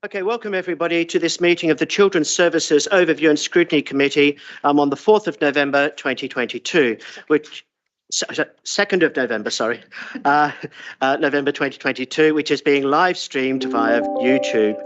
Okay, welcome everybody to this meeting of the Children's Services Overview and Scrutiny Committee on the 4th of November 2022, which 2nd of November, sorry, November 2022, which is being live streamed via YouTube.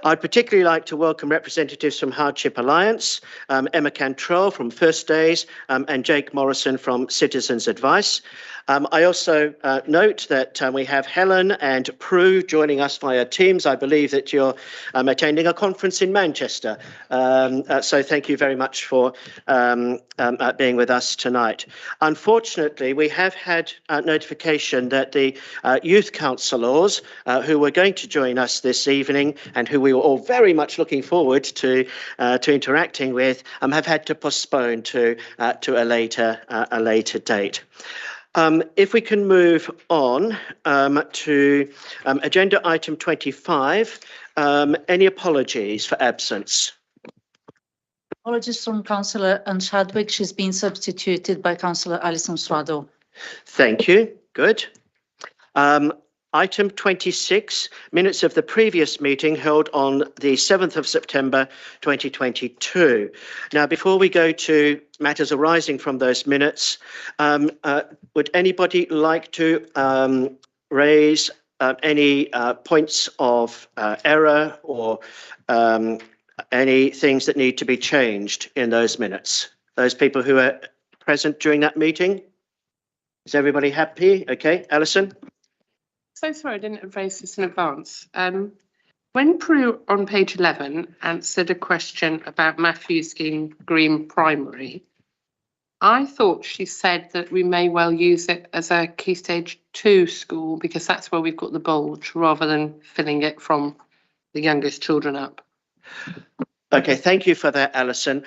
I'd particularly like to welcome representatives from Hardship Alliance, Emma Cantrell from First Days, and Jake Morrison from Citizens Advice. I also note that we have Helen and Prue joining us via Teams. I believe that you're attending a conference in Manchester. So thank you very much for being with us tonight. Unfortunately, we have had notification that the youth councillors who were going to join us this evening and who we were all very much looking forward to interacting with have had to postpone to a later date. If we can move on to agenda item 25, any apologies for absence? Apologies from Councillor Anne Chadwick. She's been substituted by Councillor Alison Swado. Thank you. Good. Item 26, minutes of the previous meeting held on the 7th of September 2022. Now, before we go to matters arising from those minutes, would anybody like to raise any points of error or any things that need to be changed in those minutes? Those people who are present during that meeting? Is everybody happy? Okay, Alison? So sorry, I didn't raise this in advance. When Prue on page 11 answered a question about Matthews Green Primary, I thought she said that we may well use it as a Key Stage 2 school because that's where we've got the bulge rather than filling it from the youngest children up. Okay, thank you for that, Alison.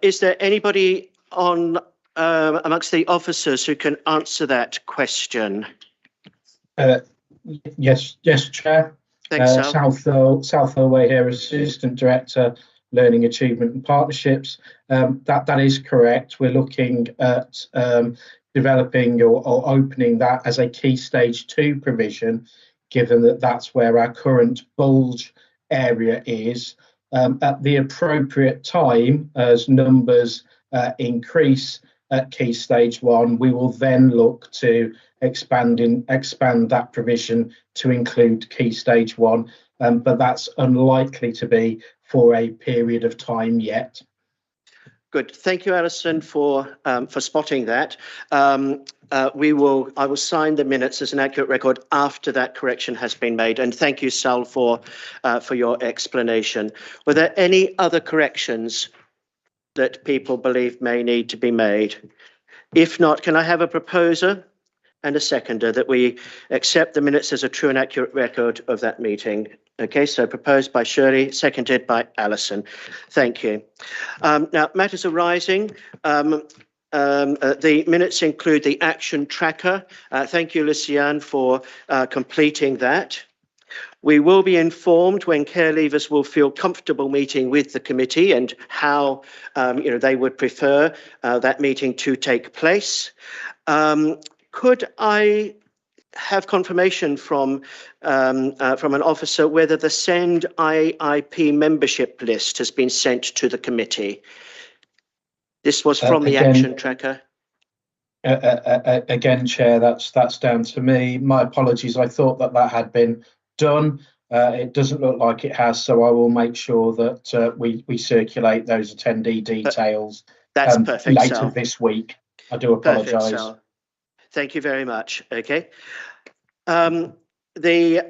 Is there anybody on amongst the officers who can answer that question? Yes, Chair. Thanks, Sal. Southall Way here, Assistant Director, Learning Achievement and Partnerships. That is correct. We're looking at developing or opening that as a Key Stage 2 provision, given that that's where our current bulge area is. At the appropriate time, as numbers increase at Key Stage 1, we will then look to expand that provision to include Key Stage 1, but that's unlikely to be for a period of time yet. Good. Thank you, Alison, for spotting that. I will sign the minutes as an accurate record after that correction has been made. And thank you, Sal, for your explanation. Were there any other corrections that people believe may need to be made? If not, can I have a proposer and a seconder that we accept the minutes as a true and accurate record of that meeting? Okay, so proposed by Shirley, seconded by Alison. Thank you. Now, matters arising. The minutes include the action tracker. Thank you, Luciane, for completing that. We will be informed when care leavers will feel comfortable meeting with the committee and how they would prefer that meeting to take place. Could I have confirmation from an officer whether the SEND IIP membership list has been sent to the committee? This was from the action tracker. Again, Chair, that's down to me. My apologies. I thought that had been done. It doesn't look like it has, so I will make sure that we circulate those attendee details that's perfect, later Sal. This week. I do apologise. Thank you very much. Okay. The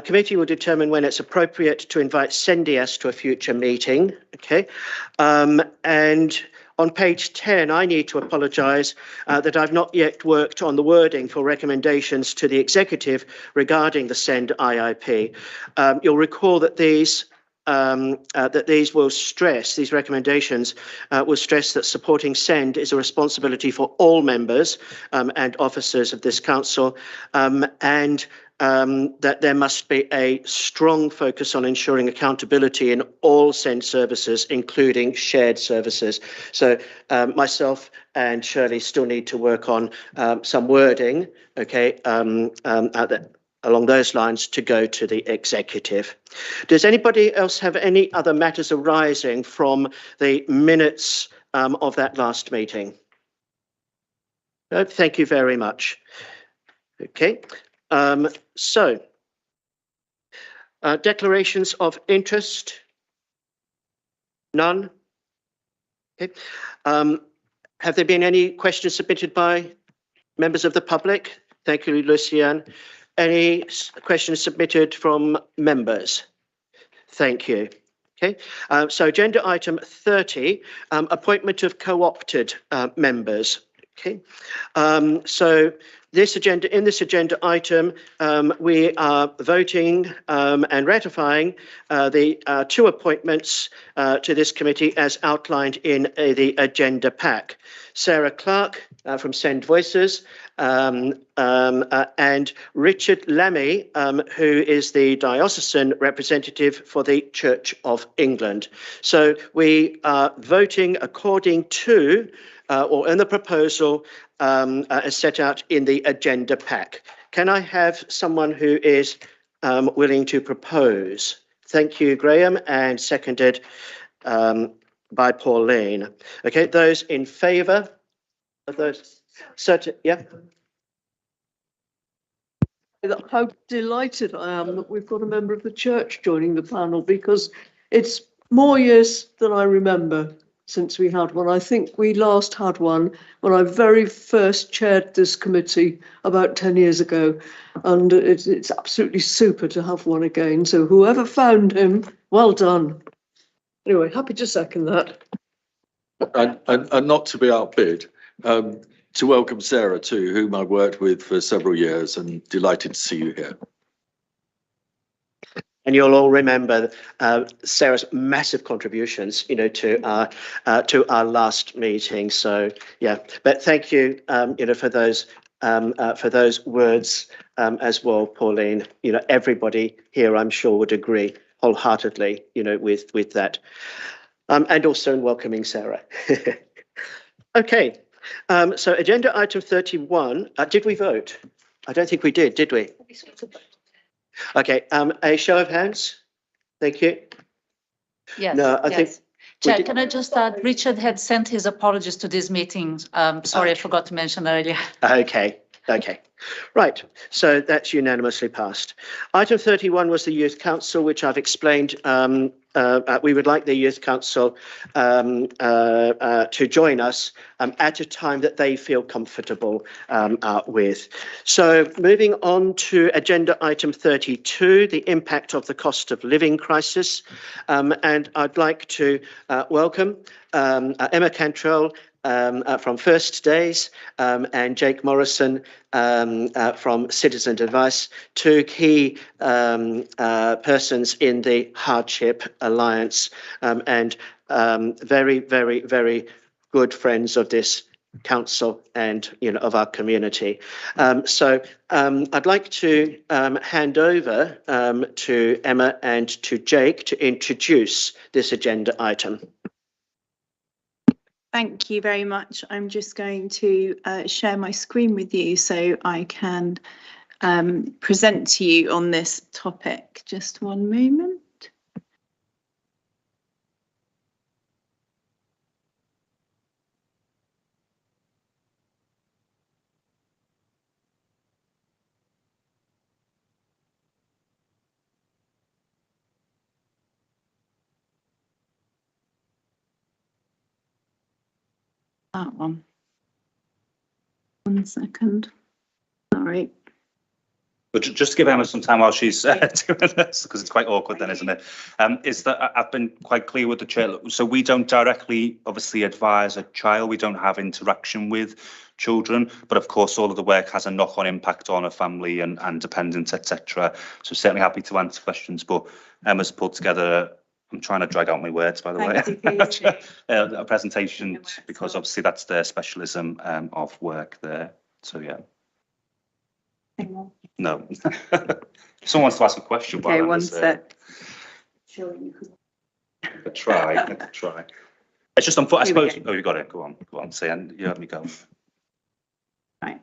committee will determine when it's appropriate to invite SENDIAS to a future meeting. Okay. And on page 10, I need to apologise that I've not yet worked on the wording for recommendations to the executive regarding the SEND IIP. You'll recall that these recommendations will stress that supporting SEND is a responsibility for all members and officers of this council, and that there must be a strong focus on ensuring accountability in all SEND services, including shared services. So myself and Shirley still need to work on some wording, okay, along those lines to go to the executive. Does anybody else have any other matters arising from the minutes of that last meeting? No, thank you very much. Okay, so declarations of interest? None? Okay. Have there been any questions submitted by members of the public? Thank you, Lucian. Any questions submitted from members? Thank you. Okay, so agenda item 30, appointment of co-opted members. Okay, so in this agenda item, we are voting and ratifying the two appointments to this committee as outlined in the agenda pack. Sarah Clark from Send Voices and Richard Lammy, who is the diocesan representative for the Church of England. So we are voting according to or in the proposal as set out in the agenda pack. Can I have someone who is willing to propose? Thank you, Graham, and seconded by Pauline. Okay, those in favour of those? Certain, yeah. How delighted I am that we've got a member of the church joining the panel, because it's more years than I remember since we had one. I think we last had one when I very first chaired this committee about 10 years ago, and it's absolutely super to have one again. So whoever found him, well done. Anyway, happy to second that. And not to be outbid, to welcome Sarah too, whom I've worked with for several years, and delighted to see you here. And you'll all remember Sarah's massive contributions, to our last meeting. So yeah, but thank you, for those words as well, Pauline. Everybody here, I'm sure, would agree wholeheartedly, with that, and also in welcoming Sarah. Okay, so agenda item 31. Did we vote? I don't think we did we? Okay, a show of hands. Thank you. Yes. No, I think Chair, can I just add, Richard had sent his apologies to this meeting. Sorry, I forgot to mention earlier. Okay. Right, so that's unanimously passed. Item 31 was the Youth Council, which I've explained. We would like the Youth Council to join us at a time that they feel comfortable with. So moving on to agenda item 32, the impact of the cost of living crisis. And I'd like to welcome Emma Cantrell from First Days and Jake Morrison from Citizen Advice, two key persons in the Hardship Alliance, and very, very, very good friends of this council and of our community. So I'd like to hand over to Emma and to Jake to introduce this agenda item. Thank you very much. I'm just going to share my screen with you so I can present to you on this topic. Just one moment. That one. 1 second. Sorry. But just to give Emma some time while she's doing this, because it's quite awkward then, isn't it? Is that I've been quite clear with the chair. So we don't directly, obviously, advise a child. We don't have interaction with children. But of course, all of the work has a knock-on impact on a family and dependents, etc. So certainly happy to answer questions. But Emma's put together, I'm trying to drag out my words, by the way, a presentation, because obviously that's their specialism of work there. So yeah. No. Someone wants to ask a question. Okay, one sec. Try. It's just, I suppose. Oh, you got it. Go on. Say, and you let me go. Right.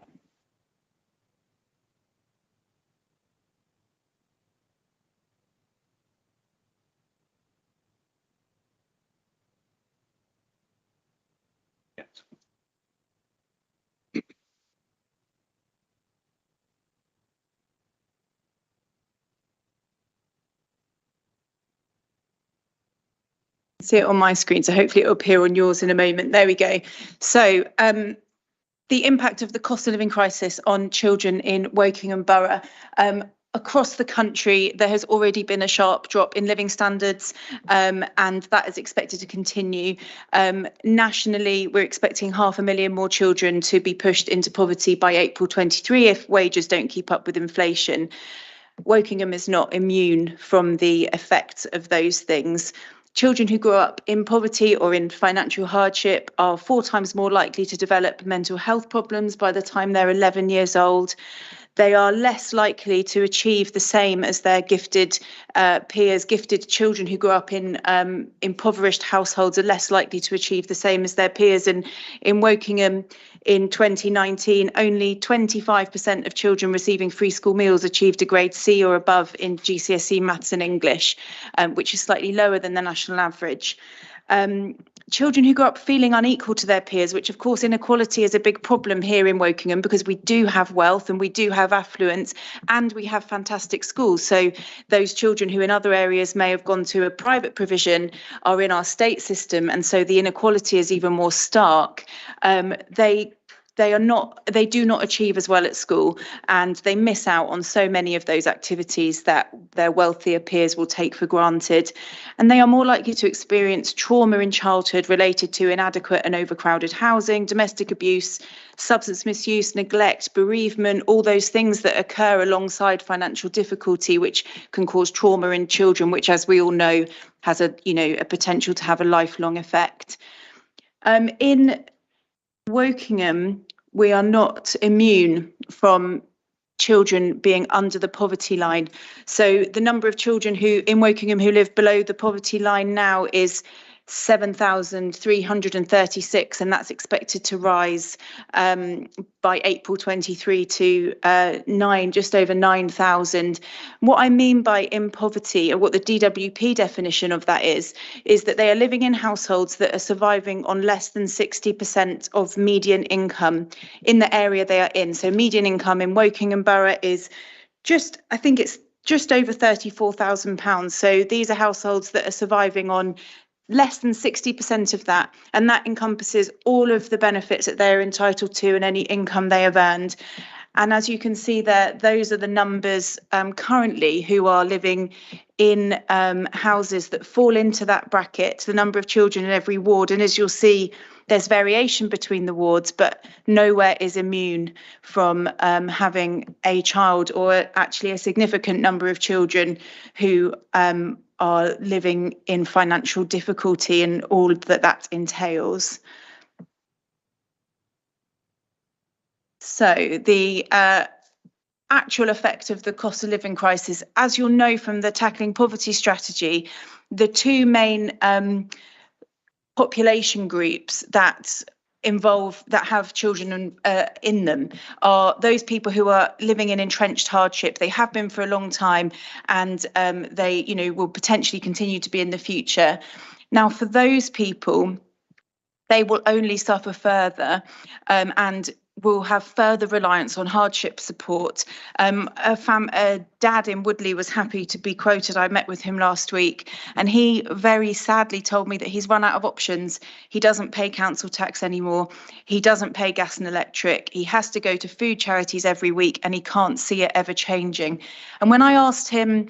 see it on my screen, so hopefully it'll appear on yours in a moment. There we go. So the impact of the cost of living crisis on children in Wokingham Borough. Across the country, there has already been a sharp drop in living standards, and that is expected to continue. Nationally, we're expecting 500,000 more children to be pushed into poverty by April 23 if wages don't keep up with inflation. Wokingham is not immune from the effects of those things. Children who grow up in poverty or in financial hardship are 4 times more likely to develop mental health problems by the time they're 11 years old. They are less likely to achieve the same as their gifted peers. Gifted children who grow up in impoverished households are less likely to achieve the same as their peers. And in Wokingham in 2019, only 25% of children receiving free school meals achieved a grade C or above in GCSE maths and English, which is slightly lower than the national average. Children who grow up feeling unequal to their peers, which of course inequality is a big problem here in Wokingham because we do have wealth and we do have affluence and we have fantastic schools. So those children who in other areas may have gone to a private provision are in our state system, and so the inequality is even more stark. They do not achieve as well at school, and they miss out on so many of those activities that their wealthier peers will take for granted. And they are more likely to experience trauma in childhood related to inadequate and overcrowded housing, domestic abuse, substance misuse, neglect, bereavement, all those things that occur alongside financial difficulty, which can cause trauma in children, which, as we all know, has a potential to have a lifelong effect. In Wokingham, we are not immune from children being under the poverty line. So the number of children who in Wokingham who live below the poverty line now is 7,336, and that's expected to rise by April 23 to just over 9,000. What I mean by in poverty, or what the DWP definition of that is that they are living in households that are surviving on less than 60% of median income in the area they are in. So median income in Wokingham Borough is I think it's just over £34,000. So these are households that are surviving on less than 60% of that, and that encompasses all of the benefits that they're entitled to and any income they have earned. And as you can see there, those are the numbers currently who are living in houses that fall into that bracket, the number of children in every ward. And as you'll see, there's variation between the wards, but nowhere is immune from having a child, or actually a significant number of children who are living in financial difficulty and all that entails. So the actual effect of the cost of living crisis, as you'll know from the Tackling Poverty strategy, the 2 main population groups that have children in them are those people who are living in entrenched hardship. They have been for a long time, and they will potentially continue to be in the future. Now, for those people, they will only suffer further and will have further reliance on hardship support. A dad in Woodley was happy to be quoted. I met with him last week, and he very sadly told me that he's run out of options. He doesn't pay council tax anymore. He doesn't pay gas and electric. He has to go to food charities every week, and he can't see it ever changing. And when I asked him,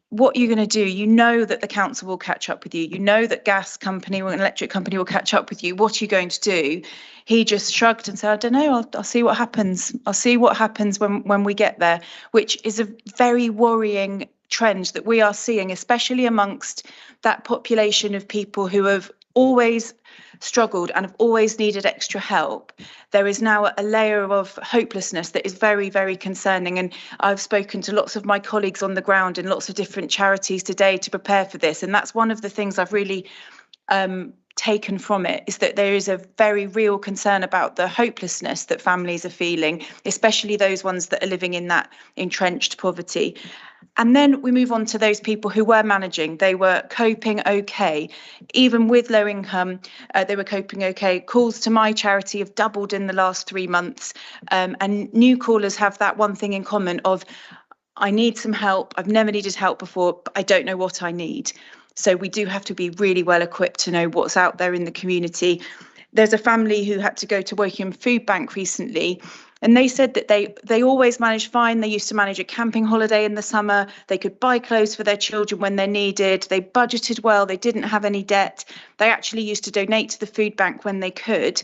what are you going to do? You know that the council will catch up with you. You know that gas company or an electric company will catch up with you. What are you going to do? He just shrugged and said, I don't know, I'll see what happens. I'll see what happens when we get there, which is a very worrying trend that we are seeing, especially amongst that population of people who have always struggled and have always needed extra help. There is now a layer of hopelessness that is very, very concerning. And I've spoken to lots of my colleagues on the ground in lots of different charities today to prepare for this. And that's one of the things I've really taken from it, is that there is a very real concern about the hopelessness that families are feeling, especially those ones that are living in that entrenched poverty. And then we move on to those people who were managing. They were coping okay. Even with low income, they were coping okay. Calls to my charity have doubled in the last 3 months. And new callers have that one thing in common of, I need some help. I've never needed help before, but I don't know what I need. So we do have to be really well equipped to know what's out there in the community. There's a family who had to go to Wokingham Food Bank recently, and they said that they always managed fine. They used to manage a camping holiday in the summer. They could buy clothes for their children when they're needed. They budgeted well. They didn't have any debt. They actually used to donate to the food bank when they could.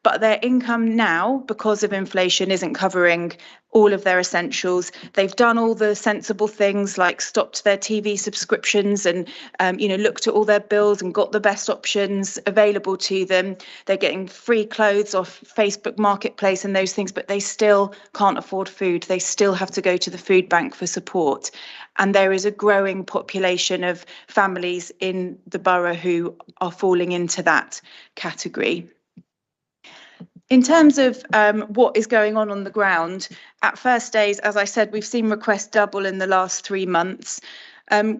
But their income now, because of inflation, isn't covering all of their essentials. They've done all the sensible things like stopped their TV subscriptions and, looked at all their bills and got the best options available to them. They're getting free clothes off Facebook Marketplace and those things, but they still can't afford food. They still have to go to the food bank for support. And there is a growing population of families in the borough who are falling into that category. In terms of what is going on the ground, at First Days, as I said, we've seen requests double in the last 3 months.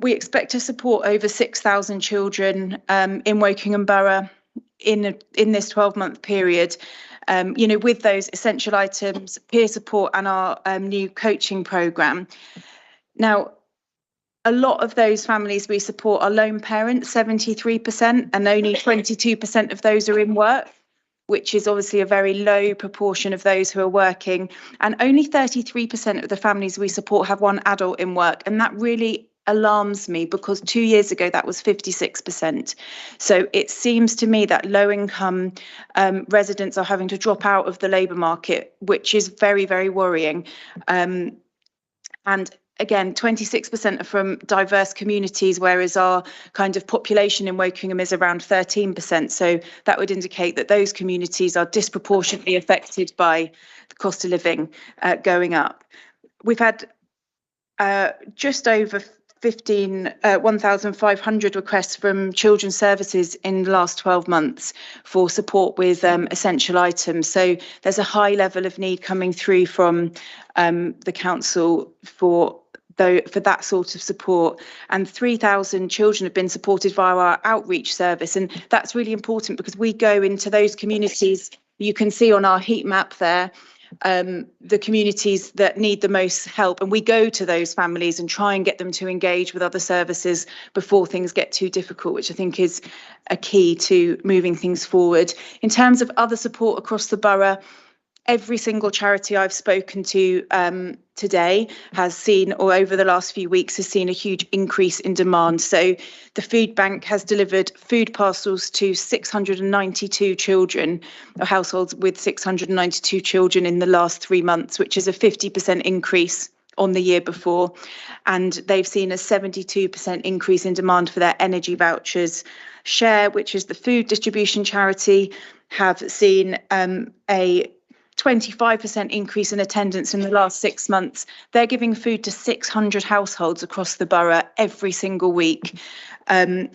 We expect to support over 6,000 children in Wokingham Borough in this 12-month period, with those essential items, peer support and our new coaching programme. Now, a lot of those families we support are lone parents, 73%, and only 22% of those are in work, which is obviously a very low proportion of those who are working. And only 33% of the families we support have one adult in work. And that really alarms me because 2 years ago, that was 56%. So it seems to me that low income residents are having to drop out of the labour market, which is very, very worrying. And again, 26% are from diverse communities, whereas our kind of population in Wokingham is around 13%. So that would indicate that those communities are disproportionately affected by the cost of living going up. We've had just over 1,500 requests from Children's Services in the last 12 months for support with essential items. So there's a high level of need coming through from the council for that sort of support, and 3,000 children have been supported via our outreach service. And that's really important because we go into those communities. You can see on our heat map there, the communities that need the most help, and we go to those families and try and get them to engage with other services before things get too difficult, which I think is a key to moving things forward. In terms of other support across the borough, every single charity I've spoken to today has seen, or over the last few weeks, has seen a huge increase in demand. So the food bank has delivered food parcels to 692 children, or households with 692 children in the last 3 months, which is a 50% increase on the year before. And they've seen a 72% increase in demand for their energy vouchers. Share, which is the food distribution charity, have seen a 25% increase in attendance in the last 6 months. They're giving food to 600 households across the borough every single week. And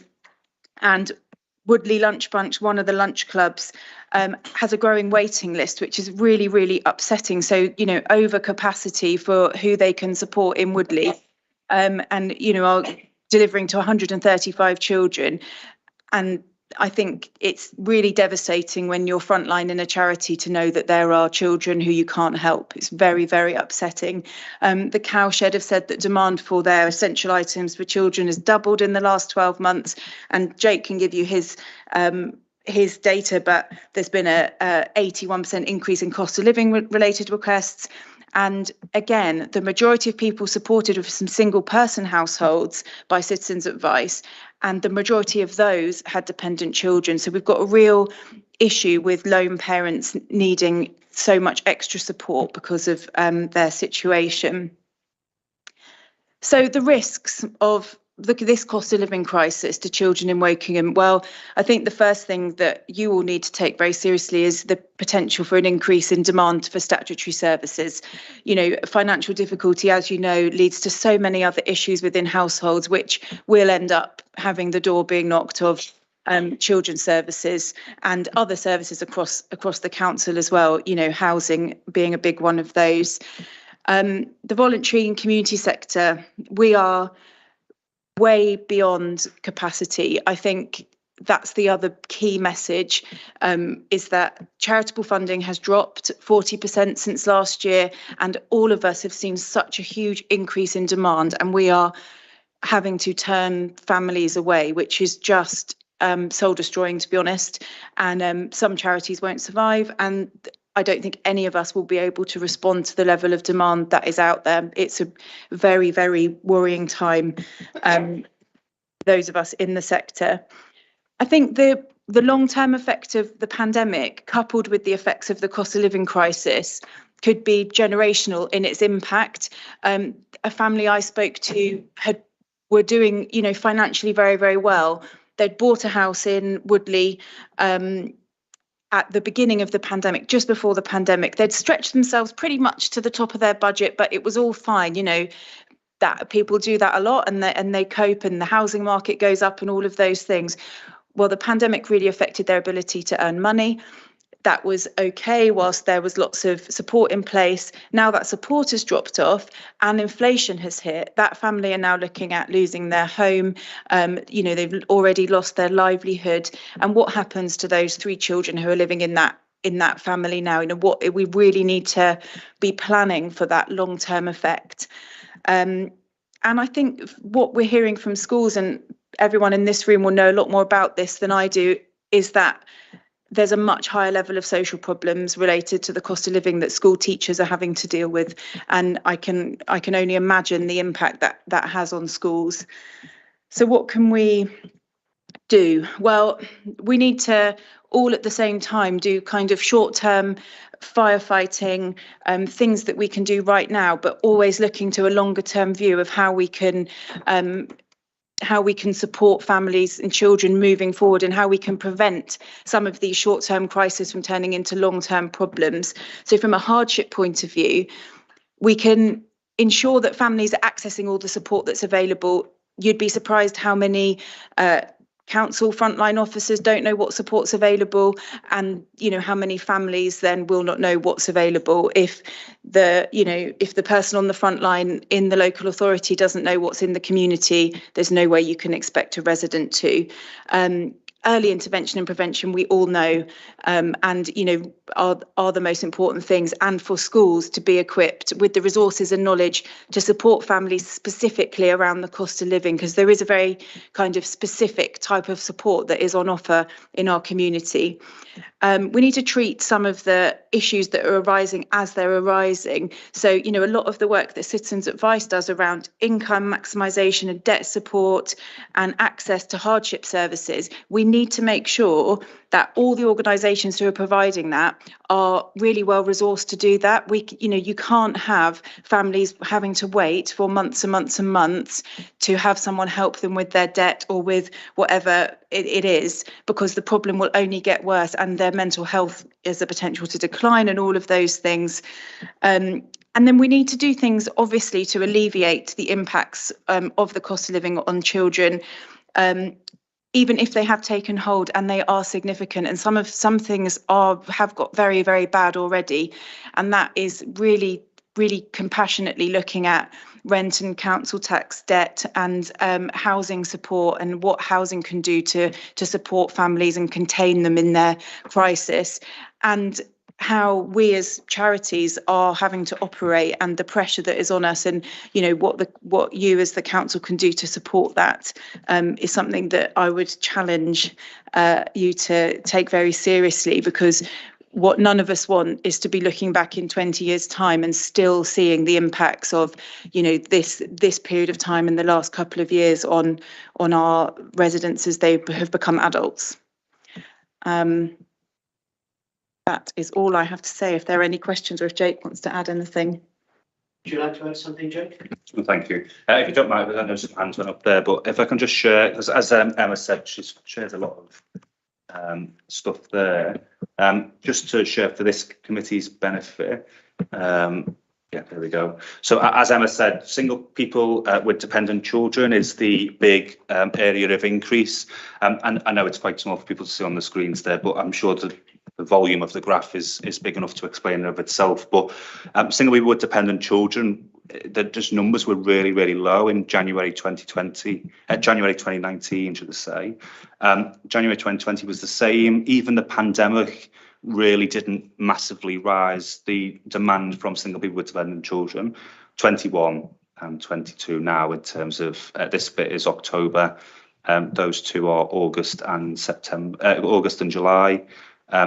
Woodley Lunch Bunch, one of the lunch clubs, has a growing waiting list, which is really, really upsetting. So, over capacity for who they can support in Woodley, and, are delivering to 135 children. And I think it's really devastating when you're frontline in a charity to know that there are children who you can't help. It's very, very upsetting. The Cowshed have said that demand for their essential items for children has doubled in the last 12 months. And Jake can give you his data, but there's been a 81% increase in cost of living related requests. And again, the majority of people supported with some single person households by Citizens Advice, and the majority of those had dependent children. So we've got a real issue with lone parents needing so much extra support because of their situation. So the risks of this cost of living crisis to children in Wokingham, well, I think the first thing that you all need to take very seriously is the potential for an increase in demand for statutory services. Financial difficulty, as you know, leads to so many other issues within households, which will end up having the door being knocked of children's services and other services across the council as well, housing being a big one of those. The voluntary and community sector, we are way beyond capacity. I think that's the other key message, is that charitable funding has dropped 40% since last year, and all of us have seen such a huge increase in demand, and we are having to turn families away, which is just soul destroying, to be honest. And some charities won't survive, and I don't think any of us will be able to respond to the level of demand that is out there. It's a very, very worrying time, those of us in the sector. I think the long-term effect of the pandemic, coupled with the effects of the cost of living crisis, could be generational in its impact. A family I spoke to were doing, financially very, very well. They'd bought a house in Woodley at the beginning of the pandemic, just before the pandemic. They'd stretched themselves pretty much to the top of their budget, but it was all fine. That people do that a lot, and they cope, and the housing market goes up and all of those things. Well, the pandemic really affected their ability to earn money. That was okay whilst there was lots of support in place. Now that support has dropped off and inflation has hit, that family are now looking at losing their home. They've already lost their livelihood. And what happens to those 3 children who are living in that family now? What we really need to be planning for that long-term effect. And I think what we're hearing from schools, and everyone in this room will know a lot more about this than I do, is that there's a much higher level of social problems related to the cost of living that school teachers are having to deal with. And I can only imagine the impact that has on schools. So what can we do? Well, we need to all at the same time do kind of short-term firefighting, things that we can do right now, but always looking to a longer-term view of how we can support families and children moving forward, and how we can prevent some of these short-term crises from turning into long-term problems. So from a hardship point of view, we can ensure that families are accessing all the support that's available. You'd be surprised how many council frontline officers don't know what support's available, and how many families then will not know what's available if the person on the front line in the local authority doesn't know what's in the community. There's no way you can expect a resident to. Early intervention and prevention, we all know, and are the most important things, and for schools to be equipped with the resources and knowledge to support families specifically around the cost of living, because there is a very kind of specific type of support that is on offer in our community. We need to treat some of the issues that are arising as they're arising. So, a lot of the work that Citizens Advice does around income maximisation and debt support and access to hardship services, we need to make sure that all the organisations who are providing that are really well resourced to do that. You can't have families having to wait for months and months and months to have someone help them with their debt or with whatever it is, because the problem will only get worse and their mental health is the potential to decline and all of those things. And then we need to do things, obviously, to alleviate the impacts of the cost of living on children, even if they have taken hold and they are significant. And some things have got very, very bad already. And that is really, really compassionately looking at rent and council tax debt and housing support, and what housing can do to support families and contain them in their crisis, and how we as charities are having to operate and the pressure that is on us, and what you as the council can do to support that is something that I would challenge you to take very seriously, because what none of us want is to be looking back in 20 years' time and still seeing the impacts of, this period of time in the last couple of years on our residents as they have become adults. That is all I have to say. If there are any questions, or if Jake wants to add anything. Would you like to add something, Jake? Thank you. If you don't mind, I know some hands went up there, but if I can just share, because as Emma said, she shares a lot of stuff there. Just to share for this committee's benefit. Yeah, there we go. So as Emma said, single people with dependent children is the big area of increase. And I know it's quite small for people to see on the screens there, but I'm sure the volume of the graph is big enough to explain it of itself. But single people with dependent children, just numbers were really, really low in January 2019, should I say. January 2020 was the same. Even the pandemic really didn't massively rise the demand from single people with dependent children. 21, and 22 now in terms of this bit is October. Those two are August and July.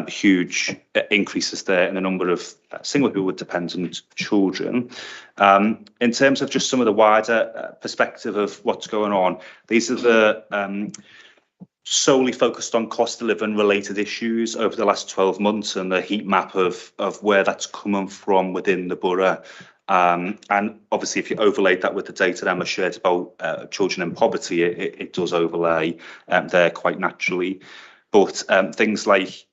Huge increases there in the number of single people with dependent children. In terms of just some of the wider perspective of what's going on, these are the solely focused on cost of living related issues over the last 12 months and the heat map of where that's coming from within the borough. And obviously, if you overlay that with the data Emma shared about children in poverty, it does overlay there quite naturally. But things like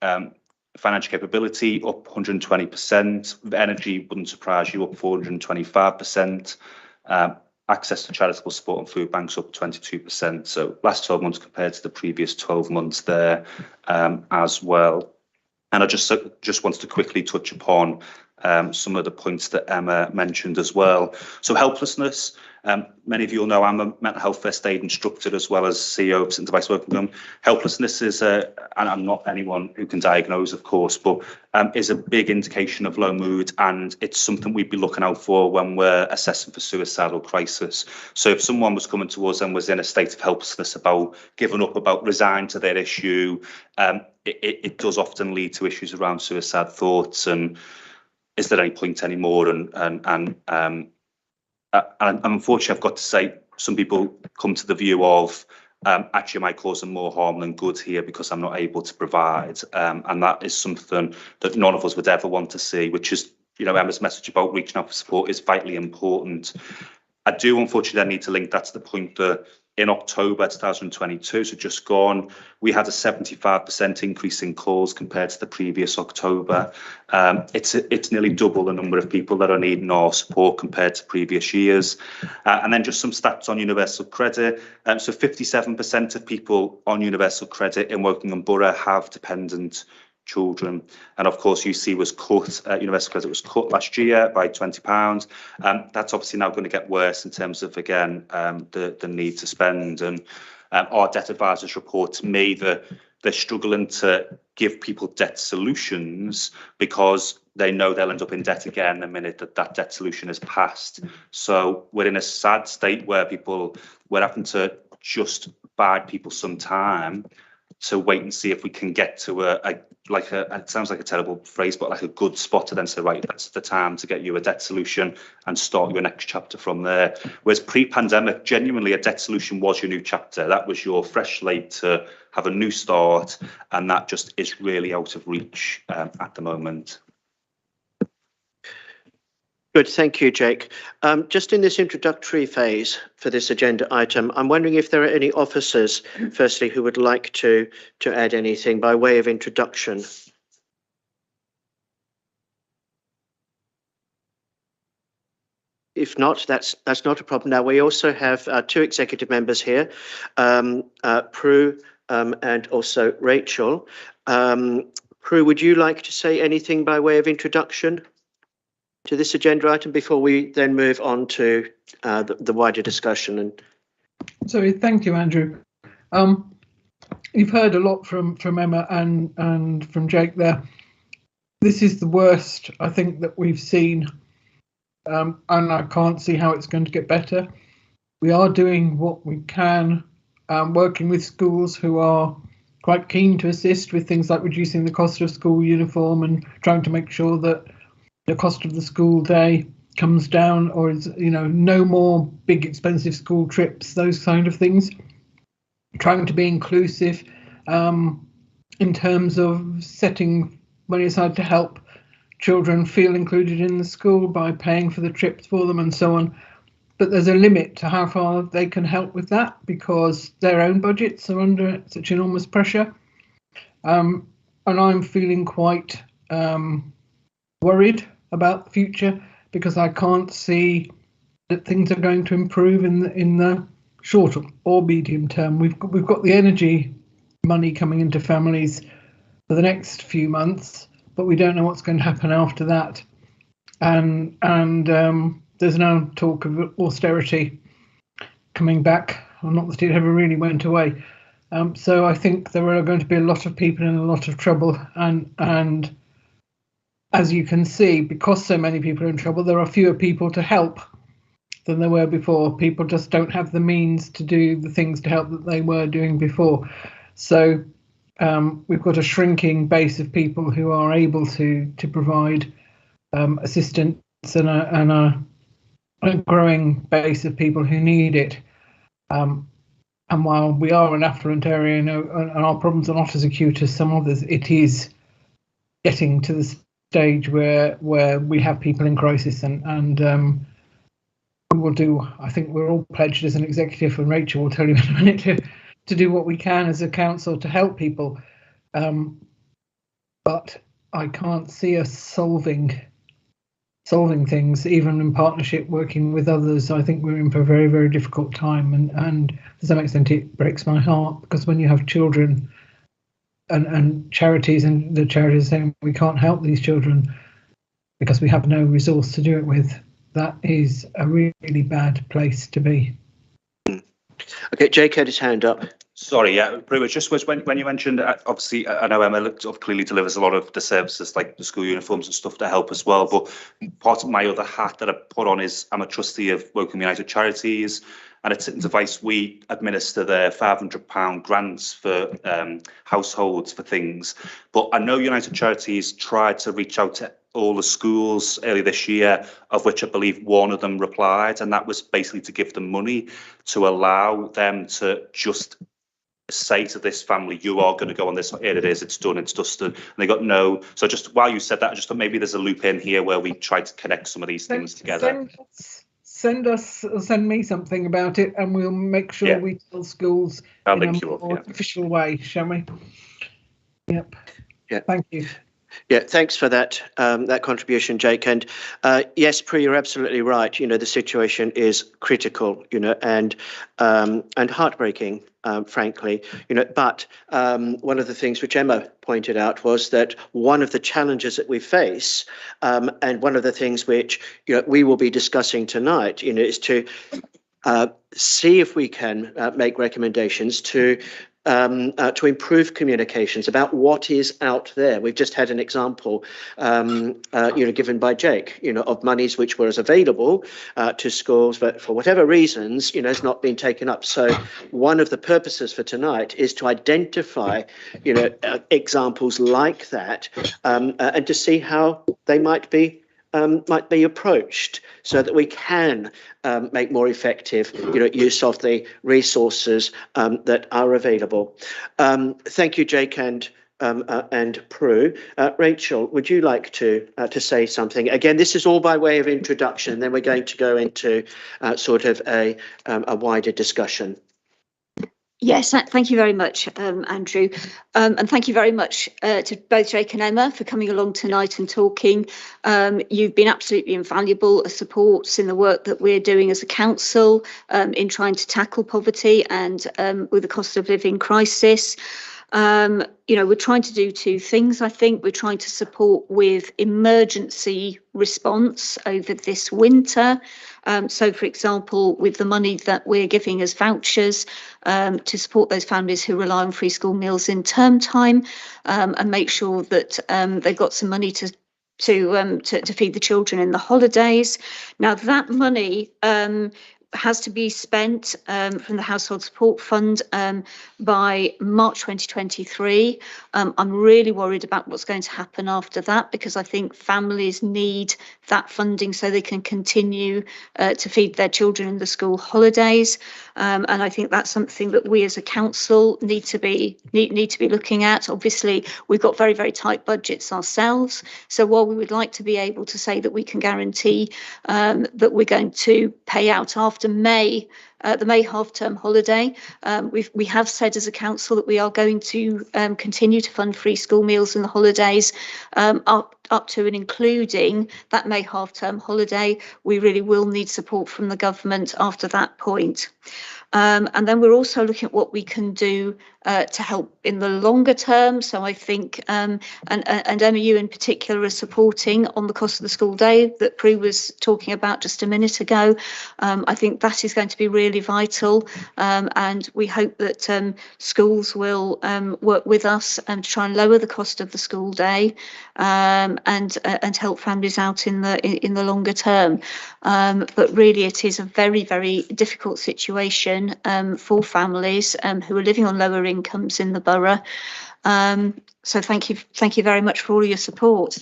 financial capability up 120%, energy wouldn't surprise you, up 425%. Access to charitable support and food banks up 22%. So last 12 months compared to the previous 12 months there as well. And I just wanted to quickly touch upon some of the points that Emma mentioned as well. So helplessness, many of you will know I'm a mental health first aid instructor as well as CEO of St Device Working Group. Helplessness is, and I'm not anyone who can diagnose, of course, but is a big indication of low mood, and it's something we'd be looking out for when we're assessing for suicidal crisis. So if someone was coming to us and was in a state of helplessness about giving up, about resigned to their issue, it does often lead to issues around suicide thoughts and is there any point anymore? And unfortunately, I've got to say, some people come to the view of actually, am I causing more harm than good here because I'm not able to provide? And that is something that none of us would ever want to see, which is, Emma's message about reaching out for support is vitally important. I do, unfortunately, I need to link that to the point that in October 2022, so just gone, we had a 75% increase in calls compared to the previous October. It's nearly double the number of people that are needing our support compared to previous years. And then just some stats on universal credit. So 57% of people on universal credit in Wokingham Borough have dependent children, and of course UC was cut, universal credit was cut last year by £20. That's obviously now going to get worse in terms of, again, the need to spend, and our debt advisors report to me that they're struggling to give people debt solutions because they know they'll end up in debt again the minute that debt solution is passed. So we're in a sad state where we're having to just bide people some time to wait and see if we can get to it sounds like a terrible phrase, but like a good spot to then say, right, that's the time to get you a debt solution and start your next chapter from there. Whereas pre-pandemic, genuinely a debt solution was your new chapter. That was your fresh slate to have a new start, and that just is really out of reach at the moment. Good, thank you, Jake. Just in this introductory phase for this agenda item, I'm wondering if there are any officers, firstly, who would like to add anything by way of introduction. If not, that's not a problem. Now, we also have two executive members here, Prue and also Rachel. Prue, would you like to say anything by way of introduction to this agenda item before we then move on to the wider discussion? Sorry, thank you, Andrew. You've heard a lot from Emma and from Jake there. This is the worst, I think, that we've seen, and I can't see how it's going to get better. We are doing what we can, working with schools who are quite keen to assist with things like reducing the cost of school uniform and trying to make sure that the cost of the school day comes down, or is, no more big expensive school trips, those kind of things. Trying to be inclusive in terms of setting money aside to help children feel included in the school by paying for the trips for them and so on. But there's a limit to how far they can help with that because their own budgets are under such enormous pressure. And I'm feeling quite worried about the future because I can't see that things are going to improve in the short or medium term. We've got the energy money coming into families for the next few months, but we don't know what's going to happen after that. And there's now talk of austerity coming back, or not that it ever really went away. So I think there are going to be a lot of people in a lot of trouble, and as you can see, because so many people are in trouble, there are fewer people to help. than there were before. People just don't have the means to do the things to help that they were doing before. So we've got a shrinking base of people who are able to provide assistance and a growing base of people who need it. And while we are an affluent area, and our problems are not as acute as some others, it is getting to the stage where we have people in crisis, and we will do. I think we're all pledged as an executive, and Rachel will tell you in a minute to do what we can as a council to help people. But I can't see us solving things, even in partnership, working with others. I think we're in for a very, very difficult time, and to some extent it breaks my heart, because when you have children and charities, and the charities saying we can't help these children because we have no resource to do it with, that is a really bad place to be. Okay, Jake had his hand up. Sorry, yeah, pretty much just was when you mentioned, obviously, I know Emma clearly delivers a lot of the services like the school uniforms and stuff to help as well. But part of my other hat that I put on is I'm a trustee of Woking United Charities, and at Sitting Device we administer their £500 grants for households for things. But I know United Charities tried to reach out to all the schools early this year, of which I believe one of them replied, and that was basically to give them money to allow them to just say to this family, you are going to go on this, here it is, it's done, it's dusted, and they got no. So just while you said that, I just thought maybe there's a loop in here where we try to connect some of these things together. Send me something about it, and we'll make sure we tell schools I'll in link a you up, more official way, shall we? Yep. Yeah. Thank you. Yeah, thanks for that that contribution, Jake. And yes, Prue, you're absolutely right. You know, the situation is critical, you know, and heartbreaking, frankly, you know. But one of the things which Emma pointed out was that one of the challenges that we face, and one of the things which, you know, we will be discussing tonight, you know, is to see if we can make recommendations to improve communications about what is out there. We've just had an example, you know, given by Jake, you know, of monies which were available to schools, but for whatever reasons, you know, has not been taken up. So one of the purposes for tonight is to identify, you know, examples like that, and to see how they might be approached, so that we can make more effective, you know, use of the resources that are available. Thank you, Jake and Prue. Rachel, would you like to say something? Again, this is all by way of introduction. Then we're going to go into sort of a wider discussion. Yes, thank you very much, Andrew. And thank you very much to both Jake and Emma for coming along tonight and talking. You've been absolutely invaluable as supports in the work that we're doing as a council in trying to tackle poverty and with the cost of living crisis. You know, we're trying to do two things, I think. We're trying to support with emergency response over this winter. So, for example, with the money that we're giving as vouchers to support those families who rely on free school meals in term time, and make sure that they've got some money to feed the children in the holidays. Now, that money has to be spent from the Household Support Fund by March 2023. I'm really worried about what's going to happen after that, because I think families need that funding so they can continue to feed their children in the school holidays. And I think that's something that we as a council need to be looking at. Obviously, we've got very, very tight budgets ourselves. So while we would like to be able to say that we can guarantee that we're going to pay out after May, the May half-term holiday, we have said as a council that we are going to continue to fund free school meals in the holidays up to and including that May half-term holiday. We really will need support from the government after that point. And then we're also looking at what we can do to help in the longer term. So I think, and Emma, you in particular are supporting on the cost of the school day that Prue was talking about just a minute ago. I think that is going to be really vital. And we hope that schools will work with us to try and lower the cost of the school day. and help families out in the longer term. But really, it is a very, very difficult situation for families who are living on lower incomes in the borough. So thank you very much for all your support.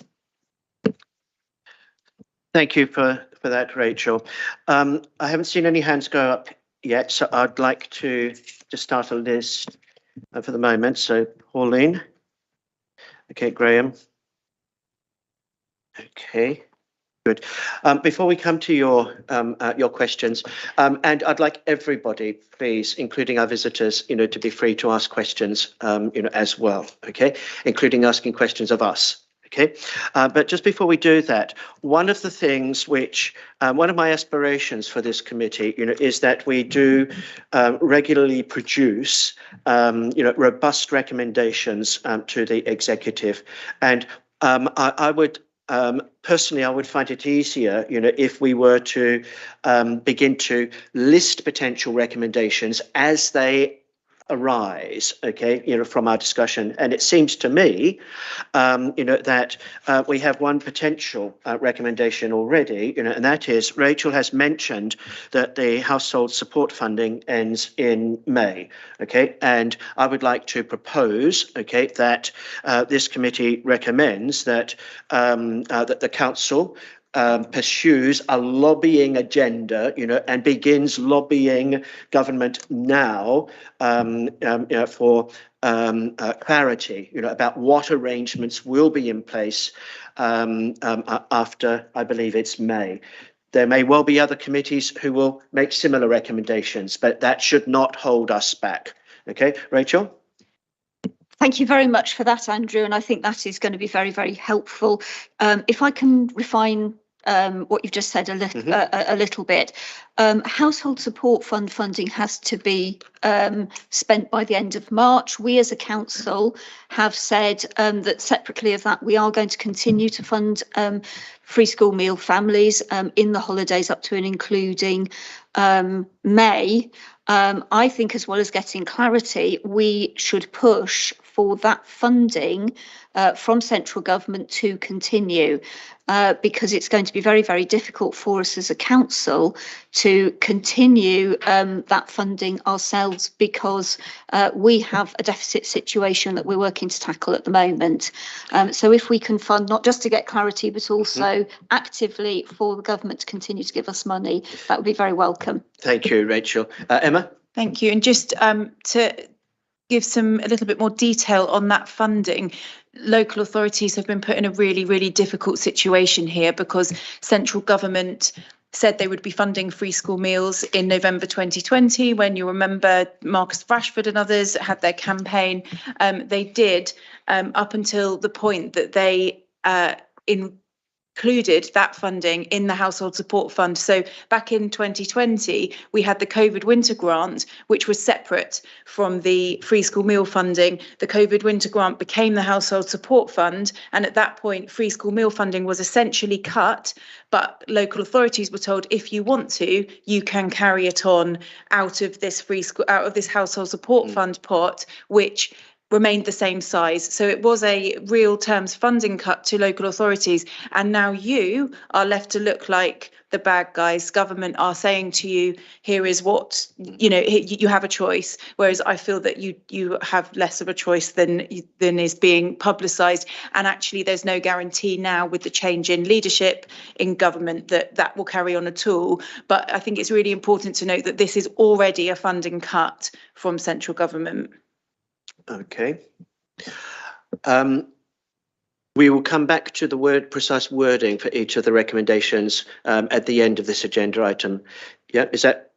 Thank you for that, Rachel. I haven't seen any hands go up yet, so I'd like to just start a list for the moment. So Pauline. Okay, Graham. Okay, good. Before we come to your questions, and I'd like everybody, please, including our visitors, to be free to ask questions, as well. Okay, including asking questions of us. Okay, but just before we do that, one of the things which, one of my aspirations for this committee, is that we do regularly produce, robust recommendations to the executive, and I would. Personally, I would find it easier, if we were to begin to list potential recommendations as they arise, okay, from our discussion. And it seems to me, that we have one potential recommendation already, and that is Rachel has mentioned that the household support funding ends in May, okay, and I would like to propose, okay, that this committee recommends that that the council pursues a lobbying agenda, and begins lobbying government now for clarity, about what arrangements will be in place after, I believe it's May. There may well be other committees who will make similar recommendations, but that should not hold us back. Okay, Rachel? Thank you very much for that, Andrew, and I think that is going to be very, very helpful. If I can refine what you've just said a little bit. Household support fund funding has to be spent by the end of March. We as a council have said that separately of that, we are going to continue to fund free school meal families in the holidays up to and including May. I think as well as getting clarity, we should push for that funding from central government to continue. Because it's going to be very, very difficult for us as a council to continue that funding ourselves, because we have a deficit situation that we're working to tackle at the moment. So if we can fund, not just to get clarity, but also actively for the government to continue to give us money, that would be very welcome. Thank you, Rachel. Emma? Thank you. And just to give a little bit more detail on that funding, local authorities have been put in a really, really difficult situation here, because central government said they would be funding free school meals in November 2020, when you remember Marcus Rashford and others had their campaign. They did up until the point that they included that funding in the household support fund. So back in 2020, we had the COVID winter grant, which was separate from the free school meal funding. The COVID winter grant became the household support fund. And at that point, free school meal funding was essentially cut, but local authorities were told, if you want to, you can carry it on out of this household support fund pot, which remained the same size. So it was a real terms funding cut to local authorities. And now you are left to look like the bad guys. Government are saying to you, here is what, you have a choice. Whereas I feel that you have less of a choice than is being publicised. And actually, there's no guarantee now with the change in leadership in government that will carry on at all. But I think it's really important to note that this is already a funding cut from central government. Okay. We will come back to the precise wording for each of the recommendations at the end of this agenda item. Yeah, is that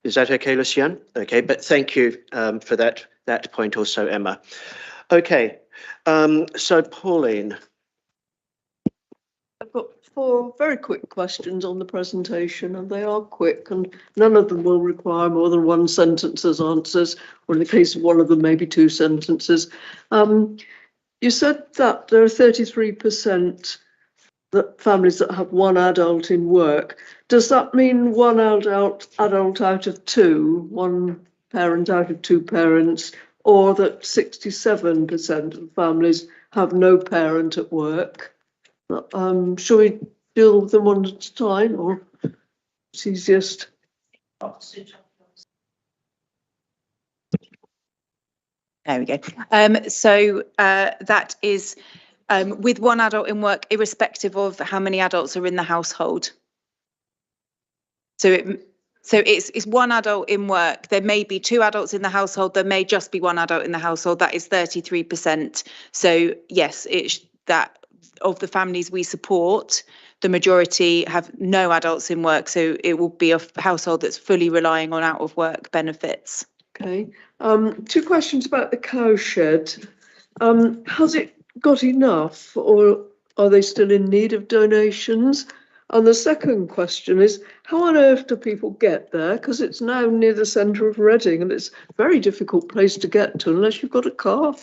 okay, Lucian? Okay, but thank you for that point also, Emma. Okay, so Pauline. I've got 4 very quick questions on the presentation, and they are quick, and none of them will require more than 1 sentence as answers, or in the case of one of them, maybe 2 sentences. You said that there are 33% that families that have 1 adult in work. Does that mean 1 adult out of 2, 1 parent out of 2 parents, or that 67% of families have no parent at work? Shall we deal with them one at a time, or it's easiest? There we go. That is with one adult in work, irrespective of how many adults are in the household. So it's one adult in work. There may be two adults in the household. There may just be one adult in the household. That is 33%. So yes, it's that of the families we support, the majority have no adults in work. So it will be a household that's fully relying on out of work benefits. Okay. Two questions about the cowshed. Has it got enough, or are they still in need of donations? And the second question is, how on earth do people get there? Because it's now near the centre of Reading, and it's a very difficult place to get to unless you've got a car.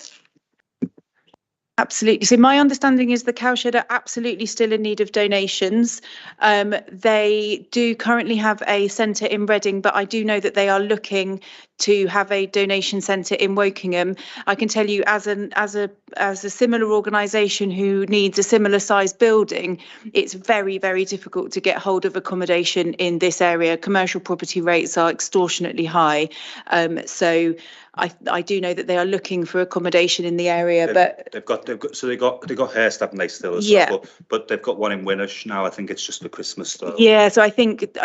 Absolutely. So my understanding is the cowshed are absolutely still in need of donations. They do currently have a centre in Reading, but I do know that they are looking to have a donation centre in Wokingham. I can tell you, as a similar organisation who needs a similar sized building, it's very, very difficult to get hold of accommodation in this area. Commercial property rates are extortionately high. So I do know that they are looking for accommodation in the area, but they've got Hurst, haven't they, still as yeah. well, but they've got one in Winnish now. I think it's just for Christmas though. Yeah, so I think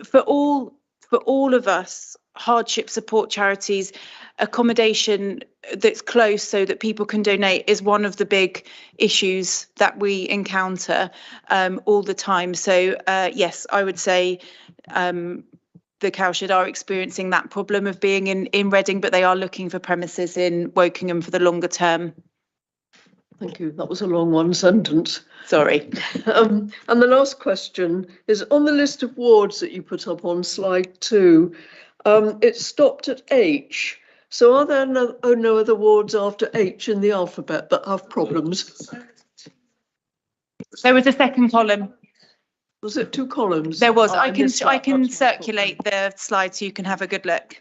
for all of us hardship support charities, accommodation that's close so that people can donate is one of the big issues that we encounter all the time. So yes, I would say the cowshed are experiencing that problem of being in Reading, but they are looking for premises in Wokingham for the longer term. Thank you. That was a long one sentence. Sorry. And the last question is, on the list of wards that you put up on slide 2, it stopped at H. So are there no other wards after H in the alphabet that have problems? There was a second column. Was it 2 columns? There was. Oh, I can missed that. That's circulate the slide so you can have a good look.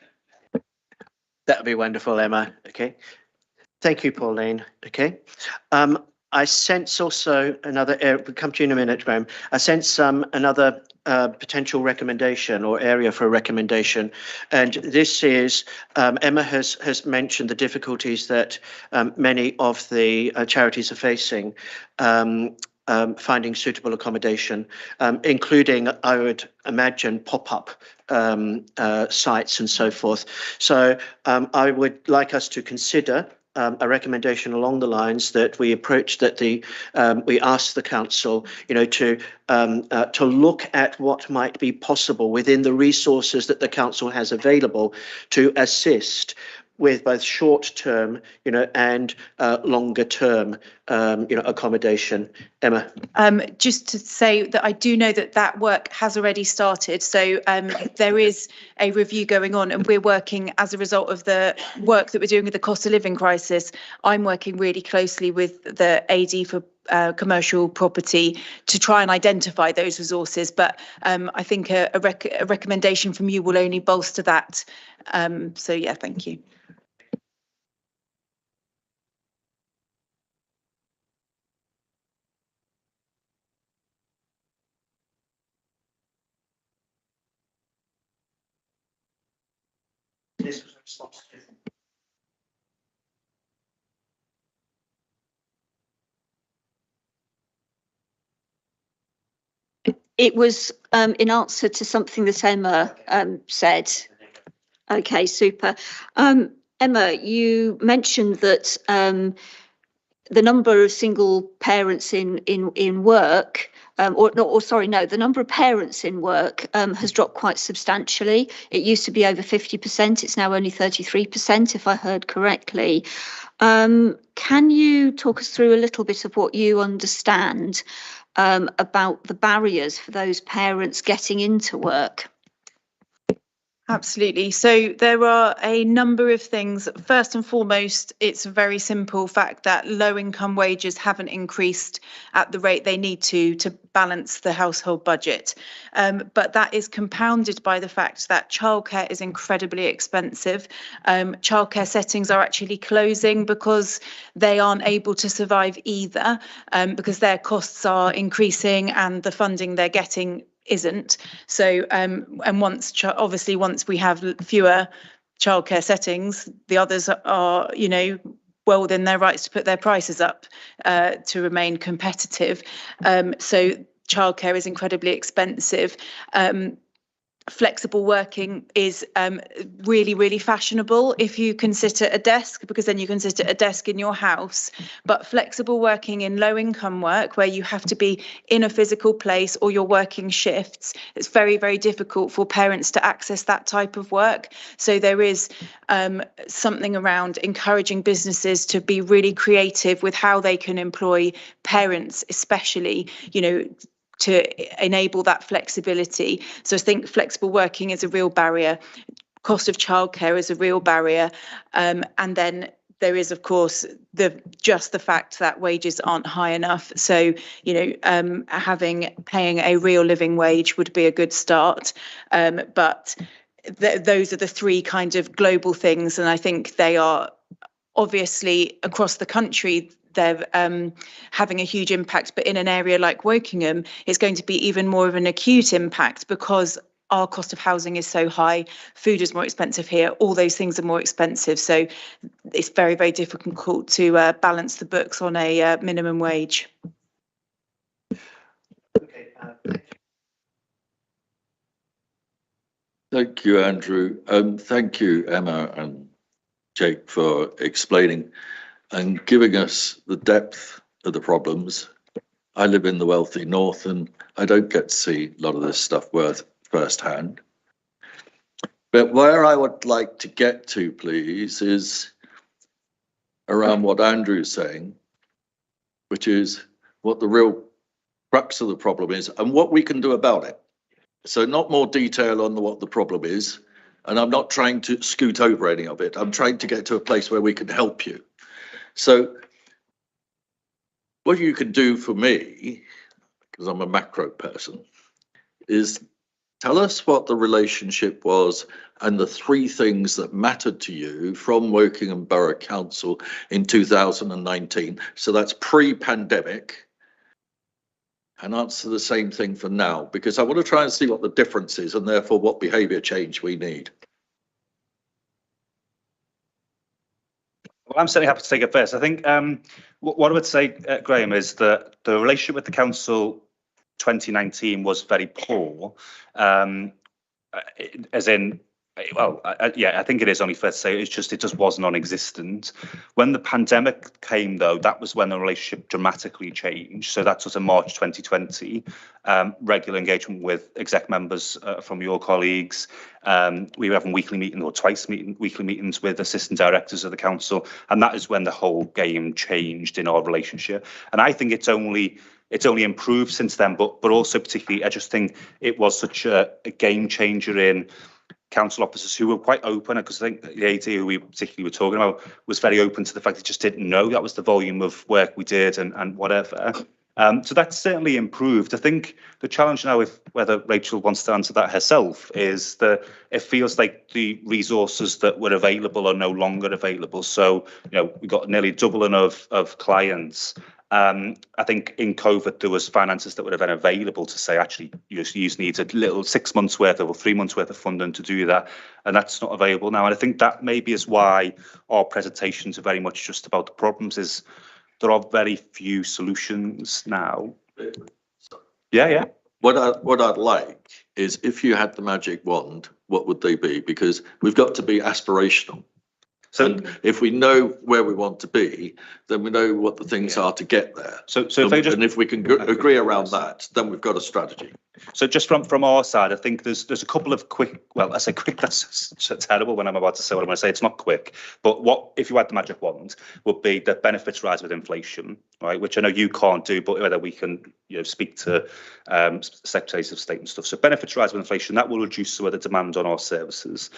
That would be wonderful, Emma. Okay. Thank you, Pauline. Okay. I sense also another, we'll come to you in a minute, Graham. I sense another potential recommendation or area for a recommendation. And this is, Emma has mentioned the difficulties that many of the charities are facing finding suitable accommodation, including, I would imagine, pop-up sites and so forth. So I would like us to consider a recommendation along the lines that we approach that we ask the council, to look at what might be possible within the resources that the council has available to assist with both short-term, and longer-term, accommodation. Emma. Just to say that I do know that work has already started. So there is a review going on, and we're working as a result of the work that we're doing with the cost of living crisis. I'm working really closely with the AD for commercial property to try and identify those resources. But I think a recommendation from you will only bolster that. So yeah, thank you. This was a response to. It was in answer to something that Emma said. Okay, super. Emma, you mentioned that the number of single parents in work, the number of parents in work has dropped quite substantially. It used to be over 50%. It's now only 33%, if I heard correctly. Can you talk us through a little bit of what you understand about the barriers for those parents getting into work? Absolutely. So there are a number of things. First and foremost, it's a very simple fact that low income wages haven't increased at the rate they need to balance the household budget. But that is compounded by the fact that childcare is incredibly expensive. Childcare settings are actually closing because they aren't able to survive either, because their costs are increasing and the funding they're getting isn't. So, and obviously once we have fewer childcare settings, the others are, you know, well within their rights to put their prices up to remain competitive. So childcare is incredibly expensive. Flexible working is really, really fashionable if you can sit at a desk, because then you can sit at a desk in your house. But flexible working in low income work, where you have to be in a physical place or you're working shifts, it's very, very difficult for parents to access that type of work. So there is something around encouraging businesses to be really creative with how they can employ parents, especially, you know, to enable that flexibility. So I think flexible working is a real barrier. Cost of childcare is a real barrier. And then there is, of course, the fact that wages aren't high enough. So, you know, paying a real living wage would be a good start. But those are the three kind of global things. And I think they are obviously across the country, they're having a huge impact, but in an area like Wokingham, it's going to be even more of an acute impact because our cost of housing is so high, food is more expensive here, all those things are more expensive. So it's very, very difficult to balance the books on a minimum wage. Thank you, Andrew. Thank you, Emma and Jake, for explaining and giving us the depth of the problems. I live in the wealthy north and I don't get to see a lot of this stuff firsthand. But where I would like to get to, please, is around what Andrew's saying, which is what the real crux of the problem is and what we can do about it. So not more detail on what the problem is, and I'm not trying to scoot over any of it. I'm trying to get to a place where we can help you. So what you can do for me, because I'm a macro person, is tell us what the relationship was and the three things that mattered to you from Wokingham Borough Council in 2019. So that's pre-pandemic. And answer the same thing for now, because I want to try and see what the difference is and therefore what behaviour change we need. Well, I'm certainly happy to take it first. I think what I would say, Graham, is that the relationship with the council 2019 was very poor, as in, well, yeah, I think it is only fair to say it just was non-existent. When the pandemic came, though, that was when the relationship dramatically changed. So that was in March 2020. Regular engagement with exec members from your colleagues. We were having weekly meetings or weekly meetings with assistant directors of the council, and that is when the whole game changed in our relationship. And I think it's only improved since then, but also particularly, I just think it was such a game changer in council officers who were quite open, because I think the AD who we particularly were talking about was very open to the fact they just didn't know that was the volume of work we did and whatever. So that's certainly improved. I think the challenge now, if whether Rachel wants to answer that herself, is that it feels like the resources that were available are no longer available. So, you know, we got nearly doubling of clients. I think in COVID, there was finances that would have been available to say, actually, you just need a little 6 months worth or 3 months worth of funding to do that. And that's not available now. And I think that maybe is why our presentations are very much just about the problems, is there are very few solutions now. Yeah. What I'd like is, if you had the magic wand, what would they be? Because we've got to be aspirational. So if we know where we want to be, then we know what the things are to get there. So if we can agree around that, then we've got a strategy. So just from our side, I think there's a couple of quick, well, I say quick, that's so terrible when I'm about to say what I'm going to say. It's not quick, but what if you had the magic wand would be that benefits rise with inflation, right? Which I know you can't do, but whether we can, you know, speak to secretaries of state and stuff. So benefits rise with inflation, that will reduce some of the demand on our services.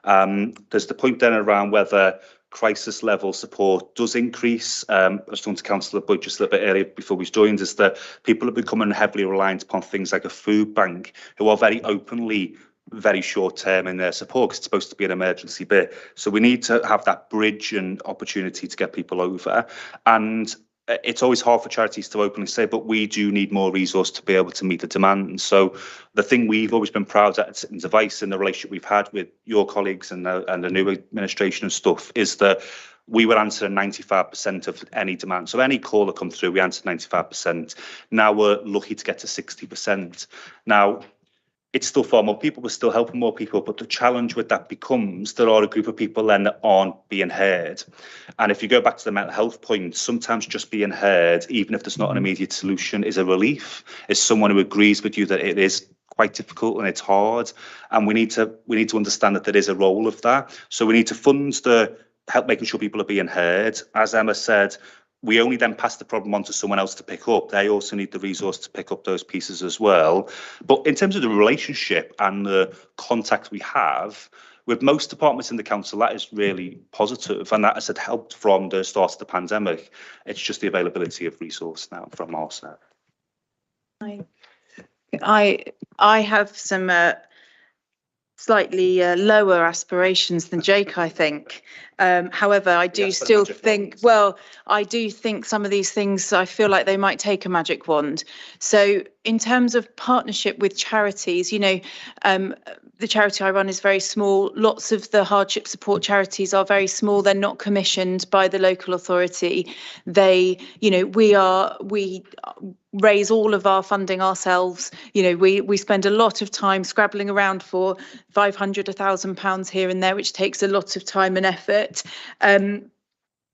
There's the point then around whether crisis level support does increase. I was talking to Councillor Budd just a little bit earlier before we joined, is that people are becoming heavily reliant upon things like a food bank, who are very openly very short term in their support, because it's supposed to be an emergency bit. So we need to have that bridge and opportunity to get people over. And it's always hard for charities to openly say, but we do need more resource to be able to meet the demand. And so the thing we've always been proud at in Device, and the relationship we've had with your colleagues and the new administration and stuff, is that we would answer 95% of any demand. So any call that comes through, we answer 95%. Now we're lucky to get to 60%. Now, it's still far more people, we're still helping more people, but the challenge with that becomes there are a group of people then that aren't being heard. And if you go back to the mental health point, sometimes just being heard, even if there's not an immediate solution, is a relief. Is someone who agrees with you that it is quite difficult and it's hard, and we need to understand that there is a role of that. So we need to fund the help making sure people are being heard. As Emma said, we only then pass the problem on to someone else to pick up. They also need the resource to pick up those pieces as well. But in terms of the relationship and the contact we have with most departments in the council, that is really positive, and that has helped from the start of the pandemic. It's just the availability of resource now from our side. I have some slightly lower aspirations than Jake, I think. However, I do still think, well, I do think some of these things, I feel like they might take a magic wand. So in terms of partnership with charities, you know, the charity I run is very small. Lots of the hardship support charities are very small. They're not commissioned by the local authority. They, you know, we raise all of our funding ourselves. You know, we spend a lot of time scrabbling around for 500, £1,000 here and there, which takes a lot of time and effort.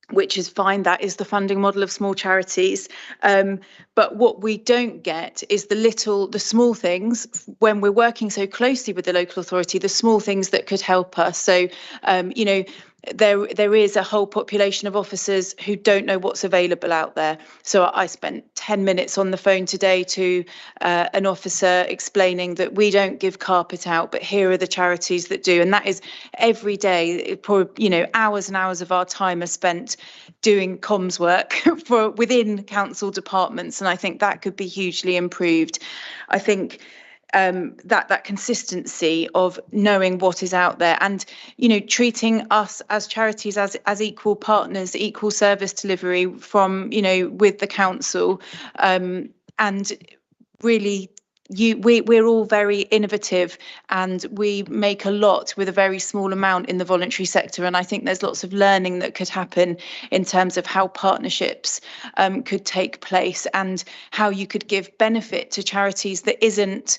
Which is fine. That is the funding model of small charities. But what we don't get is the small things when we're working so closely with the local authority, the small things that could help us. So, you know, there is a whole population of officers who don't know what's available out there. So I spent 10 minutes on the phone today to an officer explaining that we don't give carpet out, but here are the charities that do. And that is every day, you know, hours and hours of our time are spent doing comms work within council departments. And I think that could be hugely improved. I think that consistency of knowing what is out there, and you know, treating us as charities as equal partners, equal service delivery from, you know, with the council, and really we're all very innovative, and we make a lot with a very small amount in the voluntary sector. And I think there's lots of learning that could happen in terms of how partnerships could take place, and how you could give benefit to charities that isn't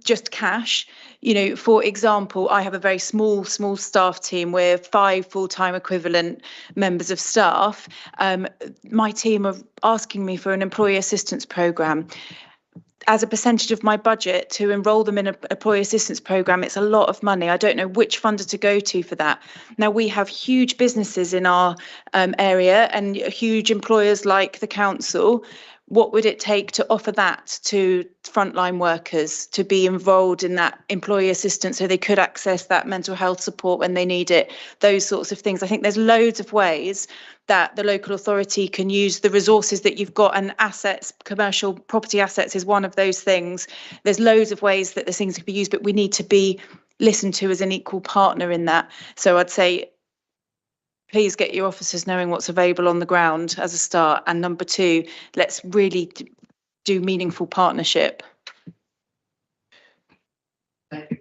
just cash. You know, for example, I have a very small staff team. We're 5 full-time equivalent members of staff. My team are asking me for an employee assistance programme. As a percentage of my budget to enrol them in an employee assistance programme, it's a lot of money. I don't know which funder to go to for that. Now, we have huge businesses in our area and huge employers like the council. What would it take to offer that to frontline workers to be enrolled in that employee assistance so they could access that mental health support when they need it? Those sorts of things. I think there's loads of ways that the local authority can use the resources that you've got, and assets, commercial property assets is one of those things. There's loads of ways that these things could be used, but we need to be listened to as an equal partner in that. So I'd say, please get your officers knowing what's available on the ground as a start. And number 2, let's really do meaningful partnership. Thank you.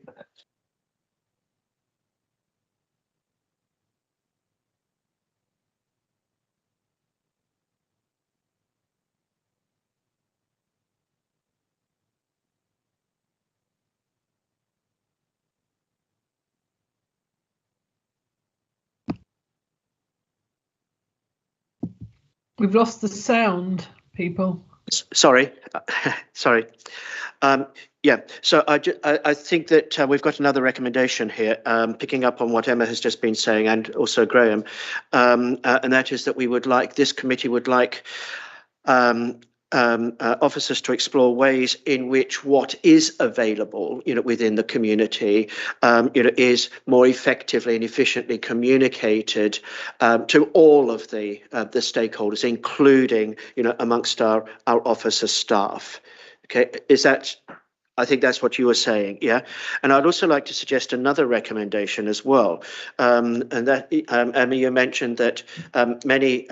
We've lost the sound, people. Sorry. Yeah, so I think that we've got another recommendation here, picking up on what Emma has just been saying, and also Graham, and that is that this committee would like officers to explore ways in which what is available, within the community, is more effectively and efficiently communicated to all of the stakeholders, including, amongst our officer staff. Okay, I think that's what you were saying, yeah? And I'd also like to suggest another recommendation as well. And that, Emma, you mentioned that many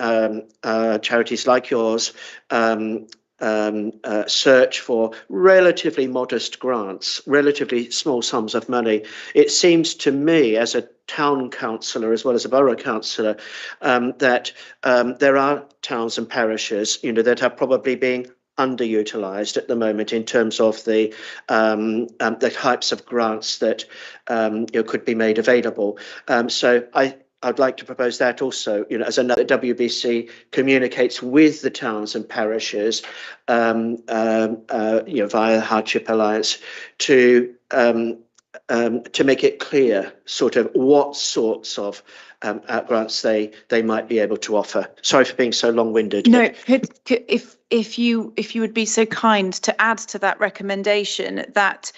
charities like yours search for relatively modest grants, relatively small sums of money. It seems to me, as a town councillor as well as a borough councillor, that there are towns and parishes, that are probably being underutilised at the moment in terms of the types of grants that could be made available. So I'd like to propose that also, as another WBC communicates with the towns and parishes, via the Hardship Alliance, to make it clear sort of what sorts of grants they might be able to offer. Sorry for being so long-winded. No, if you would be so kind to add to that recommendation that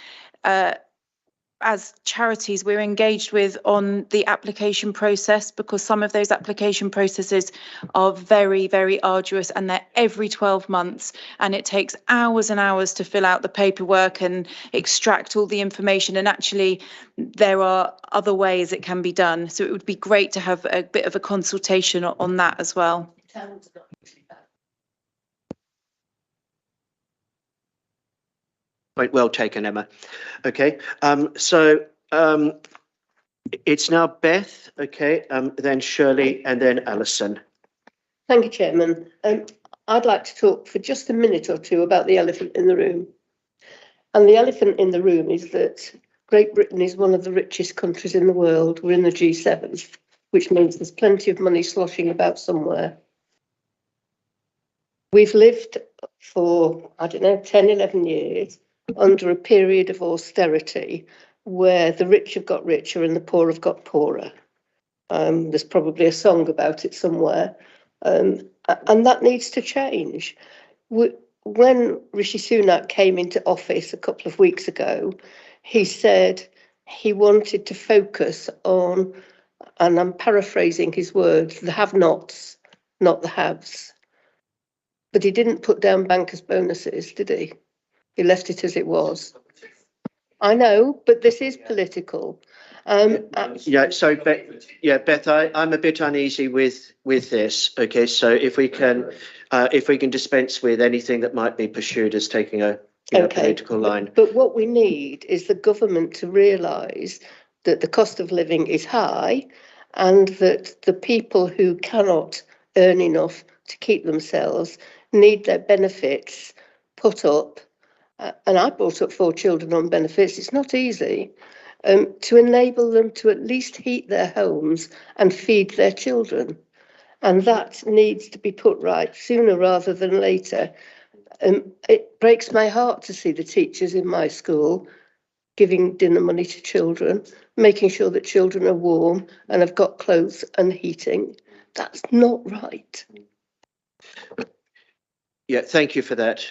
as charities we're engaged with on the application process, because some of those application processes are very, very arduous and they're every 12 months and it takes hours and hours to fill out the paperwork and extract all the information, and actually there are other ways it can be done. So it would be great to have a bit of a consultation on that as well. Right, well taken, Emma. Okay, so it's now Beth, okay, then Shirley, and then Alison. Thank you, Chairman. I'd like to talk for just a minute or two about the elephant in the room. And the elephant in the room is that Great Britain is one of the richest countries in the world. We're in the G7, which means there's plenty of money sloshing about somewhere. We've lived for, 10, 11 years under a period of austerity where the rich have got richer and the poor have got poorer. There's probably a song about it somewhere, and that needs to change. When Rishi Sunak came into office a couple of weeks ago, he said he wanted to focus on, and I'm paraphrasing his words, the have-nots, not the haves. But he didn't put down bankers' bonuses, did he? He left it as it was. I know, but this is political. Yeah, so Beth, I'm a bit uneasy with this. Okay, so if we can dispense with anything that might be pursued as taking a political line. But what we need is the government to realise that the cost of living is high, and that the people who cannot earn enough to keep themselves need their benefits put up. And I brought up 4 children on benefits. It's not easy, to enable them to at least heat their homes and feed their children. And that needs to be put right sooner rather than later. It breaks my heart to see the teachers in my school giving dinner money to children, making sure that children are warm and have got clothes and heating. That's not right. Yeah, thank you for that,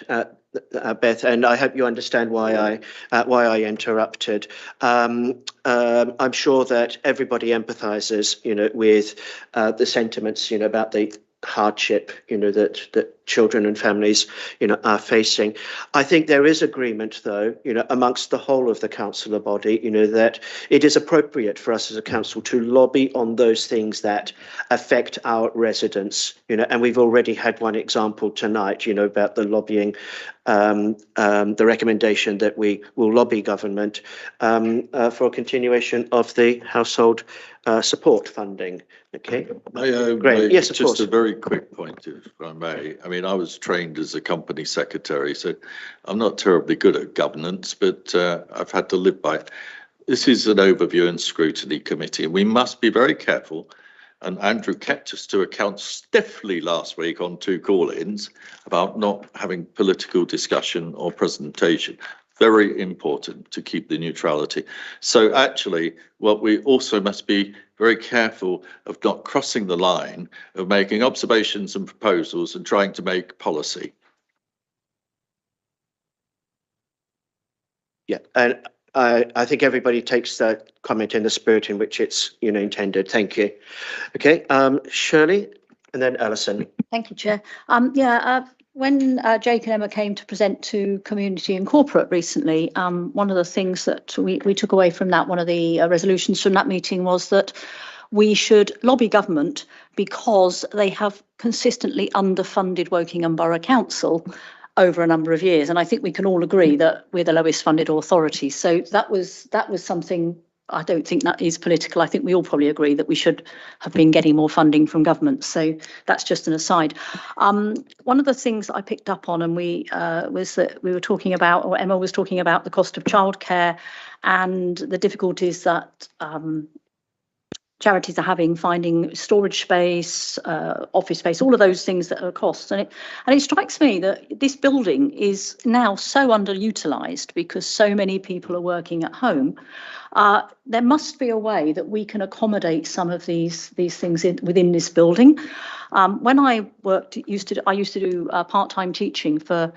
Beth, and I hope you understand why I interrupted. I'm sure that everybody empathises, with the sentiments, about the hardship, that children and families, are facing. I think there is agreement, though, amongst the whole of the councillor body, that it is appropriate for us as a council to lobby on those things that affect our residents, and we've already had one example tonight, about the lobbying, the recommendation that we will lobby government for a continuation of the household support funding. Okay, great. Yes, of course. Just a very quick point, if I may. I mean, I was trained as a company secretary, so I'm not terribly good at governance, but I've had to live by it. This is an overview and scrutiny committee, and we must be very careful. And Andrew kept us to account stiffly last week on 2 call-ins about not having political discussion or presentation. Very important to keep the neutrality. So actually, what we also must be very careful of not crossing the line of making observations and proposals and trying to make policy. Yeah, and I think everybody takes that comment in the spirit in which it's, intended. Thank you. Okay, Shirley and then Alison. Thank you, Chair. When Jake and Emma came to present to Community and Corporate recently, one of the things that we took away from that, one of the resolutions from that meeting was that we should lobby government because they have consistently underfunded Wokingham Borough Council over a number of years. And I think we can all agree that we're the lowest funded authority. So that was something. I don't think that is political. I think we all probably agree that we should have been getting more funding from government. So that's just an aside. One of the things that I picked up on, and was that we were talking about, or Emma was talking about, the cost of childcare and the difficulties that charities are having finding storage space, office space, all of those things that are costs. And it strikes me that this building is now so underutilised because so many people are working at home. There must be a way that we can accommodate some of these things within this building. When I used to do part-time teaching for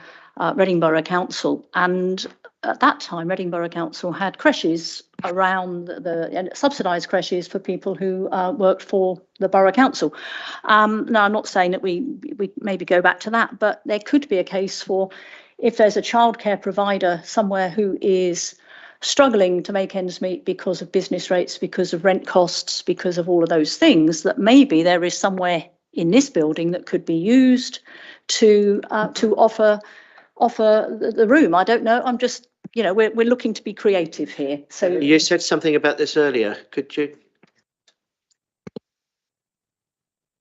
Reading Borough Council, and at that time, Reading Borough Council had creches around the subsidised creches for people who worked for the Borough Council. Now, I'm not saying that we maybe go back to that, but there could be a case for if there's a childcare provider somewhere who is struggling to make ends meet because of business rates, because of rent costs, because of all of those things, that maybe there is somewhere in this building that could be used to offer the room. I don't know. I'm just, we're looking to be creative here. So you said something about this earlier. Could you?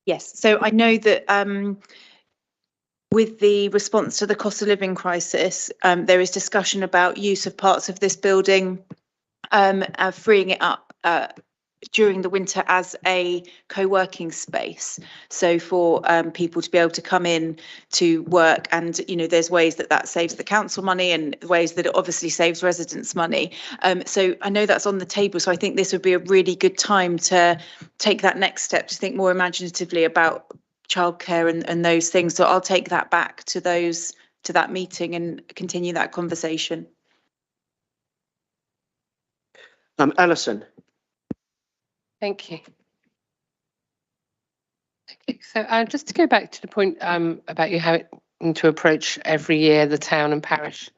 Yes. So I know that with the response to the cost of living crisis, there is discussion about use of parts of this building, freeing it up during the winter as a co-working space. So for people to be able to come in to work, and there's ways that saves the council money and ways that it obviously saves residents money. So I know that's on the table. So I think this would be a really good time to take that next step, to think more imaginatively about childcare and those things. So I'll take that back to that meeting and continue that conversation. Alison. Thank you. Okay, so just to go back to the point about you having to approach every year the town and parish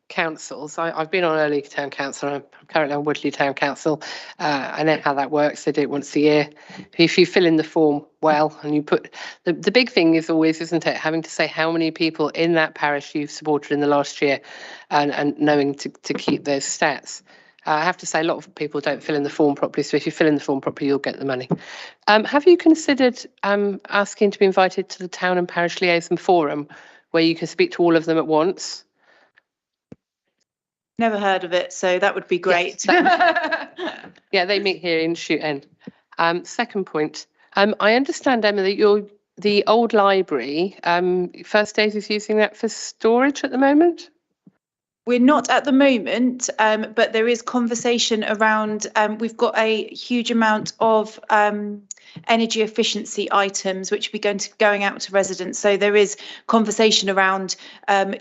councils. I've been on Early Town Council. I'm currently on Woodley Town Council. I know how that works. They do it once a year. If you fill in the form well and you put the big thing is always, isn't it, having to say how many people in that parish you've supported in the last year, and knowing to keep those stats. I have to say a lot of people don't fill in the form properly, so if you fill in the form properly, you'll get the money. Have you considered asking to be invited to the Town and Parish Liaison Forum, where you can speak to all of them at once? Never heard of it, so that would be great. Yes. Yeah, they meet here in Shoot End. Second point, I understand, Emma, that the old library, First Aid is using that for storage at the moment? We're not at the moment, but there is conversation around, we've got a huge amount of energy efficiency items which will be going out to residents. So there is conversation around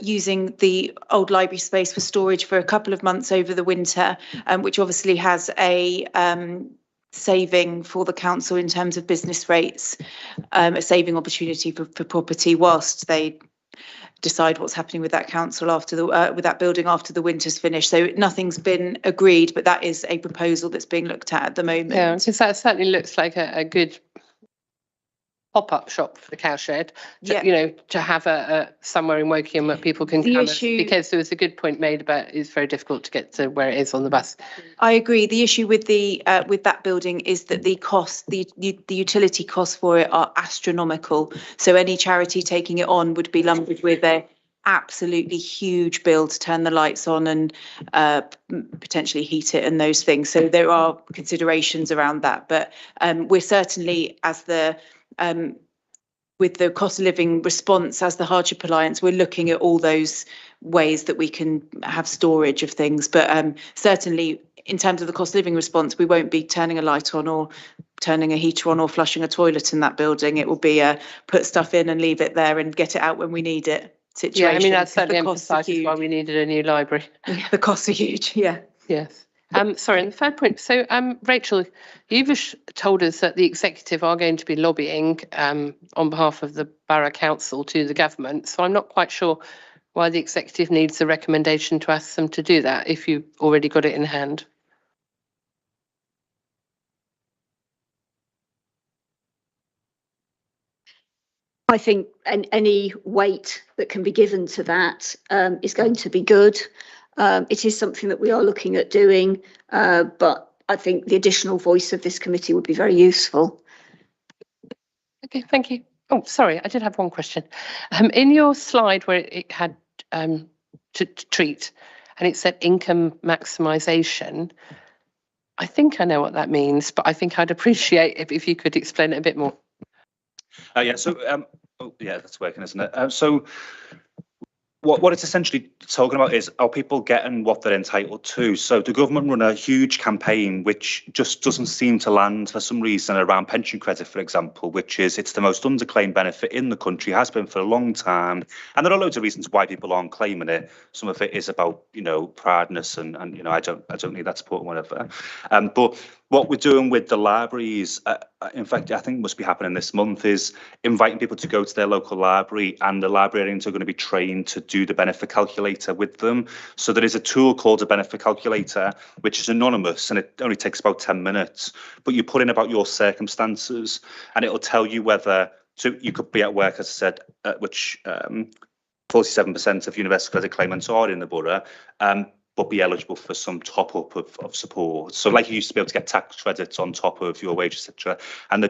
using the old library space for storage for a couple of months over the winter, which obviously has a saving for the council in terms of business rates, a saving opportunity for property whilst they decide what's happening with that council after with that building after the winter's finished. So nothing's been agreed, but that is a proposal that's being looked at the moment. Yeah, because that certainly looks like a good pop-up shop for the cowshed, to have a somewhere in Wokingham where people can come, because there was a good point made about it's very difficult to get to where it is on the bus. I agree. The issue with that building is that the cost, the utility costs for it are astronomical. So any charity taking it on would be lumbered with a absolutely huge bill to turn the lights on and potentially heat it and those things. So there are considerations around that, but we're certainly, as the with the cost of living response as the Hardship Alliance, we're looking at all those ways that we can have storage of things. But certainly in terms of the cost of living response, we won't be turning a light on or turning a heater on or flushing a toilet in that building. It will be put stuff in and leave it there and get it out when we need it. situation. Yeah, I mean, that 'cause certainly the costs are emphasises why huge. we needed a new library. Yeah, the costs are huge, yeah. Yes. Sorry, and the third point. So, Rachel, you've told us that the executive are going to be lobbying on behalf of the Borough Council to the government. So I'm not quite sure why the executive needs a recommendation to ask them to do that if you've already got it in hand. I think any weight that can be given to that is going to be good. It is something that we are looking at doing, but I think the additional voice of this committee would be very useful. Okay, thank you. Oh, sorry, I did have one question. In your slide where it had to treat and it said income maximisation, I think I know what that means, but I think I'd appreciate if you could explain it a bit more. Yeah, so, oh, yeah, that's working, isn't it? So what it's essentially talking about is, are people getting what they're entitled to? So the government run a huge campaign which just doesn't seem to land for some reason around pension credit, for example, which is, it's the most underclaimed benefit in the country, has been for a long time. And there are loads of reasons why people aren't claiming it. Some of it is about, you know, proudness and you know, I don't need that support or whatever. But what we're doing with the libraries, in fact, I think must be happening this month, is inviting people to go to their local library, and the librarians are going to be trained to do the benefit calculator with them. So there is a tool called a benefit calculator, which is anonymous, and it only takes about 10 minutes. But you put in about your circumstances, and it'll tell you whether you could be at work, as I said, which 47% of universal credit claimants are in the borough. But be eligible for some top up of support. So like you used to be able to get tax credits on top of your wage, etc. And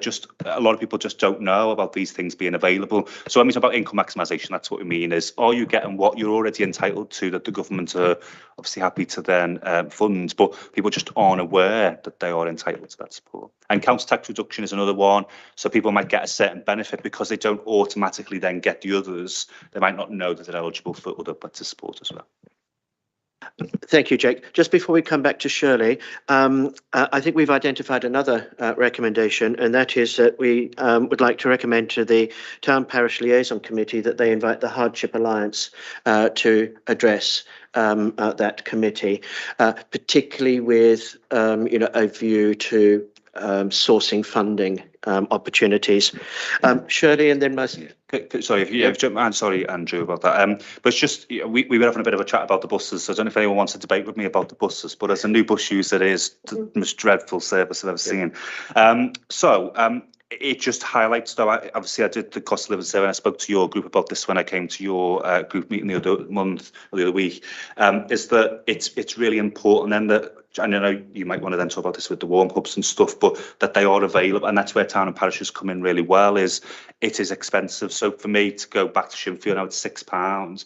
a lot of people just don't know about these things being available. So when we talk about income maximisation, that's what we mean is, are you getting what you're already entitled to that the government are obviously happy to then fund, but people just aren't aware that they are entitled to that support. And council tax reduction is another one. So people might get a certain benefit because they don't automatically then get the others. They might not know that they're eligible for other better support as well. Thank you, Jake. Just before we come back to Shirley, I think we've identified another recommendation, and that is that we would like to recommend to the Town Parish Liaison Committee that they invite the Hardship Alliance to address that committee, particularly with a view to sourcing funding opportunities. Shirley, and then Sorry, if you jump, I'm sorry, Andrew, about that. But it's just, we were having a bit of a chat about the buses. So I don't know if anyone wants to debate with me about the buses, but as a new bus user, it is the most dreadful service I've ever seen. It just highlights, though, obviously I did the cost of living survey, and I spoke to your group about this when I came to your group meeting the other month or the other week, is that it's really important then that, and I know you might want to then talk about this with the warm hubs and stuff, but that they are available, and that's where town and parishes come in really well, is it is expensive. So for me to go back to Shinfield now, it's £6.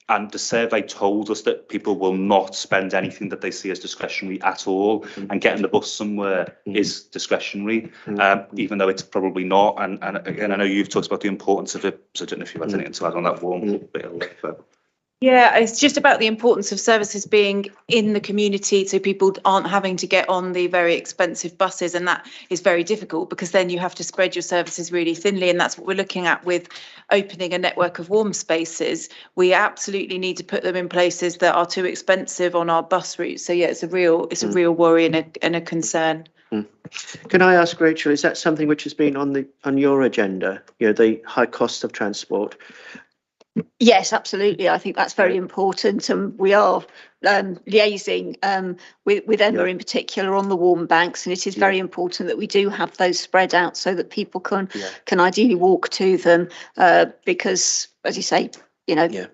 And the survey told us that people will not spend anything that they see as discretionary at all, and getting the bus somewhere is discretionary, even though it's probably not. And I know you've talked about the importance of it, so I don't know if you had anything to add on that warm bit. Yeah, it's just about the importance of services being in the community, so people aren't having to get on the very expensive buses, and that is very difficult because then you have to spread your services really thinly, and that's what we're looking at with opening a network of warm spaces. We absolutely need to put them in places that are too expensive on our bus routes. So yeah, it's a real worry and a concern. Can I ask, Rachel, is that something which has been on your agenda? The high cost of transport. Yes, absolutely. I think that's very important, and we are liaising with Emma in particular on the warm banks, and it is very important that we do have those spread out so that people can ideally walk to them, because, as you say,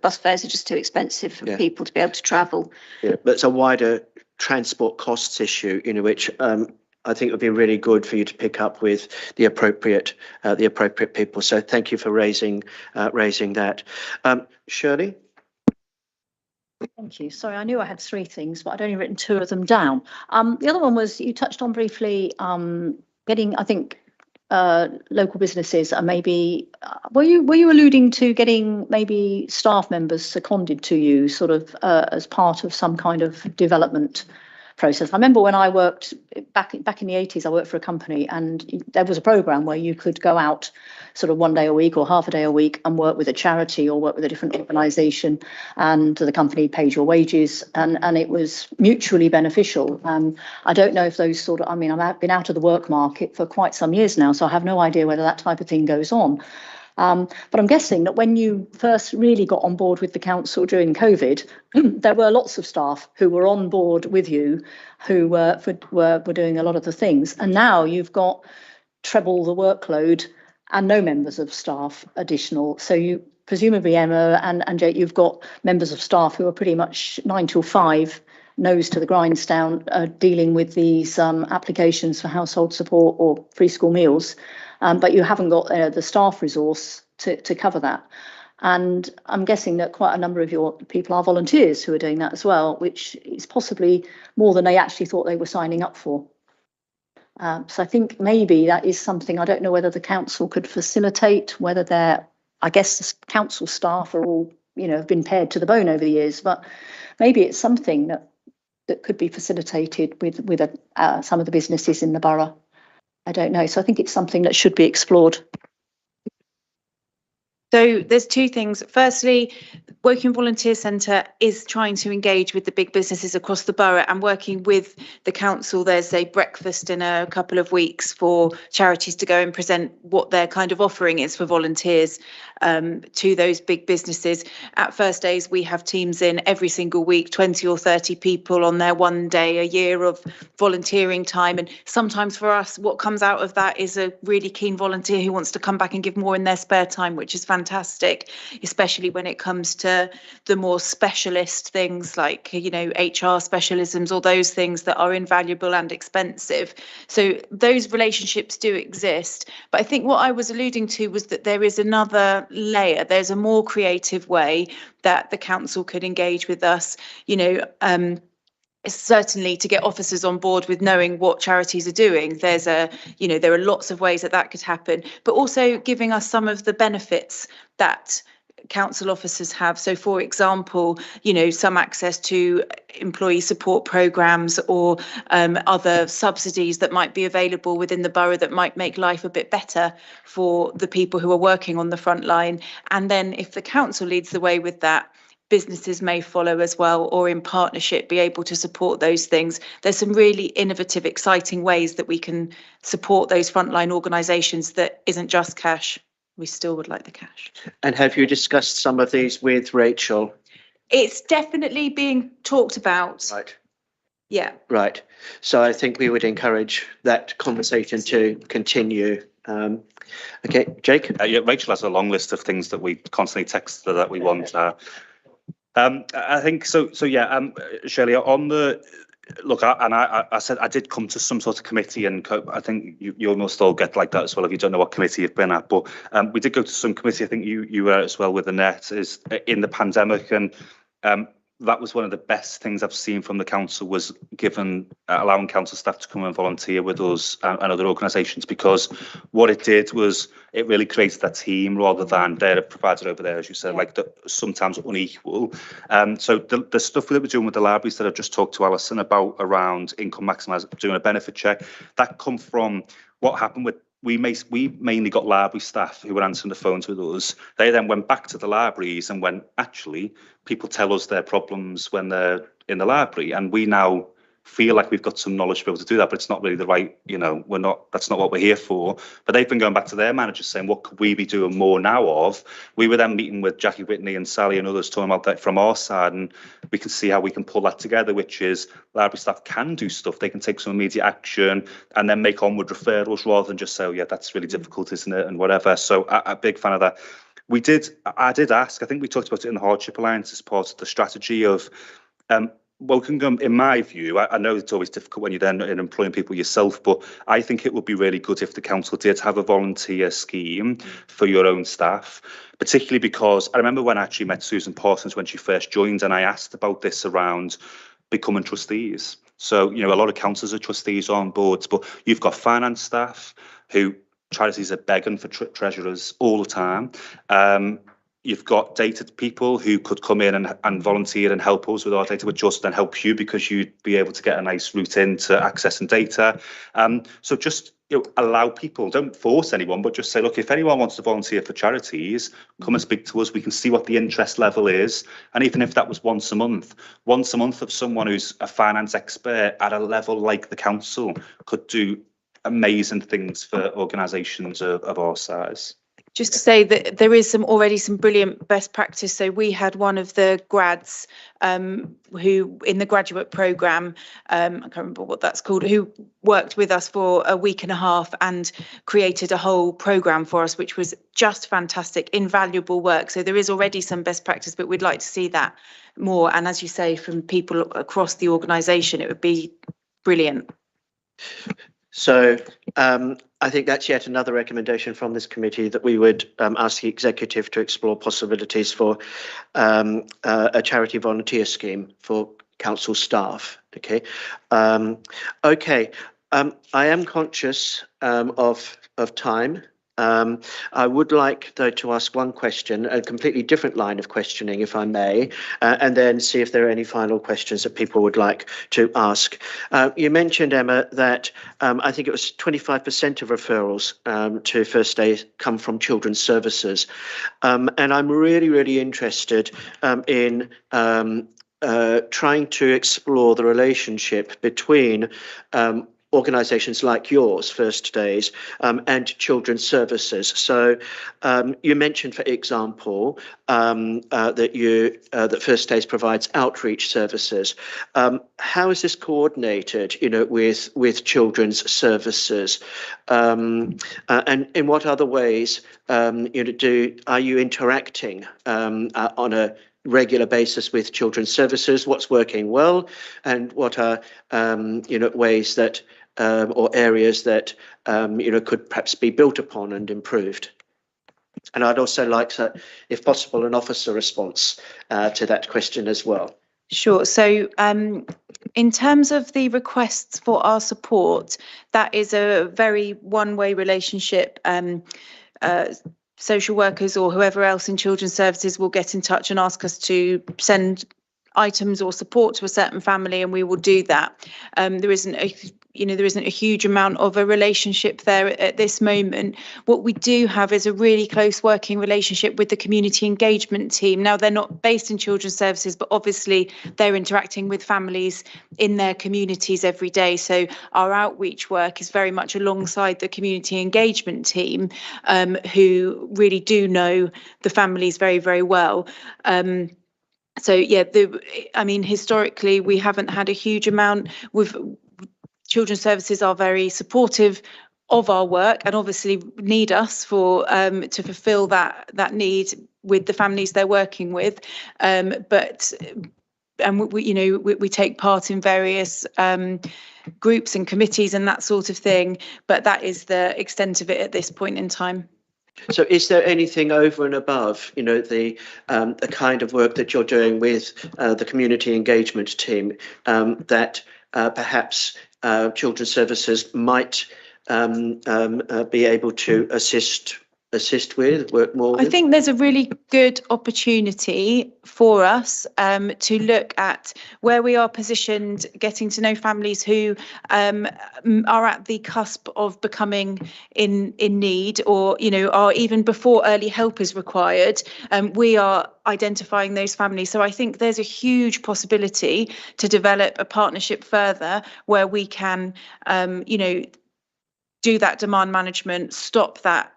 bus fares are just too expensive for people to be able to travel. Yeah, but it's a wider transport costs issue, which I think it would be really good for you to pick up with the appropriate people. So thank you for raising that. Shirley? Thank you. Sorry, I knew I had three things, but I'd only written two of them down. The other one was, you touched on briefly getting, I think, local businesses are maybe, were you alluding to getting maybe staff members seconded to you sort of as part of some kind of development process. I remember when I worked back in the 80s, I worked for a company, and there was a program where you could go out sort of one day a week or half a day a week and work with a charity or work with a different organisation, and the company paid your wages, and it was mutually beneficial. I don't know if those sort of, I mean, I've been out of the work market for quite some years now, so I have no idea whether that type of thing goes on. But I'm guessing that when you first really got on board with the council during COVID, there were lots of staff who were on board with you, who were doing a lot of the things. And now you've got treble the workload and no members of staff additional. So you presumably, Emma and Jake, you've got members of staff who are pretty much 9 till 5, nose to the grindstone, dealing with these applications for household support or free school meals. But you haven't got the staff resource to cover that. And I'm guessing that quite a number of your people are volunteers who are doing that as well, which is possibly more than they actually thought they were signing up for. So I think maybe that is something, I don't know whether the council could facilitate, whether I guess the council staff are all, have been pared to the bone over the years, but maybe it's something that could be facilitated with some of the businesses in the borough. I don't know. So I think it's something that should be explored. So there's two things. Firstly, Woking Volunteer Centre is trying to engage with the big businesses across the borough and working with the council. There's a breakfast in a couple of weeks for charities to go and present what their kind of offering is for volunteers to those big businesses. At First Days, we have teams in every single week, 20 or 30 people on their one day a year of volunteering time. And sometimes for us, what comes out of that is a really keen volunteer who wants to come back and give more in their spare time, which is fantastic, especially when it comes to the more specialist things like, HR specialisms or those things that are invaluable and expensive. So those relationships do exist. But I think what I was alluding to was that there is another layer. There's a more creative way that the council could engage with us, certainly to get officers on board with knowing what charities are doing. There are lots of ways that could happen, but also giving us some of the benefits that council officers have. So, for example, some access to employee support programs or other subsidies that might be available within the borough that might make life a bit better for the people who are working on the front line. And then if the council leads the way with that, businesses may follow as well, or in partnership be able to support those things. There's some really innovative, exciting ways that we can support those frontline organisations that isn't just cash. We still would like the cash. And have you discussed some of these with Rachel? It's definitely being talked about. Right. Yeah. Right. So I think we would encourage that conversation to continue. Okay, Jake? Yeah, Rachel has a long list of things that we constantly text her that we want. I think so. So yeah, Shirley, on the look, I said I did come to some sort of committee, and I think you must all get like that as well if you don't know what committee you've been at. But we did go to some committee. I think you were as well with Annette is in the pandemic, and that was one of the best things I've seen from the council, was allowing council staff to come and volunteer with us and other organisations, because what it did was it really created that team rather than they're a provider over there, as you said, like sometimes unequal. So the stuff that we're doing with the libraries that I've just talked to Alison about around income maximising, doing a benefit check, that come from what happened with we mainly got library staff who were answering the phones with us. They then went back to the libraries and went, actually, people tell us their problems when they're in the library, and we now feel like we've got some knowledge to be able to do that, but it's not really the right, that's not what we're here for. But they've been going back to their managers saying, what could we be doing more now of? We were then meeting with Jackie Whitney and Sally and others talking about that from our side, and we can see how we can pull that together, which is library staff can do stuff. They can take some immediate action and then make onward referrals rather than just say, oh yeah, that's really difficult, isn't it? And whatever. So I'm a big fan of that. I did ask, I think we talked about it in the Hardship Alliance as part of the strategy of, Woking, in my view, I know it's always difficult when you're then employing people yourself, but I think it would be really good if the council did have a volunteer scheme for your own staff, particularly because I remember when I actually met Susan Parsons when she first joined, and I asked about this around becoming trustees. So, a lot of councillors are trustees on boards, but you've got finance staff who charities are begging for treasurers all the time. you've got data people who could come in and volunteer and help us with our data, would just then help you because you'd be able to get a nice route into accessing data. So just allow people, don't force anyone, but just say, look, if anyone wants to volunteer for charities, come and speak to us. We can see what the interest level is. And even if that was once a month of someone who's a finance expert at a level like the council could do amazing things for organisations of our size. Just to say that there is already some brilliant best practice. So we had one of the grads who in the graduate programme, I can't remember what that's called, who worked with us for a week and a half and created a whole programme for us, which was just fantastic, invaluable work. So there is already some best practice, but we'd like to see that more. And as you say, from people across the organisation, it would be brilliant. So I think that's yet another recommendation from this committee that we would ask the executive to explore possibilities for a charity volunteer scheme for council staff. Okay. I am conscious of time. I would like, though, to ask one question, a completely different line of questioning, if I may, and then see if there are any final questions that people would like to ask. You mentioned, Emma, that I think it was 25% of referrals to First Aid come from children's services. And I'm really, really interested in trying to explore the relationship between organisations like yours, First Days, and children's services. So you mentioned, for example, that First Days provides outreach services. How is this coordinated, with children's services, and in what other ways, are you interacting on a regular basis with children's services? What's working well, and what are ways that or areas that could perhaps be built upon and improved? And I'd also like to, if possible, an officer response to that question as well. Sure. So in terms of the requests for our support, that is a very one-way relationship. Social workers or whoever else in children's services will get in touch and ask us to send items or support to a certain family, and we will do that. There isn't a huge amount of a relationship there at this moment. What we do have is a really close working relationship with the community engagement team. Now, they're not based in children's services, but obviously they're interacting with families in their communities every day. So our outreach work is very much alongside the community engagement team, who really do know the families very, very well. So yeah, historically, we haven't had a huge amount. Children's services are very supportive of our work and obviously need us for to fulfil that need with the families they're working with. We take part in various groups and committees and that sort of thing, but that is the extent of it at this point in time. So is there anything over and above, the kind of work that you're doing with the community engagement team that perhaps children's services might be able to assist with, work more with? I think there's a really good opportunity for us to look at where we are positioned, getting to know families who are at the cusp of becoming in need, or are even before early help is required. We are identifying those families. So I think there's a huge possibility to develop a partnership further where we can do that demand management, stop that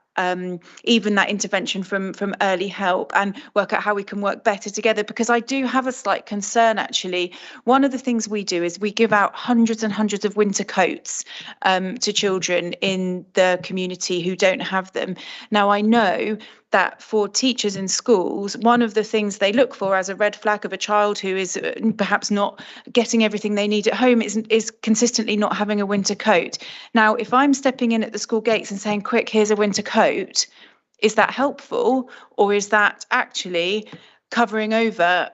even that intervention from early help, and work out how we can work better together. Because I do have a slight concern, actually. One of the things we do is we give out hundreds and hundreds of winter coats to children in the community who don't have them. Now, I know that for teachers in schools, one of the things they look for as a red flag of a child who is perhaps not getting everything they need at home is consistently not having a winter coat. Now, if I'm stepping in at the school gates and saying, quick, here's a winter coat, is that helpful? Or is that actually covering over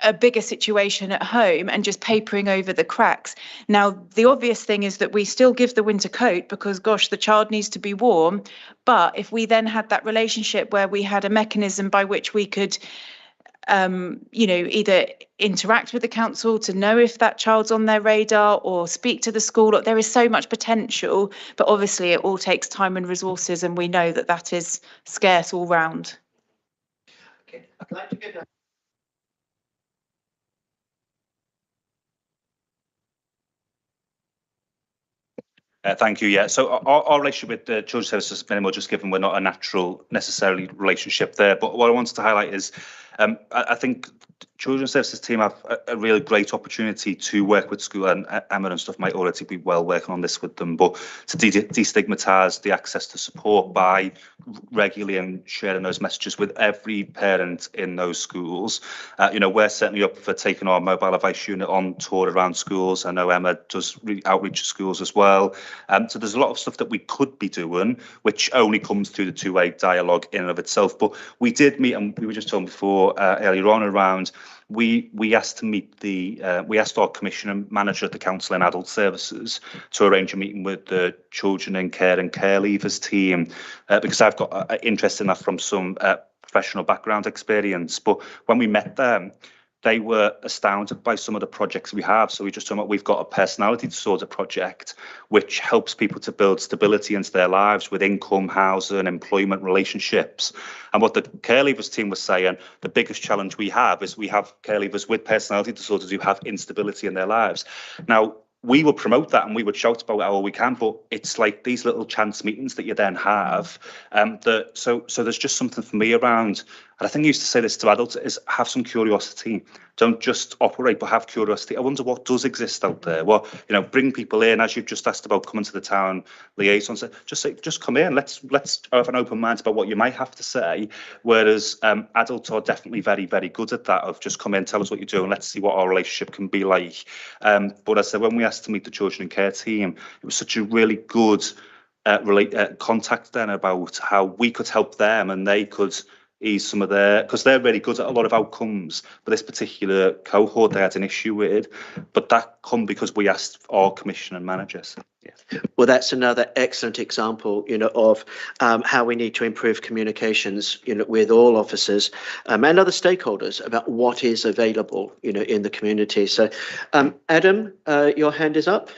a bigger situation at home and just papering over the cracks. Now, the obvious thing is that we still give the winter coat because, gosh, the child needs to be warm. But if we then had that relationship where we had a mechanism by which we could, either interact with the council to know if that child's on their radar or speak to the school, there is so much potential, but obviously it all takes time and resources, and we know that that is scarce all round. Okay, I'd like to go down. Thank you. Yeah. So our relationship with the children's services is minimal, just given we're not a natural necessarily relationship there. But what I wanted to highlight is I think children's services team have a really great opportunity to work with school, and Emma and stuff might already be well working on this with them, but to destigmatise the access to support by regularly and sharing those messages with every parent in those schools. We're certainly up for taking our mobile advice unit on tour around schools. I know Emma does outreach to schools as well. So there's a lot of stuff that we could be doing, which only comes through the two-way dialogue in and of itself. But we did meet, and we were just talking before earlier on around, we asked to meet we asked our commissioner manager at the Council and Adult Services to arrange a meeting with the Children in Care and Care Leavers team, because I've got interest in that from some professional background experience. But when we met them, they were astounded by some of the projects we have. So we just talking about, we've got a personality disorder project, which helps people to build stability into their lives with income, housing, employment, relationships. And what the care leavers team was saying, the biggest challenge we have is we have care leavers with personality disorders who have instability in their lives. Now, we will promote that and we would shout about it all we can, but it's like these little chance meetings that you then have. So there's just something for me around, and I think I used to say this to adults, is have some curiosity. Don't just operate, but have curiosity. I wonder what does exist out there. Well, bring people in, as you've just asked about coming to the town liaison. Just come in. Let's have an open mind about what you might have to say. Whereas adults are definitely very, very good at that. Of just come in, tell us what you do, and let's see what our relationship can be like. But as I said, when we asked to meet the children and care team, it was such a really good contact then about how we could help them and they could ease some of their, because they're really good at a lot of outcomes, but this particular cohort they had an issue with. But that come because we asked our commissioner and managers. Yeah. Well, that's another excellent example, of how we need to improve communications, with all officers and other stakeholders about what is available, in the community. So, Adam, your hand is up.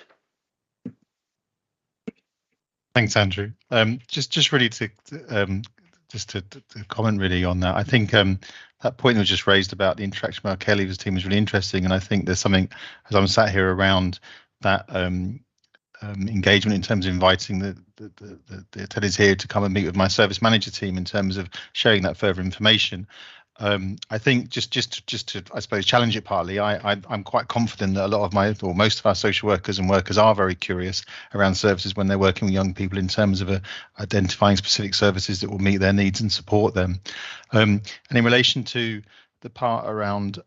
Thanks, Andrew. Just really to comment really on that. I think that point that was just raised about the interaction with our care leavers team is really interesting, and I think there's something, as I'm sat here, around that engagement in terms of inviting the attendees here to come and meet with my service manager team in terms of sharing that further information. I think just to, I suppose, challenge it partly, I'm quite confident that a lot of most of our social workers and workers are very curious around services when they're working with young people in terms of identifying specific services that will meet their needs and support them. And in relation to the part around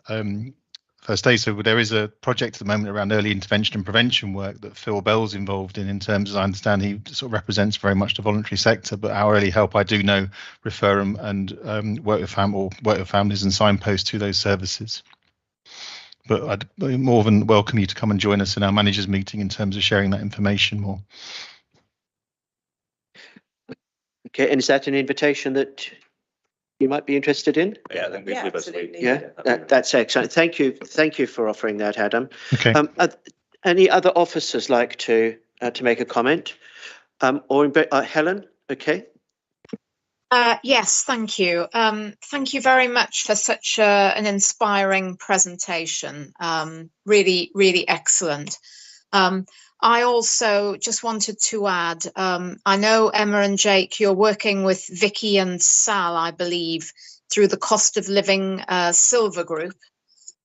first aid, so there is a project at the moment around early intervention and prevention work that Phil Bell's involved in terms of, I understand he sort of represents very much the voluntary sector, but our early help, I do know, refer them and work with families and signpost to those services. But I'd more than welcome you to come and join us in our managers meeting in terms of sharing that information more. Okay, and is that an invitation that you might be interested in? Yeah, I think we've absolutely. Yeah, that's excellent. Thank you for offering that, Adam. Okay. Any other officers like to make a comment? Helen? Okay. Yes, thank you. Thank you very much for such an inspiring presentation. Really, really excellent. I also just wanted to add, I know Emma and Jake, you're working with Vicky and Sal, I believe, through the Cost of Living Silver Group.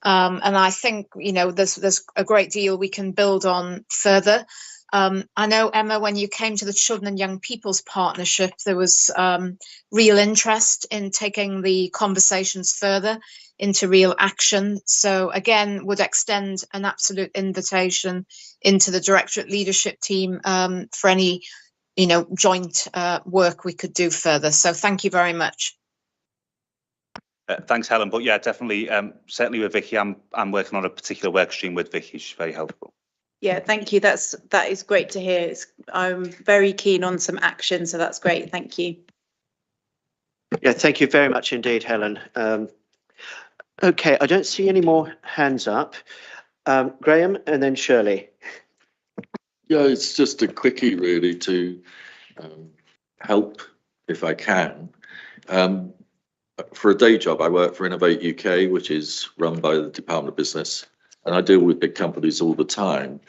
And I think, there's a great deal we can build on further. I know, Emma, when you came to the Children and Young People's Partnership, there was real interest in taking the conversations further into real action. So again, would extend an absolute invitation into the Directorate Leadership team for any, joint work we could do further. So thank you very much. Thanks, Helen. But yeah, definitely, certainly with Vicky, I'm working on a particular work stream with Vicky. She's very helpful. Yeah, thank you. that is great to hear. I'm very keen on some action, so that's great. Thank you. Yeah, thank you very much indeed, Helen. Okay, I don't see any more hands up. Graham and then Shirley. Yeah, it's just a quickie really to help if I can. For a day job, I work for Innovate UK, which is run by the Department of Business, and I deal with big companies all the time.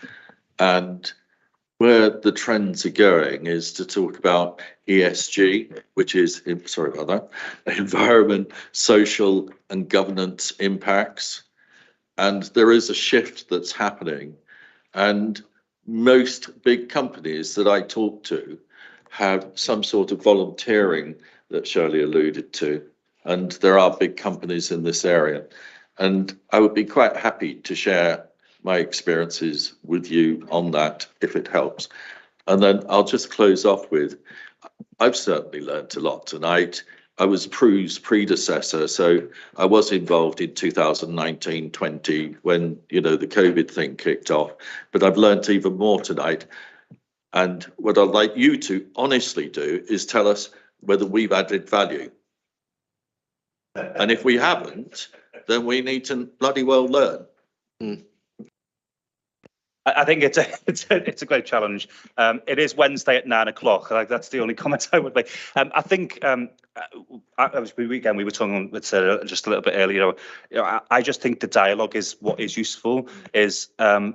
And where the trends are going is to talk about ESG, which is, sorry about that, environment, social and governance impacts. And there is a shift that's happening. And most big companies that I talk to have some sort of volunteering that Shirley alluded to. And there are big companies in this area. And I would be quite happy to share my experiences with you on that if it helps. And then I'll just close off with, I've certainly learned a lot tonight. I was Prue's predecessor, so I was involved in 2019-20 when, you know, the COVID thing kicked off, but I've learned even more tonight. And what I'd like you to honestly do is tell us whether we've added value. And if we haven't, then we need to bloody well learn. I think it's a great challenge. It is Wednesday at 9 o'clock. Like, that's the only comment I would make. I think we were talking with Sarah just a little bit earlier. You know, I just think the dialogue is what is useful. Is you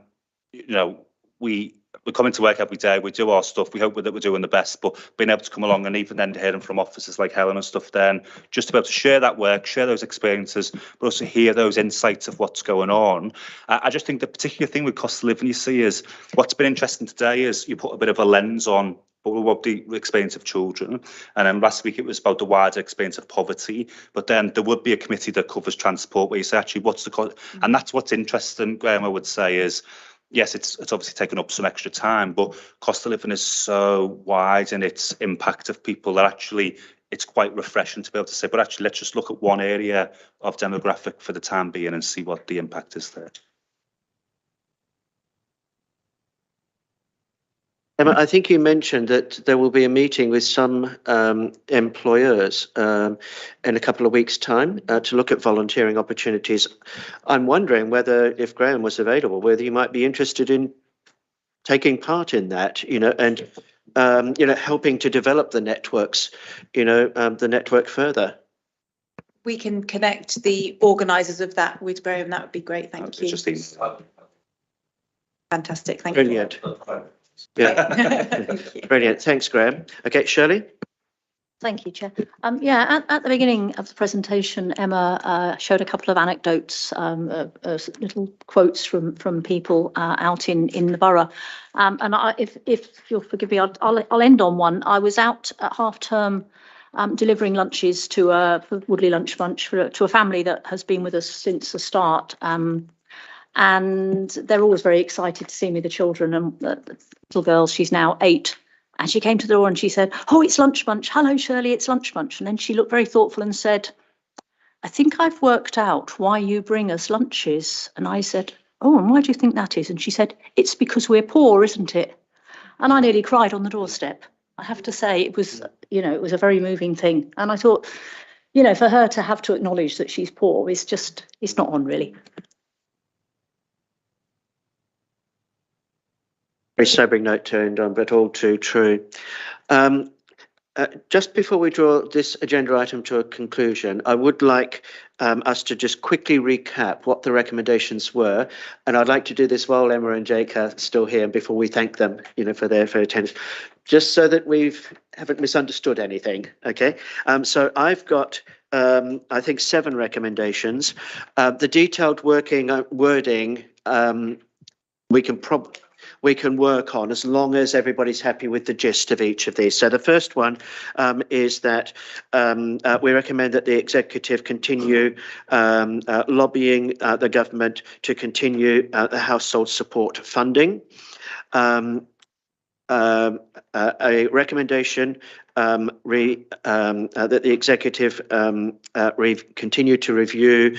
know, we're coming to work every day, we do our stuff, we hope that we're doing the best, but being able to come along and even then hearing from officers like Helen and stuff, then just to be able to share that work, share those experiences, but also hear those insights of what's going on. I just think the particular thing with cost of living you see is what's been interesting today is you put a bit of a lens on what the experience of children, and then last week it was about the wider experience of poverty, but then there would be a committee that covers transport where you say actually what's the cost, and that's what's interesting, Graham, I would say is, yes, it's obviously taken up some extra time, but cost of living is so wide in its impact of people that actually it's quite refreshing to be able to say, but actually let's just look at one area of demographic for the time being and see what the impact is there. Emma, I think you mentioned that there will be a meeting with some employers in a couple of weeks' time to look at volunteering opportunities. I'm wondering whether, if Graham was available, whether you might be interested in taking part in that, you know, and you know, helping to develop the networks, you know, the network further. We can connect the organisers of that with Graham. That would be great. Thank you. Fantastic. Thank Brilliant. you. Yeah. Brilliant. Thanks, Graham. Okay, Shirley. Thank you, Chair. Yeah, at the beginning of the presentation, Emma showed a couple of anecdotes, little quotes from people out in the borough. And if you'll forgive me, I'll end on one. I was out at half term delivering lunches to for Woodley Lunch Bunch to a family that has been with us since the start. And they're always very excited to see me, the children, and the little girl, she's now 8. And she came to the door and she said, "Oh, it's Lunch Bunch. Hello, Shirley, it's Lunch Bunch." And then she looked very thoughtful and said, "I think I've worked out why you bring us lunches." And I said, "Oh, and why do you think that is?" And she said, "It's because we're poor, isn't it?" And I nearly cried on the doorstep. I have to say, it was, you know, it was a very moving thing. And I thought, you know, for her to have to acknowledge that she's poor is just, it's not on really. Very sobering note to end on, but all too true. Just before we draw this agenda item to a conclusion, I would like us to just quickly recap what the recommendations were, and I'd like to do this while Emma and Jake are still here, before we thank them, you know, for their attendance, just so that haven't misunderstood anything. Okay, so I've got I think 7 recommendations. The detailed wording we can work on as long as everybody's happy with the gist of each of these. So the first one is that we recommend that the executive continue lobbying the government to continue the household support funding. A recommendation that the executive continue to review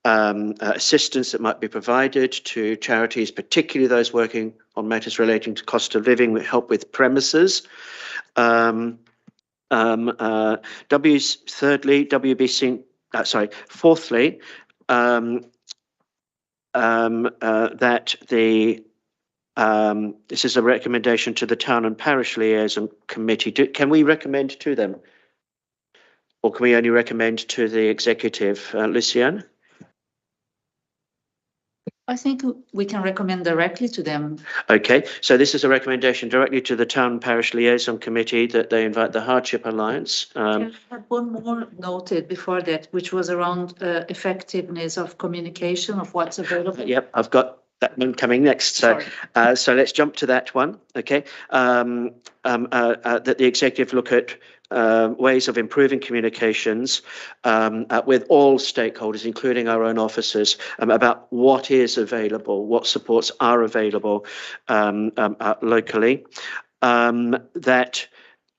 assistance that might be provided to charities, particularly those working on matters relating to cost of living, with help with premises. Fourthly, that this is a recommendation to the Town and Parish Liaison Committee. Can we recommend to them? Or can we only recommend to the executive? Luciane? I think we can recommend directly to them. Okay, so this is a recommendation directly to the Town and Parish Liaison Committee that they invite the Hardship Alliance. I had one more noted before that, which was around effectiveness of communication of what's available. Yep, I've got that one coming next. So, so let's jump to that one. Okay, that the executive look at ways of improving communications with all stakeholders, including our own officers, about what is available, what supports are available locally. That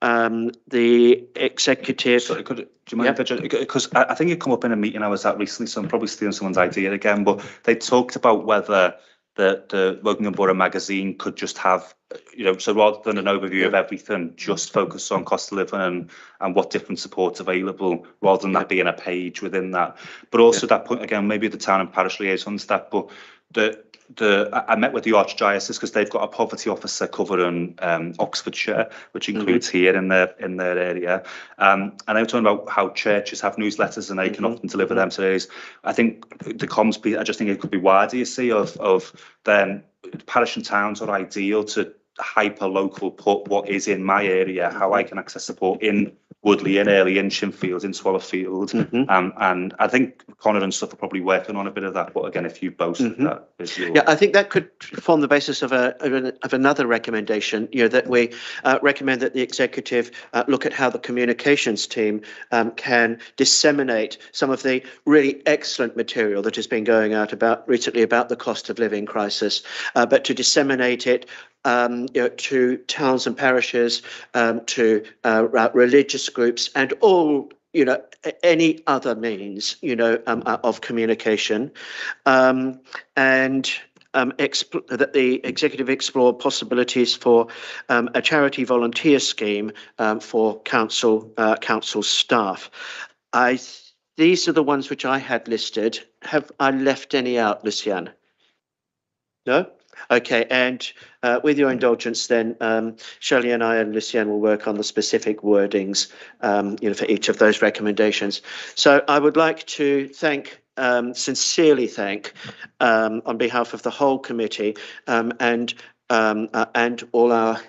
the executive. Sorry, do you mind? Because I think it come up in a meeting I was at recently, so I'm probably stealing someone's idea again. But they talked about whether the Wokingham Borough magazine could just have, so rather than an overview of everything, just focus on cost of living and what different support's available, rather than that being a page within that. But also that point again, maybe the Town and Parish Liaison staff, but I met with the Archdiocese because they've got a poverty officer covering Oxfordshire, which includes here in their area, and they were talking about how churches have newsletters and they can often deliver them to those. I think the comms piece, I just think it could be wider, you see, of then parish and towns are ideal to hyper local put what is in my area, how I can access support in Woodley, in Early, in Shinfield, in Swallowfield, and I think Connor and stuff are probably working on a bit of that. But again, if you boasted that, yeah, I think that could form the basis of another recommendation. That we recommend that the executive look at how the communications team can disseminate some of the really excellent material that has been going out recently about the cost of living crisis, but to disseminate it to towns and parishes, to religious groups, and all any other means of communication, and that the executive explore possibilities for a charity volunteer scheme for council staff. These are the ones which I had listed. Have I left any out, Luciane? No? Okay, and with your indulgence then, Shelley and I and Luciane will work on the specific wordings, for each of those recommendations. So I would like to sincerely thank, on behalf of the whole committee, and all our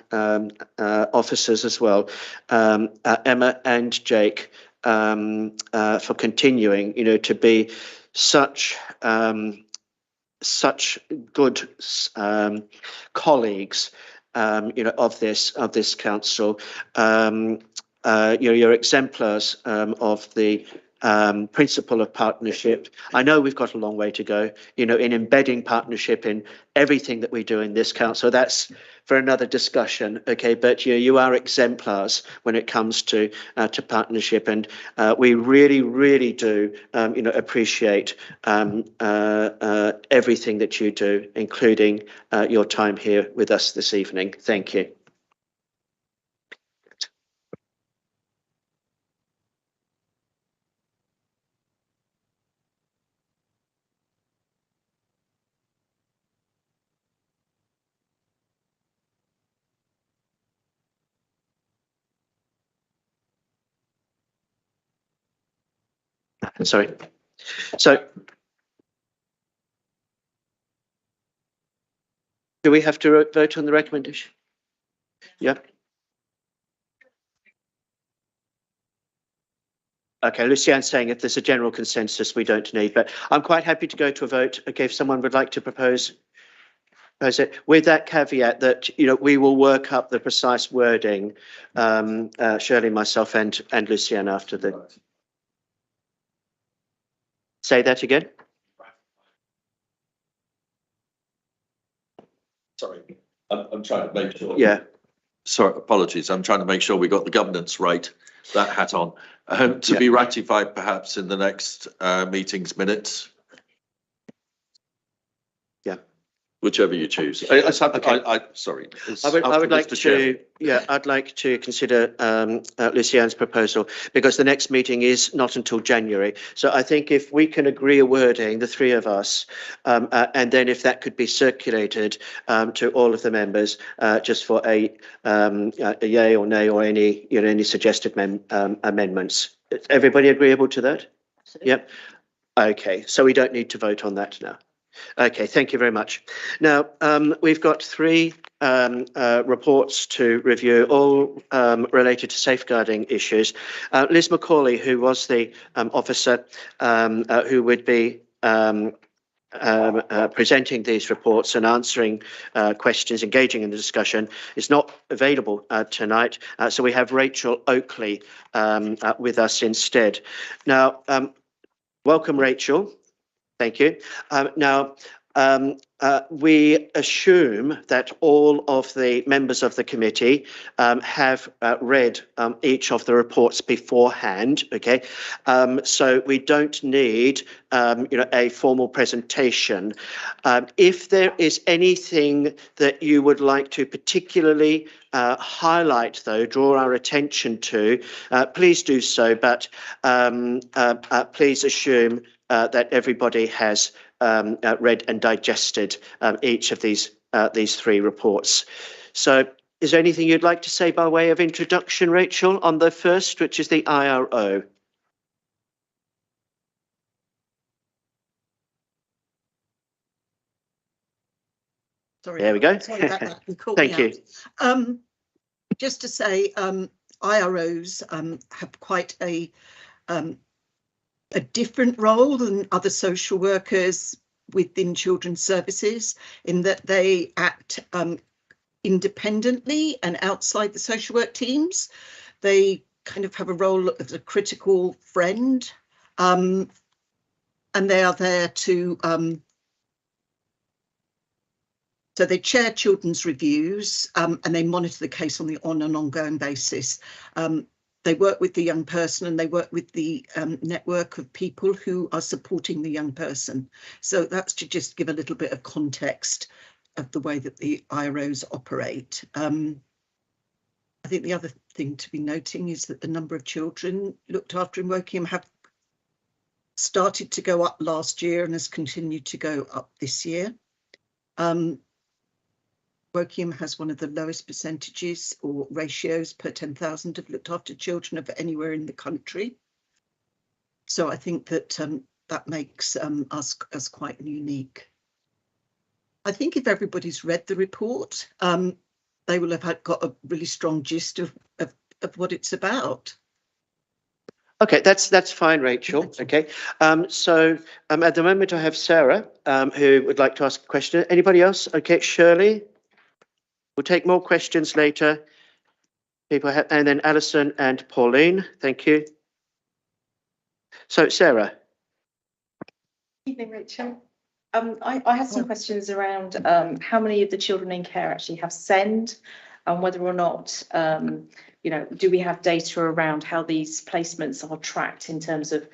officers as well, Emma and Jake, for continuing, to be such good colleagues, of this council. You're exemplars of the principle of partnership. I know we've got a long way to go, in embedding partnership in everything that we do in this council. That's for another discussion, okay? But you are exemplars when it comes to partnership, and we really, really do, appreciate everything that you do, including your time here with us this evening. Thank you. Sorry. So, do we have to vote on the recommendation? Yeah. Okay, Luciane's saying if there's a general consensus, we don't need, but I'm quite happy to go to a vote. Okay, if someone would like to propose it, with that caveat that, we will work up the precise wording, Shirley, myself and Luciane after the. Say that again. Sorry, I'm trying to make sure. Yeah. sorry, apologies, I'm trying to make sure we got the governance right, that hat on, to be ratified perhaps in the next meeting's minutes. Yeah. Whichever you choose. Okay. Sorry. I would like to, I'd like to consider Lucianne's proposal, because the next meeting is not until January. So I think if we can agree a wording, the three of us, and then if that could be circulated to all of the members, just for a yay or nay or any suggested amendments. Is everybody agreeable to that? Absolutely. Yep. Okay, so we don't need to vote on that now. Okay, thank you very much. Now, we've got three reports to review, all related to safeguarding issues. Liz Macaulay, who was the officer who would be presenting these reports and answering questions, engaging in the discussion, is not available tonight. So we have Rachel Oakley with us instead. Now, welcome, Rachel. Thank you. Now, we assume that all of the members of the committee have read each of the reports beforehand. Okay, so we don't need a formal presentation. If there is anything that you would like to particularly highlight, though, draw our attention to, please do so. But please assume that everybody has read and digested each of these three reports. So is there anything you'd like to say by way of introduction, Rachel, on the first, which is the IRO? Sorry, there we go. Sorry about that. You caught Thank me you. out. Just to say, IROs have quite a different role than other social workers within children's services, in that they act independently and outside the social work teams. They kind of have a role as a critical friend, and they are there to so they chair children's reviews, and they monitor the case on an ongoing basis. They work with the young person, and they work with the network of people who are supporting the young person. So that's to just give a little bit of context of the way that the IROs operate. I think the other thing to be noting is that the number of children looked after in Wokingham have started to go up last year and has continued to go up this year. Wokingham has one of the lowest percentages or ratios per 10,000 of looked after children of anywhere in the country. So I think that that makes us quite unique. I think if everybody's read the report, they will have got a really strong gist of what it's about. Okay, that's fine, Rachel. Okay, so at the moment I have Sarah who would like to ask a question. Anybody else? Okay, Shirley. We'll take more questions later. People have, and then Alison and Pauline. Thank you. So, Sarah. Evening, Rachel. I had some questions around how many of the children in care actually have SEND, and whether or not, do we have data around how these placements are tracked in terms of,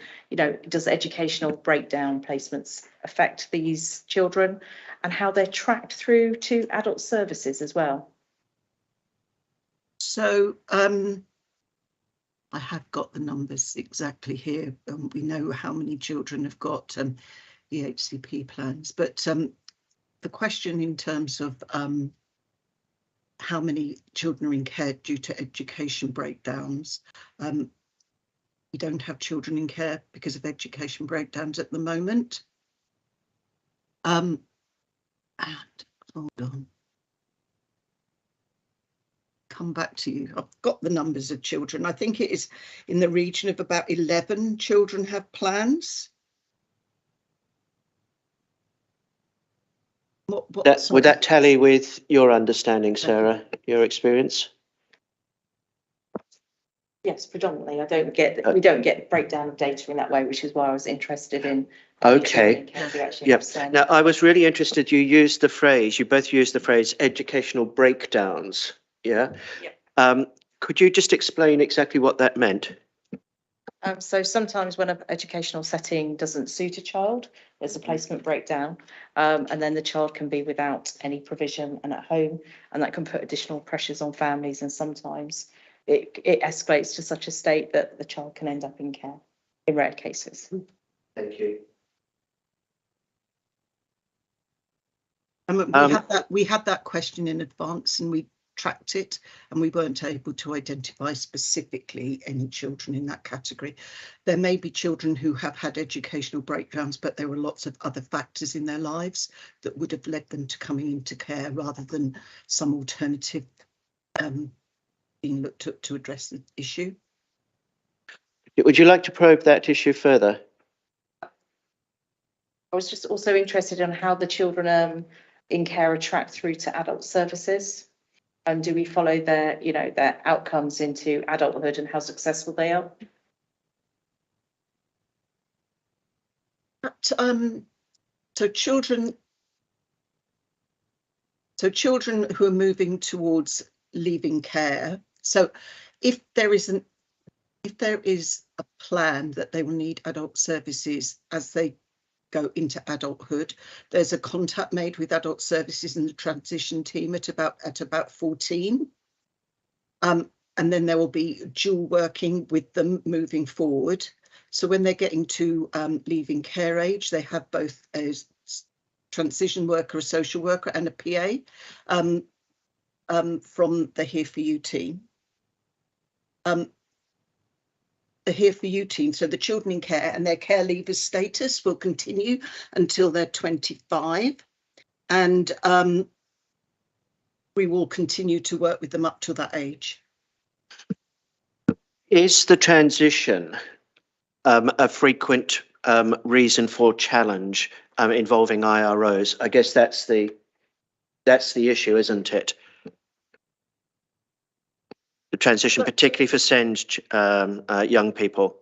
does educational breakdown placements affect these children, and how they're tracked through to adult services as well? So I have got the numbers exactly here. We know how many children have got EHCP plans, but the question in terms of how many children are in care due to education breakdowns, we don't have children in care because of education breakdowns at the moment. And hold on, come back to you. I've got the numbers of children. I think it is in the region of about 11 children have plans. Would that tally with your understanding, Sarah, your experience? Yes, predominantly. We don't get breakdown of data in that way, which is why I was interested in. Okay. Yep. Now, I was really interested. You both used the phrase educational breakdowns. Yeah. Yeah. Could you just explain exactly what that meant? So sometimes when an educational setting doesn't suit a child, there's a placement breakdown, and then the child can be without any provision and at home, and that can put additional pressures on families, and sometimes it escalates to such a state that the child can end up in care in rare cases. Thank you. We had that question in advance and we tracked it, and we weren't able to identify specifically any children in that category. There may be children who have had educational breakdowns, but there were lots of other factors in their lives that would have led them to coming into care rather than some alternative being looked at to address the issue. Would you like to probe that issue further? I was just also interested in how the children in care are tracked through to adult services. And do we follow their, their outcomes into adulthood and how successful they are? But, so children who are moving towards leaving care. So if there is a plan that they will need adult services as they go into adulthood, there's a contact made with adult services and the transition team at about 14. And then there will be dual working with them moving forward. So when they're getting to leaving care age, they have both a transition worker, a social worker and a PA from the Here For You team. The Here For You team, so the children in care and their care leavers status will continue until they're 25, and we will continue to work with them up to that age. Is the transition a frequent reason for challenge involving IROs? I guess that's the issue, isn't it? The transition, particularly for SEND young people.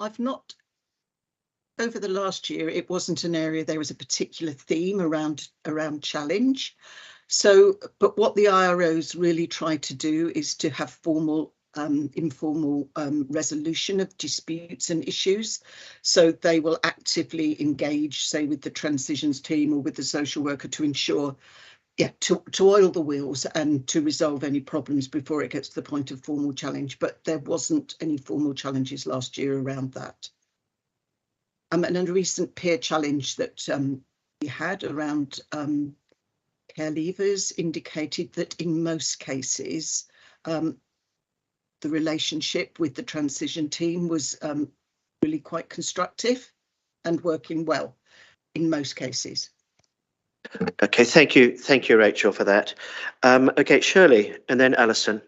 I've not, over the last year, it wasn't an area, there was a particular theme around challenge. So, but what the IROs really try to do is to have formal, informal resolution of disputes and issues. So they will actively engage, say, with the transitions team or with the social worker to ensure, to oil the wheels and to resolve any problems before it gets to the point of formal challenge. But there wasn't any formal challenges last year around that. And a recent peer challenge that we had around care leavers indicated that in most cases, the relationship with the transition team was really quite constructive and working well in most cases. Okay, thank you, Rachel, for that. Okay, Shirley, and then Alison.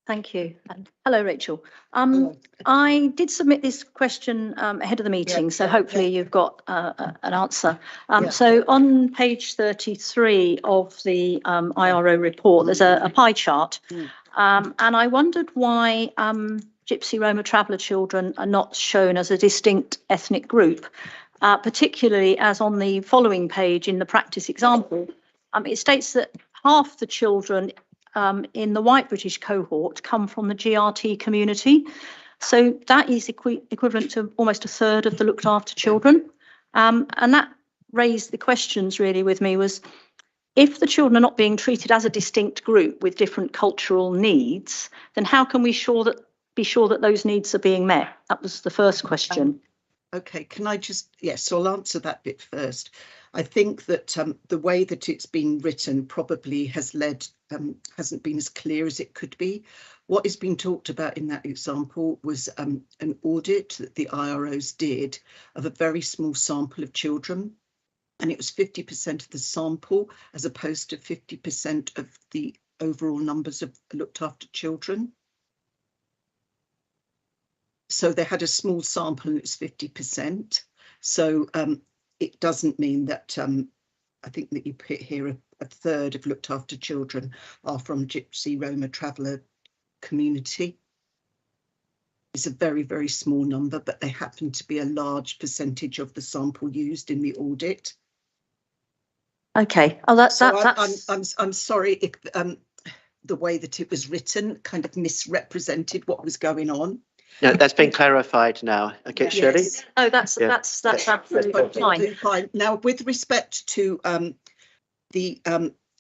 Thank you. And hello, Rachel. I did submit this question ahead of the meeting, so hopefully you've got an answer. So on page 33 of the IRO report, there's a pie chart, and I wondered why Gypsy Roma traveller children are not shown as a distinct ethnic group, particularly as on the following page in the practice example, it states that half the children in the white British cohort come from the GRT community. So that is equivalent to almost a third of the looked after children. And that raised the questions really with me was, if the children are not being treated as a distinct group with different cultural needs, then how can we be sure that those needs are being met? That was the first question. Okay, can I just, yes, so I'll answer that bit first. I think that the way that it's been written probably has hasn't been as clear as it could be. What is being talked about in that example was an audit that the IROs did of a very small sample of children, and it was 50% of the sample as opposed to 50% of the overall numbers of looked after children. So they had a small sample and it's 50%. So it doesn't mean that, I think that you put here a third of looked after children are from Gypsy Roma traveller community. It's a very, very small number, but they happen to be a large percentage of the sample used in the audit. Okay. Oh, that's So that's. I'm sorry if the way that it was written kind of misrepresented what was going on. No, that's been clarified now. Okay, Shirley? Yes. Oh, that's Yeah. that's absolutely fine. Now, with respect to the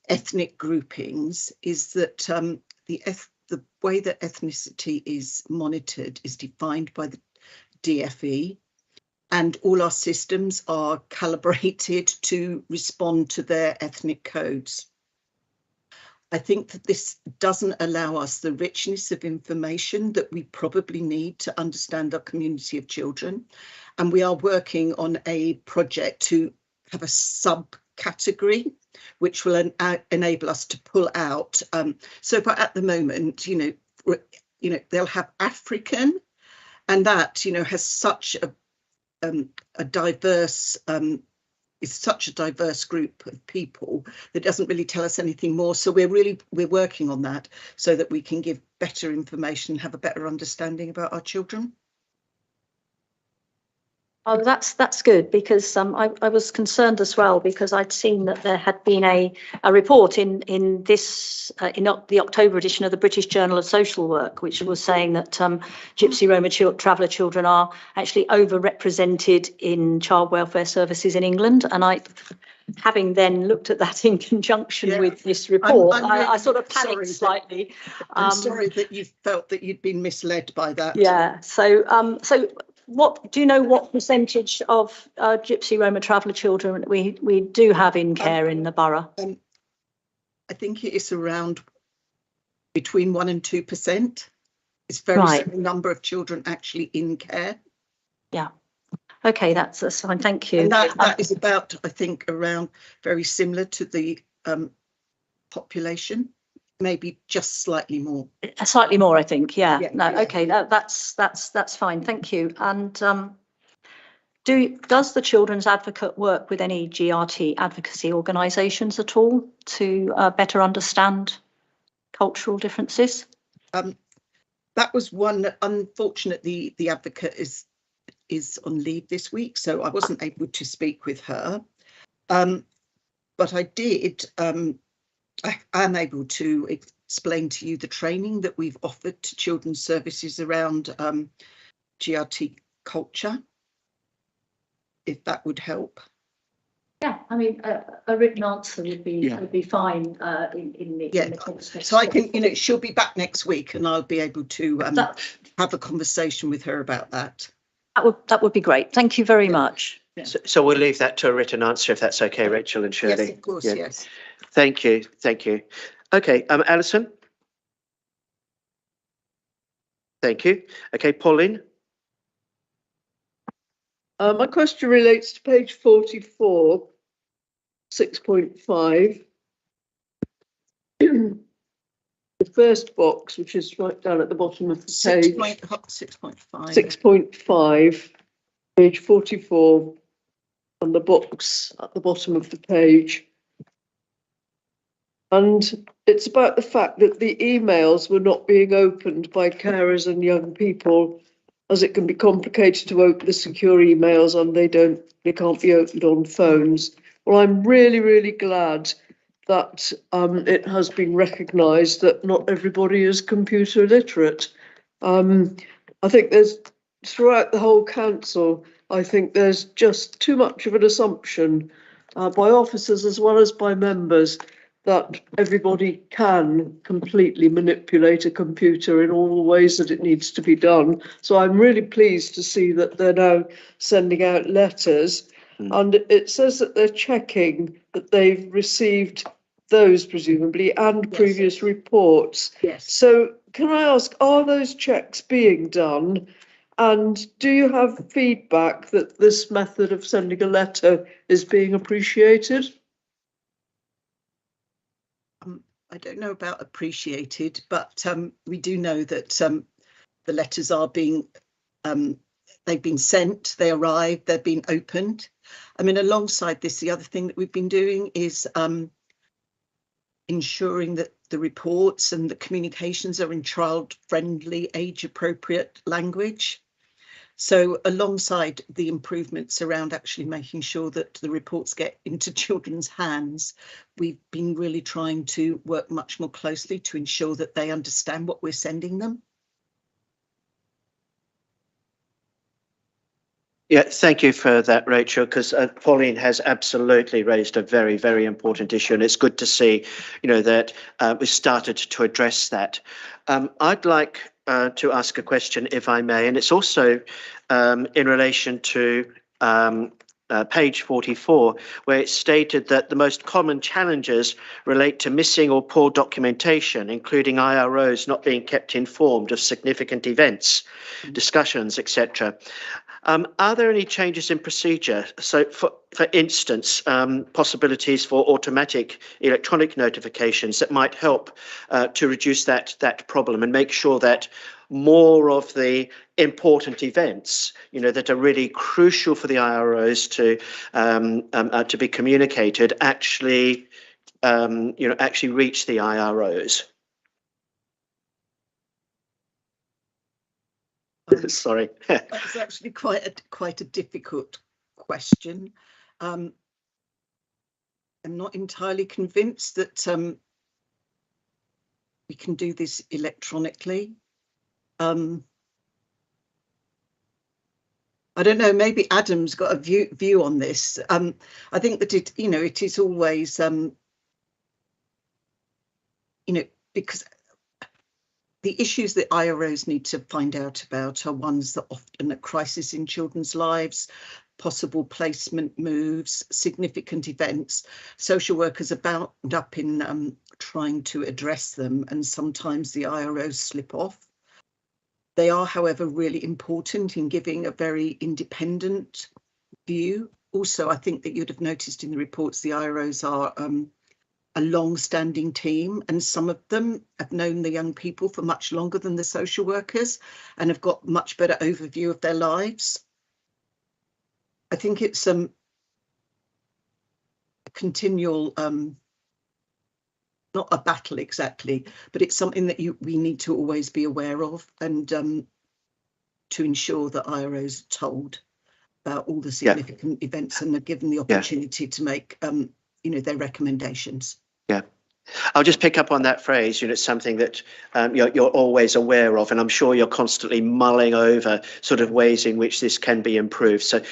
ethnic groupings, is that the way that ethnicity is monitored is defined by the DFE, and all our systems are calibrated to respond to their ethnic codes. I think that this doesn't allow us the richness of information that we probably need to understand our community of children. And we are working on a project to have a subcategory, which will enable us to pull out. So far at the moment, they'll have African, and that, has such a diverse is such a diverse group of people that doesn't really tell us anything more. So we're working on that so that we can give better information, have a better understanding about our children. Oh, that's good, because I was concerned as well, because I'd seen that there had been a report in the October edition of the British Journal of Social Work, which was saying that Gypsy Roma traveller children are actually overrepresented in child welfare services in England. And having then looked at that in conjunction with this report, I'm really I sort of panicked slightly. I'm sorry that you felt that you'd been misled by that. Yeah. So what do you know? What percentage of Gypsy Roma traveller children we do have in care in the borough? I think it is around between 1% and 2%. It's very Right. small number of children actually in care. Yeah. Okay, that's fine. Thank you. And that is about, I think, around very similar to the population, maybe just slightly more. Slightly more, I think. Yeah. Yeah, No. yeah. Okay. That's fine. Thank you. And does the Children's Advocate work with any GRT advocacy organisations at all to better understand cultural differences? That was one. Unfortunately, the advocate is on leave this week, so I wasn't able to speak with her. But I did. I am able to explain to you the training that we've offered to children's services around GRT culture, if that would help. Yeah, I mean, a written answer would be fine in the conversation. So I can, she'll be back next week, and I'll be able to have a conversation with her about that. That would be great. Thank you very much. Yeah. So we'll leave that to a written answer, if that's okay, Rachel and Shirley. Yes, of course, yes. Thank you. Okay, Alison. Thank you. Okay, Pauline. My question relates to page 44, 6.5. The first box, which is right down at the bottom of the page. 6.5. 6.5, page 44, on the box at the bottom of the page. And it's about the fact that the emails were not being opened by carers and young people, as it can be complicated to open the secure emails and they can't be opened on phones. Well, I'm really, really glad that it has been recognised that not everybody is computer literate. I think there's, throughout the whole council, I think there's just too much of an assumption by officers as well as by members that everybody can completely manipulate a computer in all the ways that it needs to be done. So I'm really pleased to see that they're now sending out letters. And it says that they're checking that they've received those, presumably, and previous reports. Yes. So can I ask, are those checks being done? And do you have feedback that this method of sending a letter is being appreciated? I don't know about appreciated, but we do know that the letters are being, they've been sent, they arrived, they've been opened. I mean, alongside this, the other thing that we've been doing is ensuring that the reports and the communications are in child-friendly, age-appropriate language. So alongside the improvements around actually making sure that the reports get into children's hands, we've been really trying to work much more closely to ensure that they understand what we're sending them. Yeah, thank you for that, Rachel, because Pauline has absolutely raised a very, very important issue, and it's good to see, that we started to address that. I'd like to ask a question, if I may, and it's also in relation to page 44, where it's stated that the most common challenges relate to missing or poor documentation, including IROs not being kept informed of significant events, discussions, etc. Are there any changes in procedure? So, for instance, possibilities for automatic electronic notifications that might help to reduce that problem and make sure that more of the important events, that are really crucial for the IROs to be communicated, actually reach the IROs. Sorry. That's actually quite a difficult question. I'm not entirely convinced that we can do this electronically. I don't know, maybe Adam's got a view on this. I think that it is always because the issues that IROs need to find out about are ones that often are crisis in children's lives, possible placement moves, significant events. Social workers are bound up in trying to address them, and sometimes the IROs slip off. They are, however, really important in giving a very independent view. Also, I think that you'd have noticed in the reports the IROs are a long-standing team, and some of them have known the young people for much longer than the social workers and have got much better overview of their lives. I think it's a continual, not a battle exactly, but it's something that we need to always be aware of, and to ensure that IROs are told about all the significant events and are given the opportunity to make their recommendations. Yeah. I'll just pick up on that phrase. It's something that you're always aware of, and I'm sure you're constantly mulling over sort of ways in which this can be improved. So,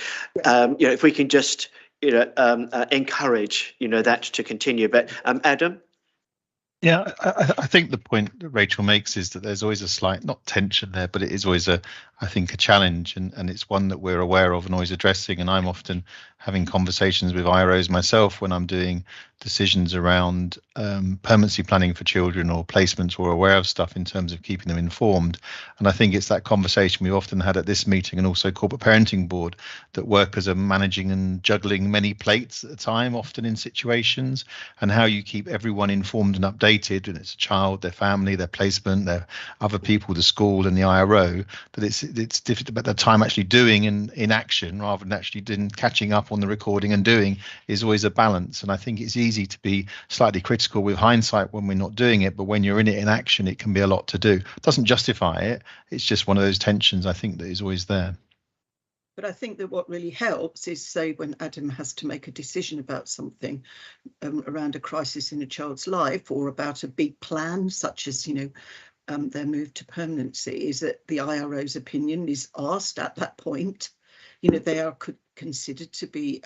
if we can just, encourage, that to continue. But Adam? Yeah, I think the point that Rachel makes is that there's always a slight, not tension there, but it is always a challenge, and it's one that we're aware of and always addressing. And I'm often having conversations with IROs myself when I'm doing decisions around permanency planning for children or placements, or aware of stuff in terms of keeping them informed. And I think it's that conversation we've often had at this meeting and also corporate parenting board, that workers are managing and juggling many plates at a time, often in situations, and how you keep everyone informed and updated, and it's a child, their family, their placement, their other people, the school and the IRO, that it's difficult about the time actually doing in action rather than actually catching up on the recording and doing is always a balance. And I think it's easy to be slightly critical with hindsight when we're not doing it, but when you're in it in action, it can be a lot to do. It doesn't justify it. It's just one of those tensions, I think, that is always there. But I think that what really helps is, say, when Adam has to make a decision about something around a crisis in a child's life, or about a big plan, such as, their move to permanency, is that the IRO's opinion is asked at that point. They are considered to be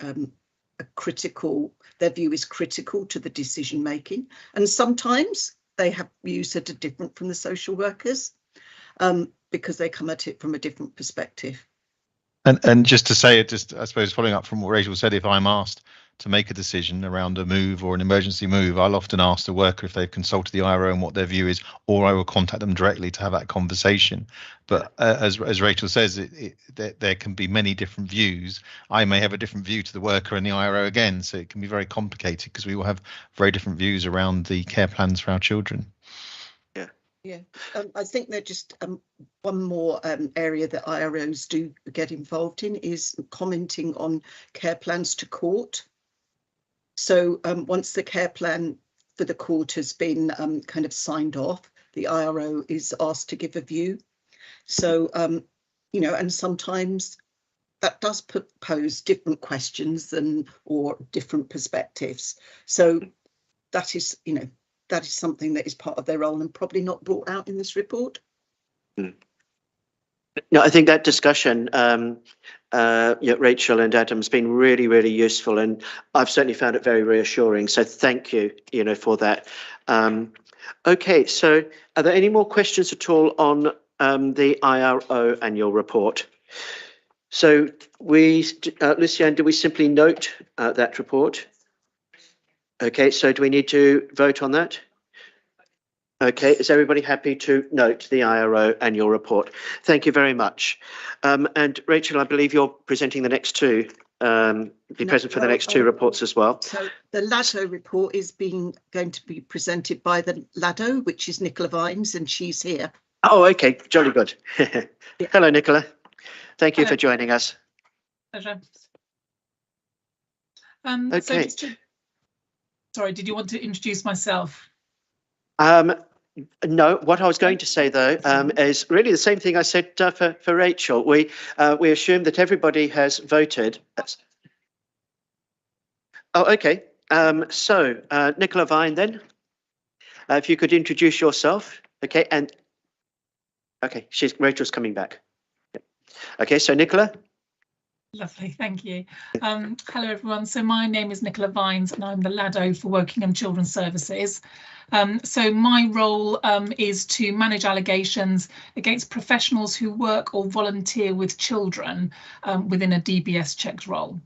their view is critical to the decision making. And sometimes they have views that are different from the social workers because they come at it from a different perspective. And just to say it, I suppose following up from what Rachel said, if I'm asked to make a decision around a move or an emergency move, I'll often ask the worker if they've consulted the IRO and what their view is, or I will contact them directly to have that conversation. But as Rachel says, there can be many different views. I may have a different view to the worker and the IRO again, so it can be very complicated because we will have very different views around the care plans for our children. Yeah, I think that just one more area that IROs do get involved in is commenting on care plans to court. So once the care plan for the court has been kind of signed off, the IRO is asked to give a view. So you know, and sometimes that does pose different questions or different perspectives. So that is, you know, that is something that is part of their role and probably not brought out in this report. No, I think that discussion, Rachel and Adam, has been really, really useful, and I've certainly found it very reassuring. So thank you, for that. Okay, so are there any more questions at all on the IRO annual report? So Luciane, do we simply note that report? Okay, so do we need to vote on that? Okay, is everybody happy to note the IRO annual report? Thank you very much. And Rachel, I believe you're presenting the next two, be present for the next two reports as well. So the LADO report is going to be presented by the LADO, which is Nicola Vines, and she's here. Oh, okay, jolly good. Hello, Nicola. Thank you for joining us. Pleasure. Okay. So sorry, did you want to introduce myself? No, what I was going to say though is really the same thing I said for Rachel. We assume that everybody has voted. Oh, okay. So Nicola Vine, then, if you could introduce yourself, okay, and okay, Rachel's coming back. Okay, so Nicola. Lovely, thank you. Hello everyone. So my name is Nicola Vines and I'm the LADO for Wokingham Children's Services. So my role is to manage allegations against professionals who work or volunteer with children within a DBS checked role.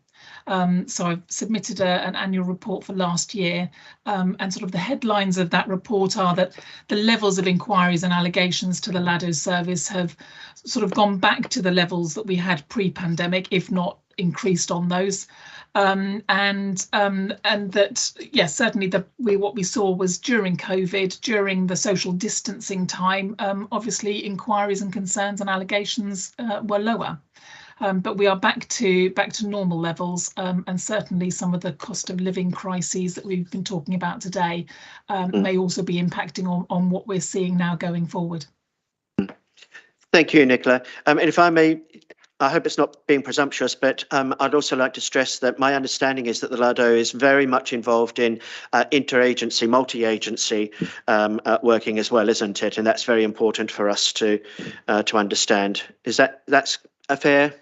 So I've submitted an annual report for last year, and sort of the headlines of that report are that the levels of inquiries and allegations to the LADO service have sort of gone back to the levels that we had pre-pandemic, if not increased on those. And that, yes, certainly what we saw was during COVID, during the social distancing time, obviously inquiries and concerns and allegations were lower. But we are back to normal levels, and certainly some of the cost of living crises that we've been talking about today may also be impacting on what we're seeing now going forward. Thank you, Nicola. And if I may, I hope it's not being presumptuous, but I'd also like to stress that my understanding is that the LADO is very much involved in interagency, multi-agency working as well, isn't it? And that's very important for us to understand. That's a fair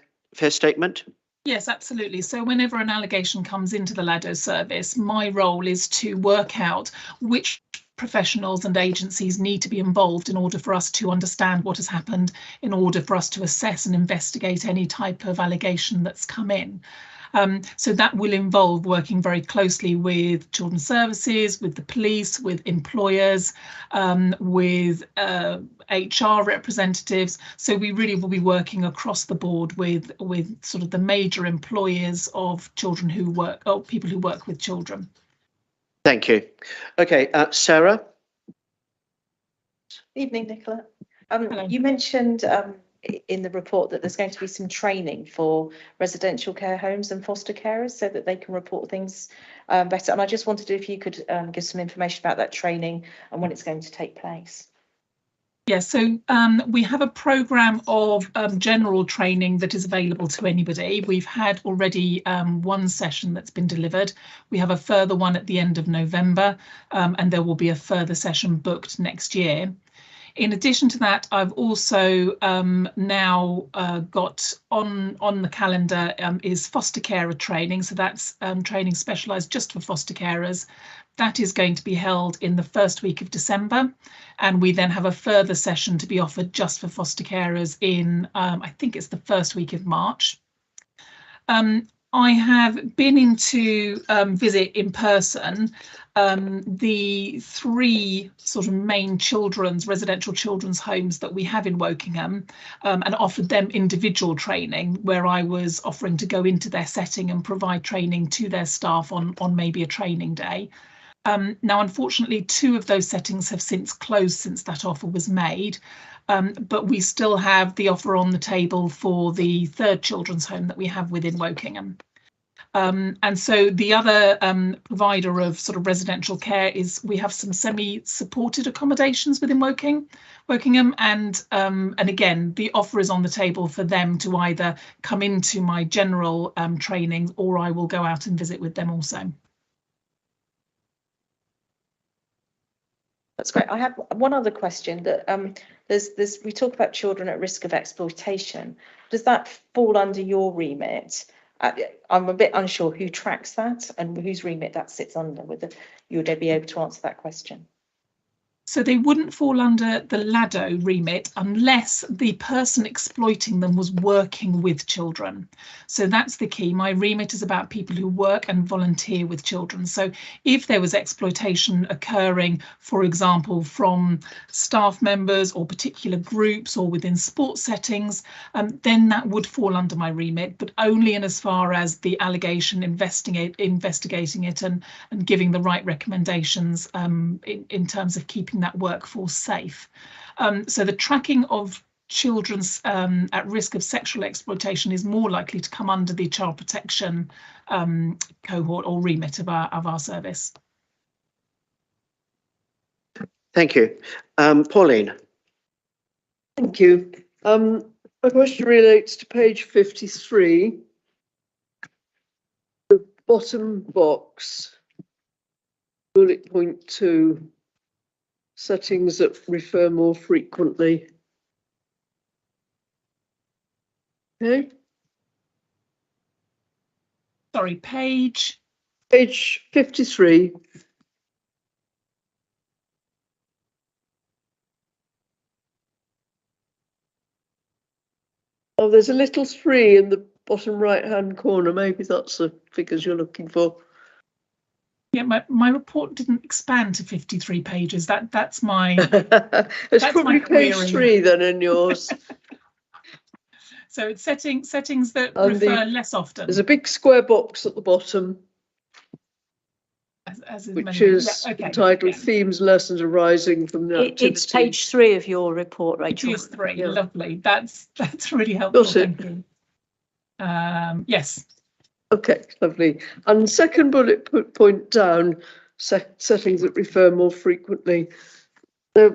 statement? Yes, absolutely. So whenever an allegation comes into the LADO service, my role is to work out which professionals and agencies need to be involved in order for us to understand what has happened, in order for us to assess and investigate any type of allegation that's come in. So that will involve working very closely with children's services, with the police, with employers, with HR representatives. So we really will be working across the board with sort of the major employers of children who work, or people who work with children. Thank you. Okay, Sarah. Evening, Nicola. You mentioned in the report that there's going to be some training for residential care homes and foster carers so that they can report things better. And I just wondered if you could give some information about that training and when it's going to take place. Yes, so we have a programme of general training that is available to anybody. We've had already one session that's been delivered. We have a further one at the end of November, and there will be a further session booked next year. In addition to that, I've also now got on the calendar is foster carer training. So that's training specialised just for foster carers. That is going to be held in the first week of December. And we then have a further session to be offered just for foster carers in, I think it's the first week of March. I have been in to visit in person the three sort of main residential children's homes that we have in Wokingham, and offered them individual training where I was offering to go into their setting and provide training to their staff on maybe a training day. Now, unfortunately, two of those settings have since closed since that offer was made, but we still have the offer on the table for the third children's home that we have within Wokingham. And so the other provider of sort of residential care is we have some semi-supported accommodations within Wokingham, and again the offer is on the table for them to either come into my general training, or I will go out and visit with them also. That's great. I have one other question that we talk about children at risk of exploitation. Does that fall under your remit? I'm a bit unsure who tracks that and whose remit that sits under. Whether you would be able to answer that question. So they wouldn't fall under the LADO remit unless the person exploiting them was working with children. So that's the key. My remit is about people who work and volunteer with children. So if there was exploitation occurring, for example, from staff members or particular groups or within sports settings, then that would fall under my remit, but only in as far as the allegation, investigating it and giving the right recommendations in terms of keeping that workforce safe. So the tracking of children's at risk of sexual exploitation is more likely to come under the child protection cohort or remit of our service. Thank you. Pauline. Thank you. My question relates to page 53, the bottom box, bullet point 2. Settings that refer more frequently. Okay. Sorry, page 53. Oh, there's a little 3 in the bottom right-hand corner. Maybe that's the figures you're looking for. Yeah, my report didn't expand to 53 pages. That's my. It's probably page 3 then in yours. So it's settings that refer less often. There's a big square box at the bottom, which is entitled "Themes, Lessons Arising from the Activity." It's page 3 of your report, Rachel. Page 3, yeah. Lovely. That's really helpful. Thank you. Yes. Okay, lovely. And second bullet point down, settings that refer more frequently. Now,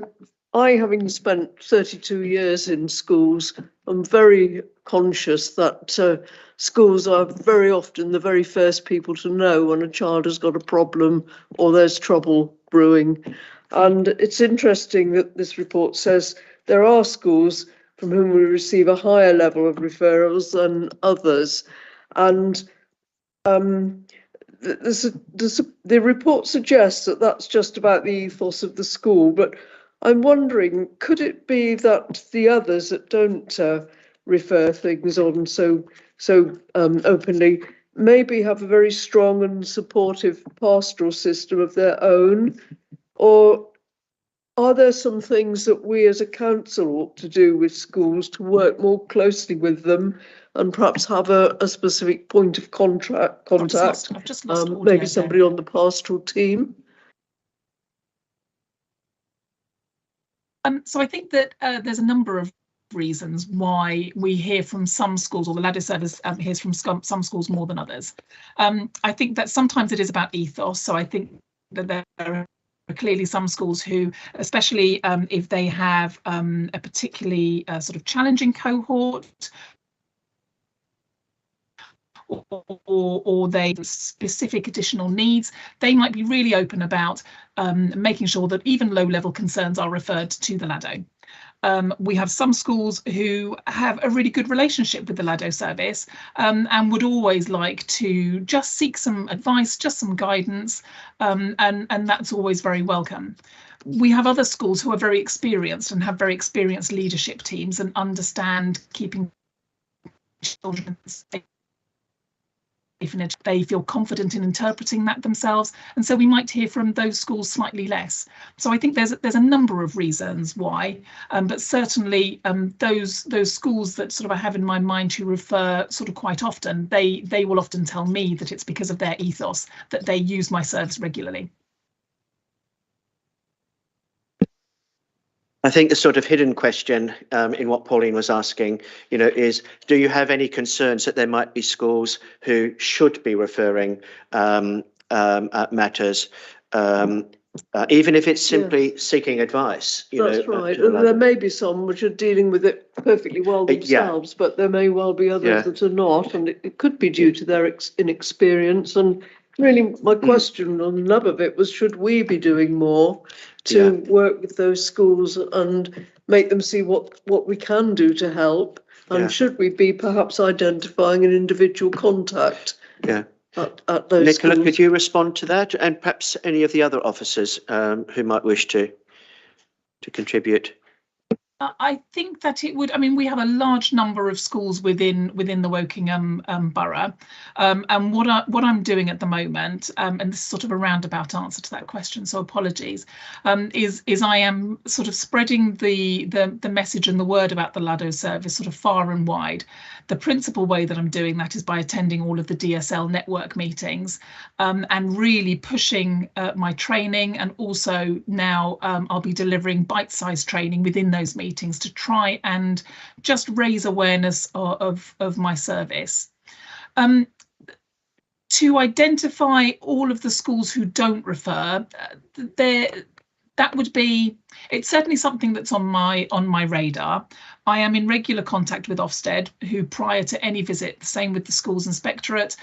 I, having spent 32 years in schools, am very conscious that schools are very often the very first people to know when a child has got a problem or there's trouble brewing. And it's interesting that this report says there are schools from whom we receive a higher level of referrals than others. And the report suggests that that's just about the ethos of the school, but I'm wondering, could it be that the others that don't refer things on so openly maybe have a very strong and supportive pastoral system of their own? Or are there some things that we as a council ought to do with schools to work more closely with them and perhaps have a specific point of contact, I've just lost maybe somebody on the pastoral team? So I think that there's a number of reasons why we hear from some schools, or the LADO service hears from some schools more than others. I think that sometimes it is about ethos. So I think that there are clearly some schools who, especially if they have a particularly sort of challenging cohort, or they have specific additional needs, they might be really open about making sure that even low-level concerns are referred to the LADO. We have some schools who have a really good relationship with the LADO service and would always like to just seek some advice, just some guidance, and that's always very welcome. We have other schools who are very experienced and have very experienced leadership teams and understand keeping children safe. They feel confident in interpreting that themselves, and so we might hear from those schools slightly less. So I think there's a number of reasons why, but certainly those schools that sort of I have in my mind who refer sort of quite often, they will often tell me that it's because of their ethos that they use my service regularly. I think the sort of hidden question in what Pauline was asking, is do you have any concerns that there might be schools who should be referring matters, even if it's simply seeking advice? That's right. And there may be some which are dealing with it perfectly well themselves, but there may well be others that are not, and it could be due to their inexperience. And really, my question on the nub of it was, should we be doing more to work with those schools and make them see what we can do to help? And should we be perhaps identifying an individual contact at those Nicola, schools? could you respond to that? And perhaps any of the other officers who might wish to contribute? I think that it would. I mean, we have a large number of schools within the Wokingham borough, and what I'm doing at the moment, and this is sort of a roundabout answer to that question, so apologies, is I am sort of spreading the message and the word about the Lado service sort of far and wide. The principal way that I'm doing that is by attending all of the DSL network meetings, and really pushing my training, and also now I'll be delivering bite-sized training within those meetings to try and just raise awareness of my service. To identify all of the schools who don't refer, it's certainly something that's on my radar. I am in regular contact with Ofsted, who prior to any visit, the same with the schools inspectorate,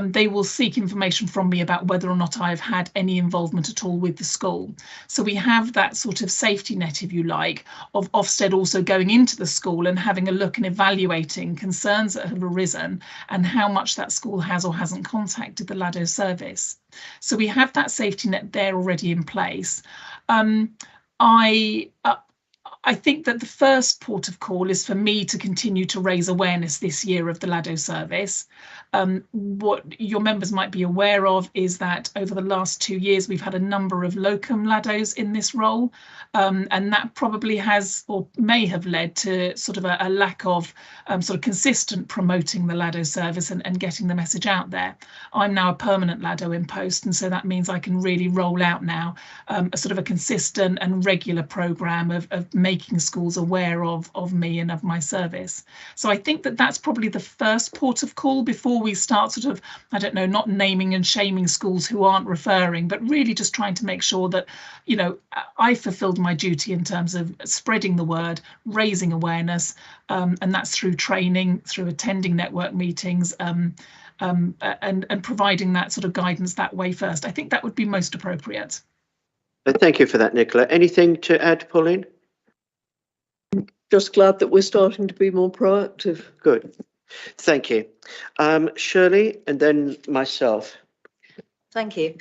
they will seek information from me about whether or not I've had any involvement at all with the school. So we have that sort of safety net, if you like, of Ofsted also going into the school and having a look and evaluating concerns that have arisen and how much that school has or hasn't contacted the Lado service. So we have that safety net there already in place. I think that the first port of call is for me to continue to raise awareness this year of the Lado service. What your members might be aware of is that over the last 2 years, we've had a number of locum Lados in this role, and that probably has or may have led to sort of a lack of sort of consistent promoting the Lado service and getting the message out there. I'm now a permanent Lado in post, and so that means I can really roll out now a sort of a consistent and regular programme of making schools aware of me and of my service. So I think that that's probably the first port of call before we start sort of, I don't know, not naming and shaming schools who aren't referring, but really just trying to make sure that, I fulfilled my duty in terms of spreading the word, raising awareness, and that's through training, through attending network meetings, and providing that sort of guidance that way first. I think that would be most appropriate. Thank you for that, Nicola. Anything to add, Pauline? Just glad that we're starting to be more proactive. Good. Thank you. Shirley, and then myself. Thank you.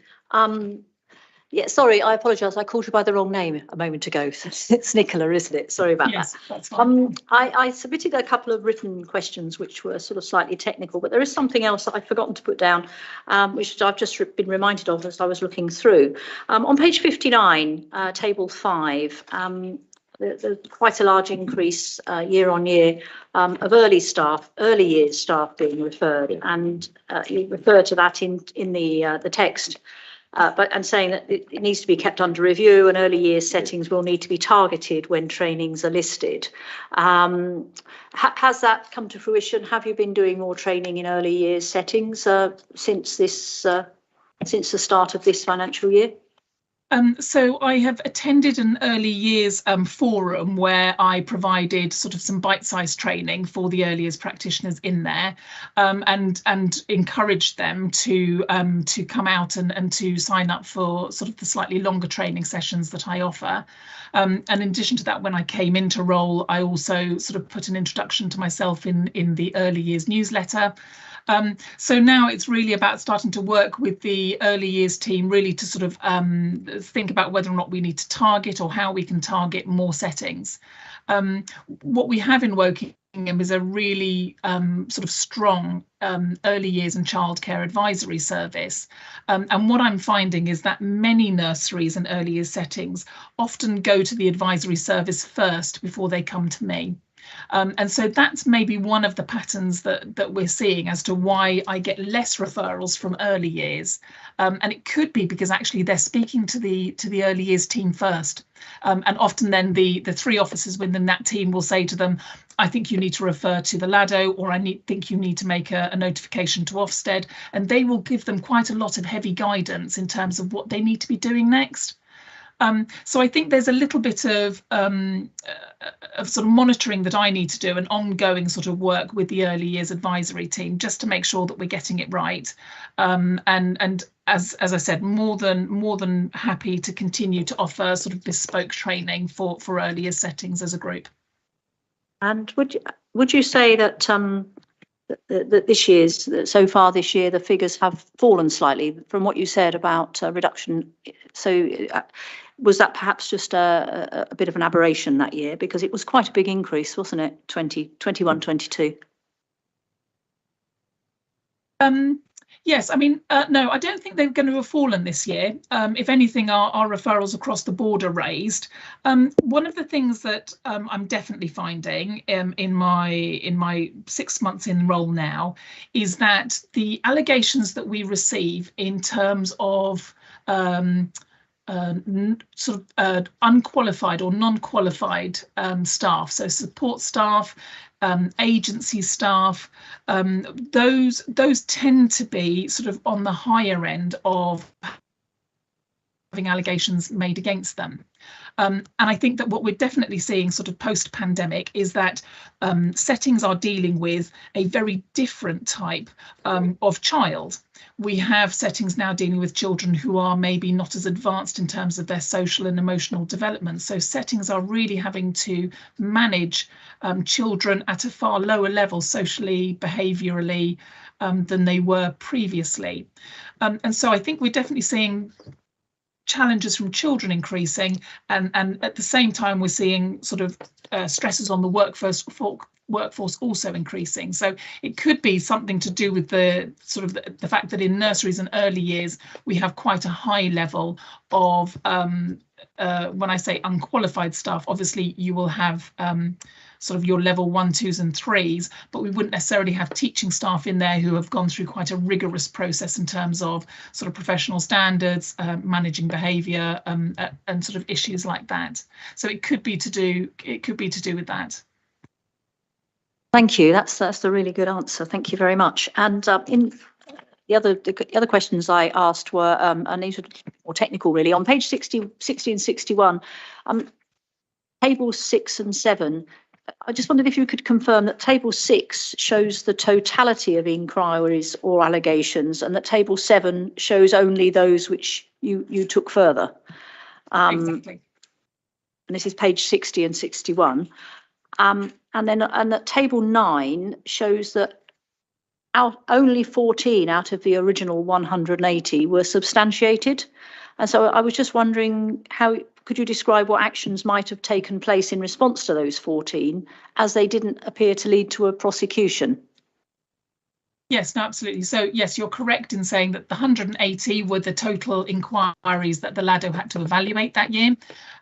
Yeah, sorry, I apologise. I called you by the wrong name a moment ago. It's Nicola, isn't it? Sorry about that. That's fine. I submitted a couple of written questions which were sort of slightly technical, but there is something else that I've forgotten to put down, which I've just been reminded of as I was looking through. On page 59, table 5, there's quite a large increase year on year of early years staff being referred, and you refer to that in the text. And saying that it needs to be kept under review and early years settings will need to be targeted when trainings are listed. Has that come to fruition? Have you been doing more training in early years settings since the start of this financial year? So I have attended an early years forum where I provided sort of some bite-sized training for the early years practitioners in there, and encouraged them to come out and to sign up for sort of the slightly longer training sessions that I offer. And in addition to that, when I came into role, I also sort of put an introduction to myself in the early years newsletter. So now it's really about starting to work with the early years team really to sort of think about whether or not we need to target or how we can target more settings. What we have in Wokingham is a really sort of strong early years and childcare advisory service. And what I'm finding is that many nurseries and early years settings often go to the advisory service first before they come to me. And so that's maybe one of the patterns that we're seeing as to why I get less referrals from early years. And it could be because actually they're speaking to the early years team first. And often then the 3 officers within that team will say to them, I think you need to refer to the LADO, or think you need to make a notification to Ofsted. And they will give them quite a lot of heavy guidance in terms of what they need to be doing next. So I think there's a little bit of sort of monitoring that I need to do, and ongoing sort of work with the early years advisory team, just to make sure that we're getting it right. And as I said, more than happy to continue to offer sort of bespoke training for early years settings as a group. And would you say that that so far this year, the figures have fallen slightly from what you said about reduction? So was that perhaps just a bit of an aberration that year? Because it was quite a big increase, wasn't it? 2021, 22. Yes, I mean, no, I don't think they're going to have fallen this year. If anything, our referrals across the board are raised. One of the things that I'm definitely finding in my 6 months in role now is that the allegations that we receive in terms of unqualified or non-qualified staff, so support staff, agency staff, those tend to be sort of on the higher end of having allegations made against them. And I think that what we're definitely seeing sort of post-pandemic is that settings are dealing with a very different type of child. We have settings now dealing with children who are maybe not as advanced in terms of their social and emotional development. So settings are really having to manage children at a far lower level socially, behaviourally, than they were previously. And so I think we're definitely seeing challenges from children increasing, and at the same time we're seeing sort of stresses on the workforce also increasing. So it could be something to do with the sort of the fact that in nurseries and early years we have quite a high level of when I say unqualified staff, obviously you will have sort of your level 1, 2s and 3s, but we wouldn't necessarily have teaching staff in there who have gone through quite a rigorous process in terms of sort of professional standards, managing behaviour, and sort of issues like that. So it could be to do with that. Thank you. That's a really good answer. Thank you very much. And in the other questions I asked were, and these are more technical really, on page 60 and 61, tables 6 and 7. I just wondered if you could confirm that table 6 shows the totality of inquiries or allegations, and that table 7 shows only those which you took further. Exactly. And this is page 60 and 61. And that table 9 shows that only 14 out of the original 180 were substantiated. And so I was just wondering, could you describe what actions might have taken place in response to those 14, as they didn't appear to lead to a prosecution? Yes, no, absolutely. So yes, you're correct in saying that the 180 were the total inquiries that the LADO had to evaluate that year.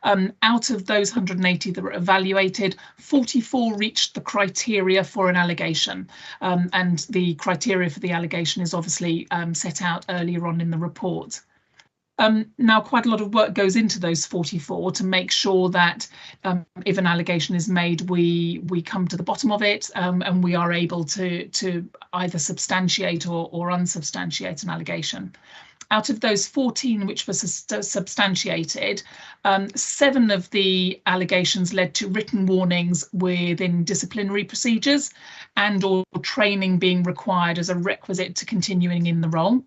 Out of those 180 that were evaluated, 44 reached the criteria for an allegation. And the criteria for the allegation is obviously set out earlier on in the report. Now, quite a lot of work goes into those 44 to make sure that if an allegation is made, we come to the bottom of it, and we are able to either substantiate or unsubstantiate an allegation. Out of those 14 which were substantiated, 7 of the allegations led to written warnings within disciplinary procedures and or training being required as a requisite to continuing in the role.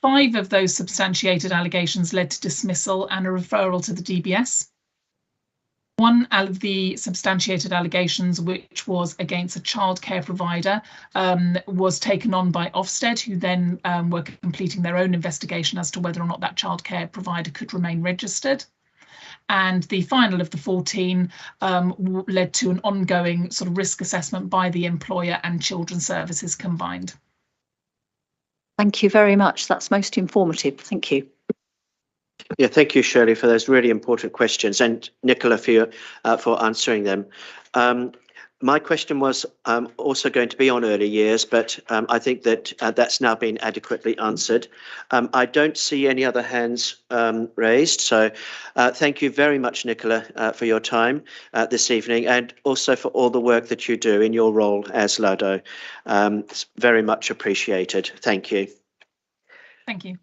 5 of those substantiated allegations led to dismissal and a referral to the DBS. 1 out of the substantiated allegations, which was against a childcare provider, was taken on by Ofsted, who then were completing their own investigation as to whether or not that childcare provider could remain registered. And the final of the 14 led to an ongoing sort of risk assessment by the employer and children's services combined. Thank you very much. That's most informative. Thank you. Yeah, thank you, Shirley, for those really important questions, and Nicola for answering them. My question was also going to be on early years, but I think that that's now been adequately answered. I don't see any other hands raised, so thank you very much, Nicola, for your time this evening, and also for all the work that you do in your role as LADO. It's very much appreciated. Thank you. Thank you.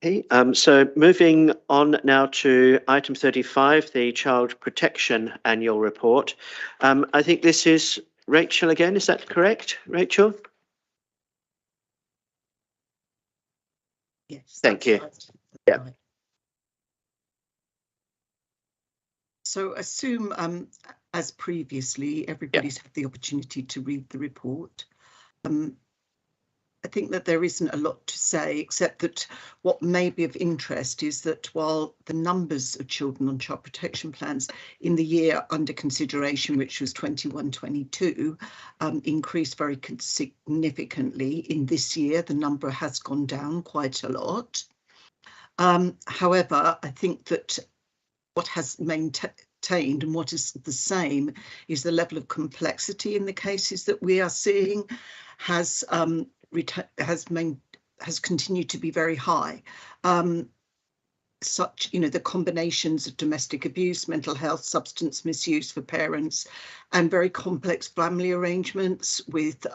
Okay, so moving on now to item 35, the Child Protection Annual Report. I think this is Rachel again, is that correct, Rachel? Yes. Thank you. Right. Yeah. Right. So assume, as previously, everybody's had the opportunity to read the report. I think that there isn't a lot to say, except that what may be of interest is that while the numbers of children on child protection plans in the year under consideration, which was 21-22, increased very significantly, in this year the number has gone down quite a lot. However, I think that what has maintained and what is the same is the level of complexity in the cases that we are seeing has continued to be very high. Such, the combinations of domestic abuse, mental health, substance misuse for parents, and very complex family arrangements with,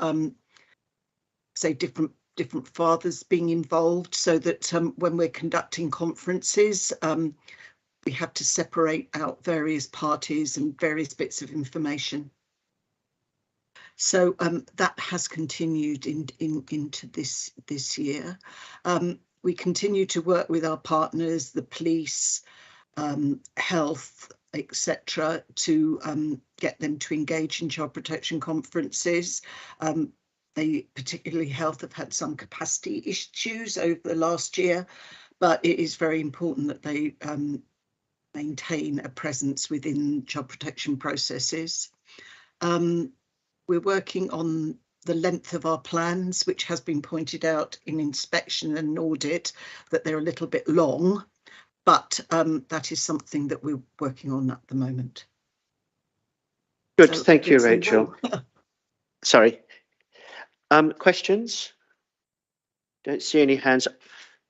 say, different fathers being involved, so that when we're conducting conferences, we have to separate out various parties and various bits of information. So that has continued into this year. We continue to work with our partners, the police, health, etc., to get them to engage in child protection conferences. They, particularly health, have had some capacity issues over the last year, but it is very important that they maintain a presence within child protection processes. We're working on the length of our plans, which has been pointed out in inspection and audit that they're a little bit long, but that is something that we're working on at the moment. Good, So thank you, Rachel. Sorry. Questions? Don't see any hands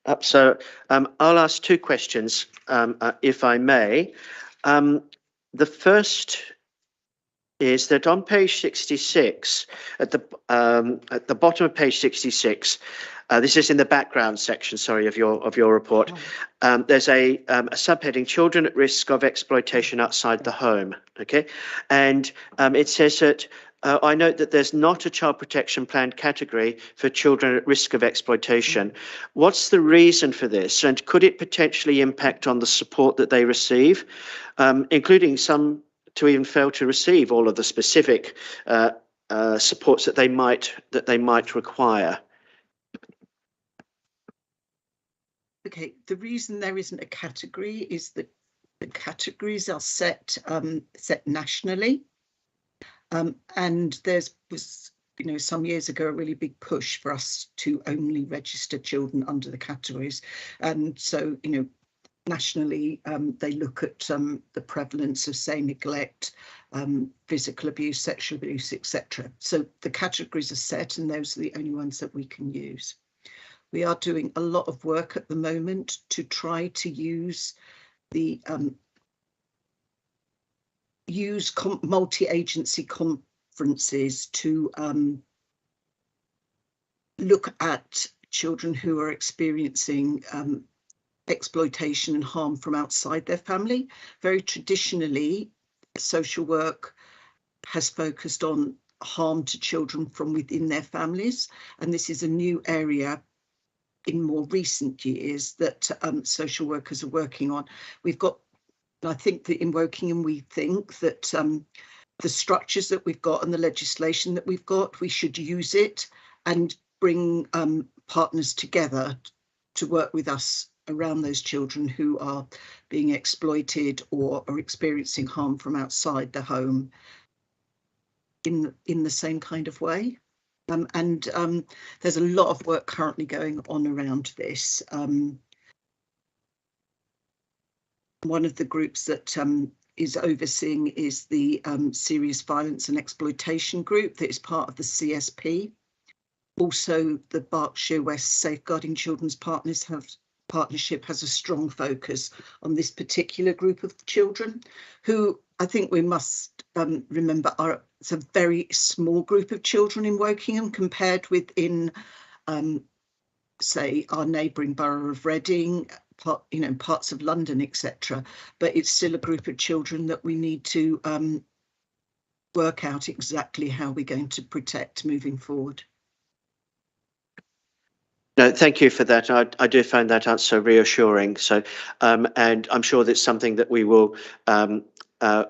up, so I'll ask two questions, if I may. The first is that on page 66, at the bottom of page 66, this is in the background section, sorry, of your report. There's a subheading: Children at risk of exploitation outside the home. Okay, and it says that I note that there's not a child protection plan category for children at risk of exploitation. What's the reason for this, and could it potentially impact on the support that they receive, including some to even fail to receive all of the specific supports that they might require? Okay, the reason there isn't a category is that the categories are set nationally, and was some years ago a really big push for us to only register children under the categories, and so nationally, they look at the prevalence of, say, neglect, physical abuse, sexual abuse, etc. So the categories are set, and those are the only ones that we can use. We are doing a lot of work at the moment to try to use the multi-agency conferences to look at children who are experiencing exploitation and harm from outside their family. Very traditionally, social work has focused on harm to children from within their families, and this is a new area in more recent years that social workers are working on. We've got, I think that in Wokingham, we think that the structures that we've got and the legislation that we've got, we should use it and bring partners together to work with us around those children who are being exploited or are experiencing harm from outside the home in the same kind of way. And there's a lot of work currently going on around this. One of the groups that is overseeing is the Serious Violence and Exploitation Group that is part of the CSP. Also, the Berkshire West Safeguarding Children's Partnership has a strong focus on this particular group of children, who I think we must remember it's a very small group of children in Wokingham compared with in, say, our neighbouring borough of Reading, parts of London, etc. But it's still a group of children that we need to work out exactly how we're going to protect moving forward. No, thank you for that. I do find that answer reassuring. So, and I'm sure that's something that we will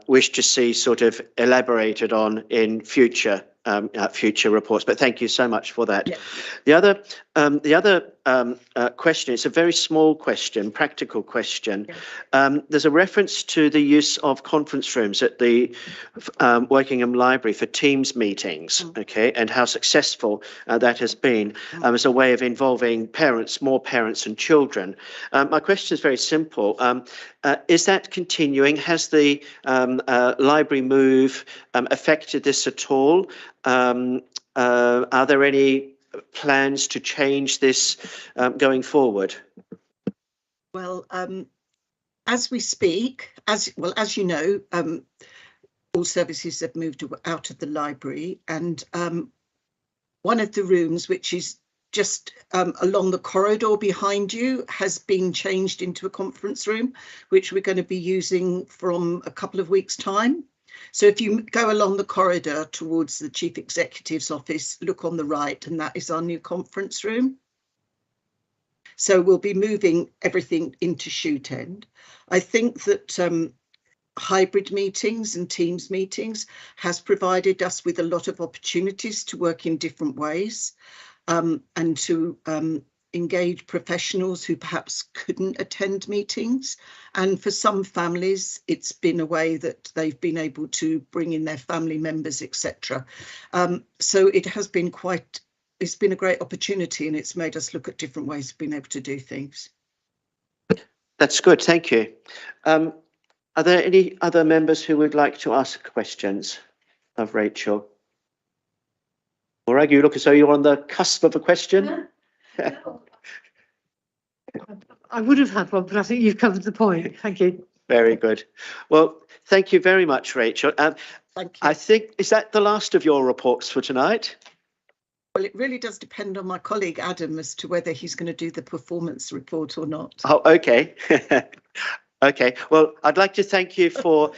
wish to see sort of elaborated on in future reports. But thank you so much for that. Yeah. The other question, it's a very small question, practical question. Yeah. There's a reference to the use of conference rooms at the Wokingham Library for Teams meetings, okay, and how successful that has been as a way of involving more parents and children. My question is very simple. Is that continuing? Has the library move affected this at all? Are there any plans to change this going forward? Well, as we speak, as you know, all services have moved out of the library, and one of the rooms, which is just along the corridor behind you, has been changed into a conference room, which we're going to be using from a couple of weeks' time. So if you go along the corridor towards the Chief Executive's office, look on the right, and that is our new conference room. So we'll be moving everything into Shoot End. I think that hybrid meetings and Teams meetings has provided us with a lot of opportunities to work in different ways, and to engage professionals who perhaps couldn't attend meetings. And for some families, it's been a way that they've been able to bring in their family members, etc. So it has been it's been a great opportunity, and it's made us look at different ways of being able to do things. That's good, thank you. Are there any other members who would like to ask questions of Rachel? Morag, you look as though you're on the cusp of a question. I would have had one, but I think you've covered the point. Thank you. Very good. Well, thank you very much, Rachel. Thank you. I think, is that the last of your reports for tonight? Well, it really does depend on my colleague Adam as to whether he's going to do the performance report or not. Oh, okay. Okay. Well, I'd like to thank you for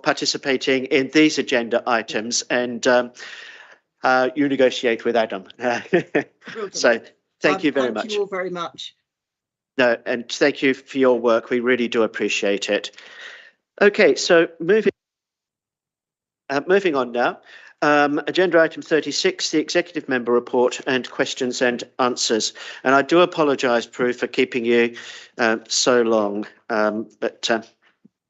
participating in these agenda items, and you negotiate with Adam. So thank you very much. Thank you all very much. No, and thank you for your work. We really do appreciate it. Okay, so moving on now. Agenda item 36, the executive member report and questions and answers. And I do apologise, Prue, for keeping you so long, but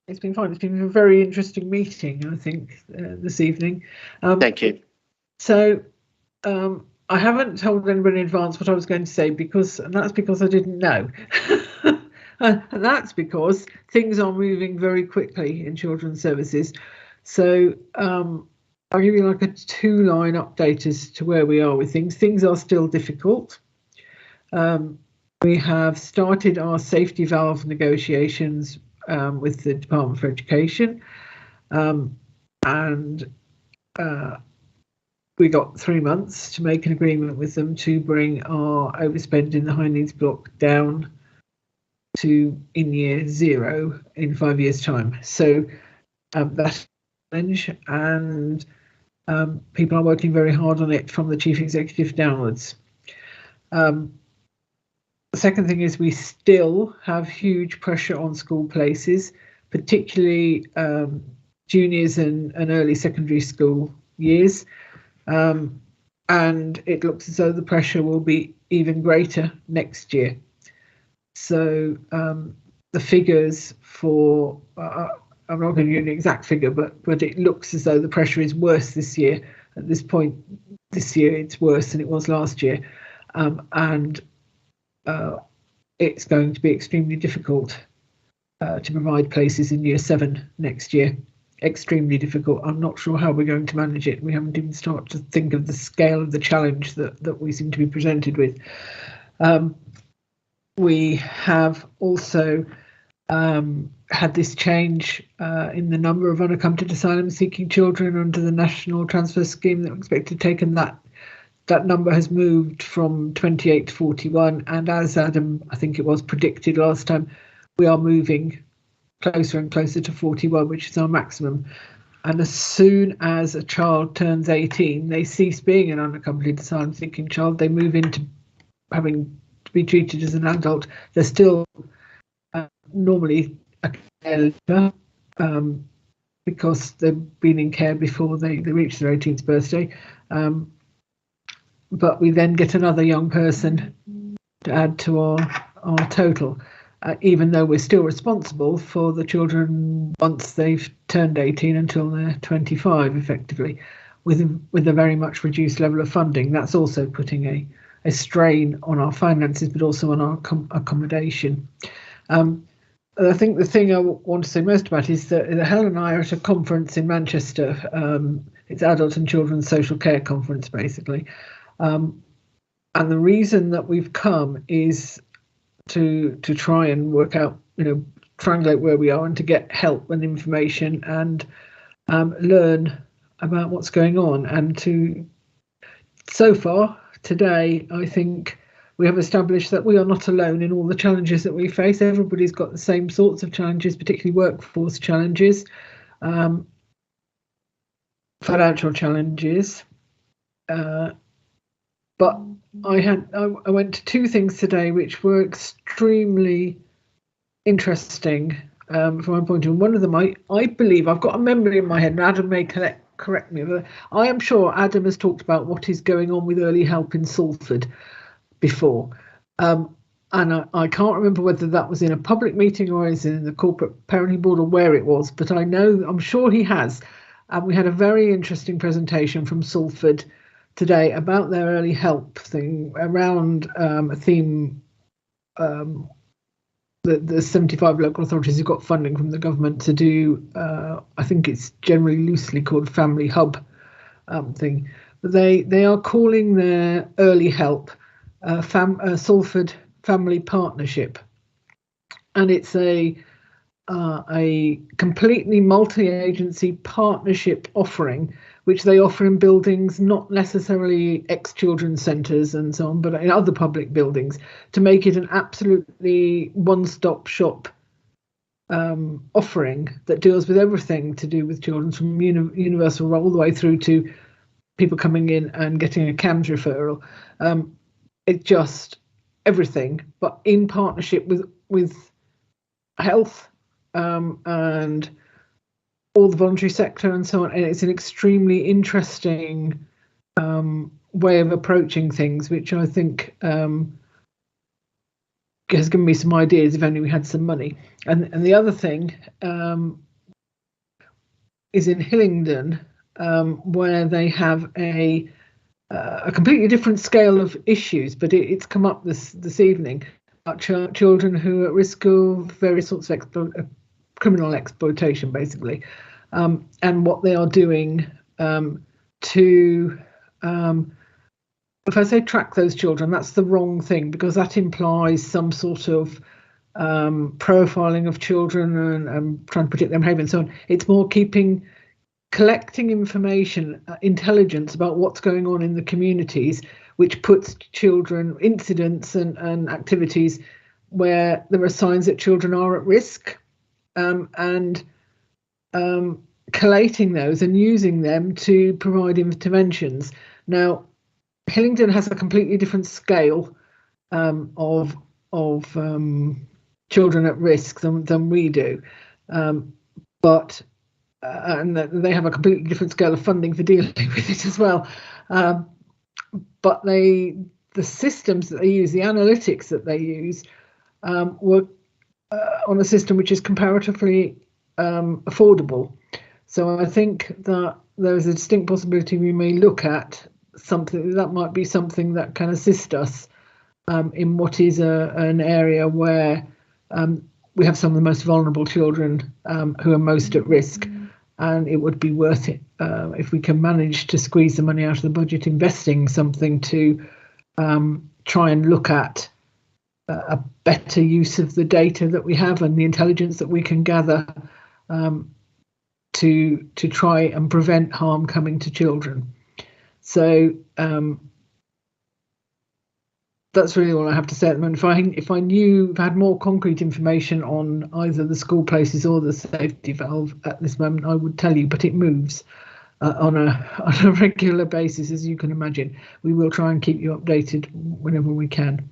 it's been fine. It's been a very interesting meeting, I think, this evening. Thank you. So I haven't told anybody in advance what I was going to say, and that's because I didn't know. And that's because things are moving very quickly in children's services. So I'll give you like a 2-line update as to where we are with things. Things are still difficult. We have started our safety valve negotiations with the Department for Education, and we got 3 months to make an agreement with them to bring our overspend in the high needs block down to in year 0 in 5 years' time. So that's a challenge, and people are working very hard on it from the chief executive downwards. The second thing is we still have huge pressure on school places, particularly juniors and early secondary school years. And it looks as though the pressure will be even greater next year. So the figures for, I'm not going to give you an exact figure, but it looks as though the pressure is worse this year. At this point, this year it's worse than it was last year. And it's going to be extremely difficult to provide places in year 7 next year. Extremely difficult. I'm not sure how we're going to manage it. We haven't even started to think of the scale of the challenge that we seem to be presented with. We have also had this change in the number of unaccompanied asylum seeking children under the National Transfer Scheme that we expected to take, and that number has moved from 28 to 41. And as Adam, I think it was, predicted last time, we are moving closer and closer to 41, which is our maximum. And as soon as a child turns 18, they cease being an unaccompanied asylum seeking child. They move into having to be treated as an adult. They're still normally a care leaver, because they've been in care before they reach their 18th birthday. But we then get another young person to add to our total, even though we're still responsible for the children once they've turned 18 until they're 25, effectively, with a very much reduced level of funding. That's also putting a strain on our finances, but also on our accommodation. I think the thing I want to say most about is that Helen and I are at a conference in Manchester. It's Adult and Children's Social Care Conference, basically. And the reason that we've come is to try and work out, triangulate where we are and to get help and information and learn about what's going on. And so far today, I think we have established that we are not alone in all the challenges that we face. Everybody's got the same sorts of challenges, particularly workforce challenges, financial challenges. But I went to 2 things today which were extremely interesting from my point of view. One of them, I believe, I've got a memory in my head, and Adam may correct me, but I am sure Adam has talked about what is going on with early help in Salford before. And I can't remember whether that was in a public meeting or is in the corporate parenting board or where it was, but I'm sure he has. And we had a very interesting presentation from Salford today about their early help thing around a theme. The 75 local authorities who got funding from the government to do, I think it's generally loosely called Family Hub thing. But they are calling their early help Salford Family Partnership, and it's a completely multi-agency partnership offering, which they offer in buildings, not necessarily ex-children's centres and so on, but in other public buildings, to make it an absolutely one-stop shop offering that deals with everything to do with children, from universal role all the way through to people coming in and getting a CAMS referral. It's just everything, but in partnership with health and all the voluntary sector and so on. And it's an extremely interesting way of approaching things, which I think has given me some ideas if only we had some money. And the other thing is in Hillingdon, where they have a completely different scale of issues, but it's come up this evening about children who are at risk of various sorts of criminal exploitation, basically, and what they are doing to, if I say track those children, that's the wrong thing, because that implies some sort of profiling of children and trying to predict their behaviour and so on. It's more collecting information, intelligence about what's going on in the communities, which puts children, incidents and activities where there are signs that children are at risk, and collating those and using them to provide interventions. Now, Hillingdon has a completely different scale of children at risk than we do, but and they have a completely different scale of funding for dealing with it as well. But the systems that they use, the analytics that they use, were on a system which is comparatively affordable. So I think that there's a distinct possibility we may look at something that might be something that can assist us in what is an area where we have some of the most vulnerable children who are most at risk, and it would be worth it if we can manage to squeeze the money out of the budget, investing something to try and look at a better use of the data that we have and the intelligence that we can gather to try and prevent harm coming to children. So that's really all I have to say at the moment. If I had more concrete information on either the school places or the safety valve at this moment, I would tell you, but it moves on a regular basis, as you can imagine. We will try and keep you updated whenever we can.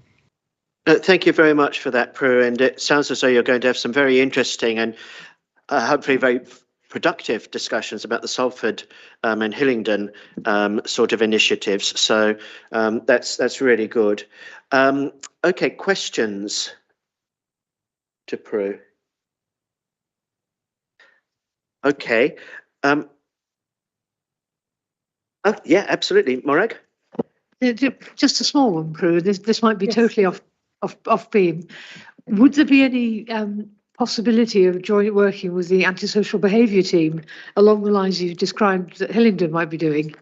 Thank you very much for that, Prue. And it sounds as though you're going to have some very interesting and hopefully very productive discussions about the Salford and Hillingdon sort of initiatives. So that's really good. Okay, questions to Prue? Okay. Oh, yeah, absolutely. Morag? Just a small one, Prue. This might be totally off beam. Would there be any possibility of joint working with the antisocial behaviour team along the lines you've described that Hillingdon might be doing?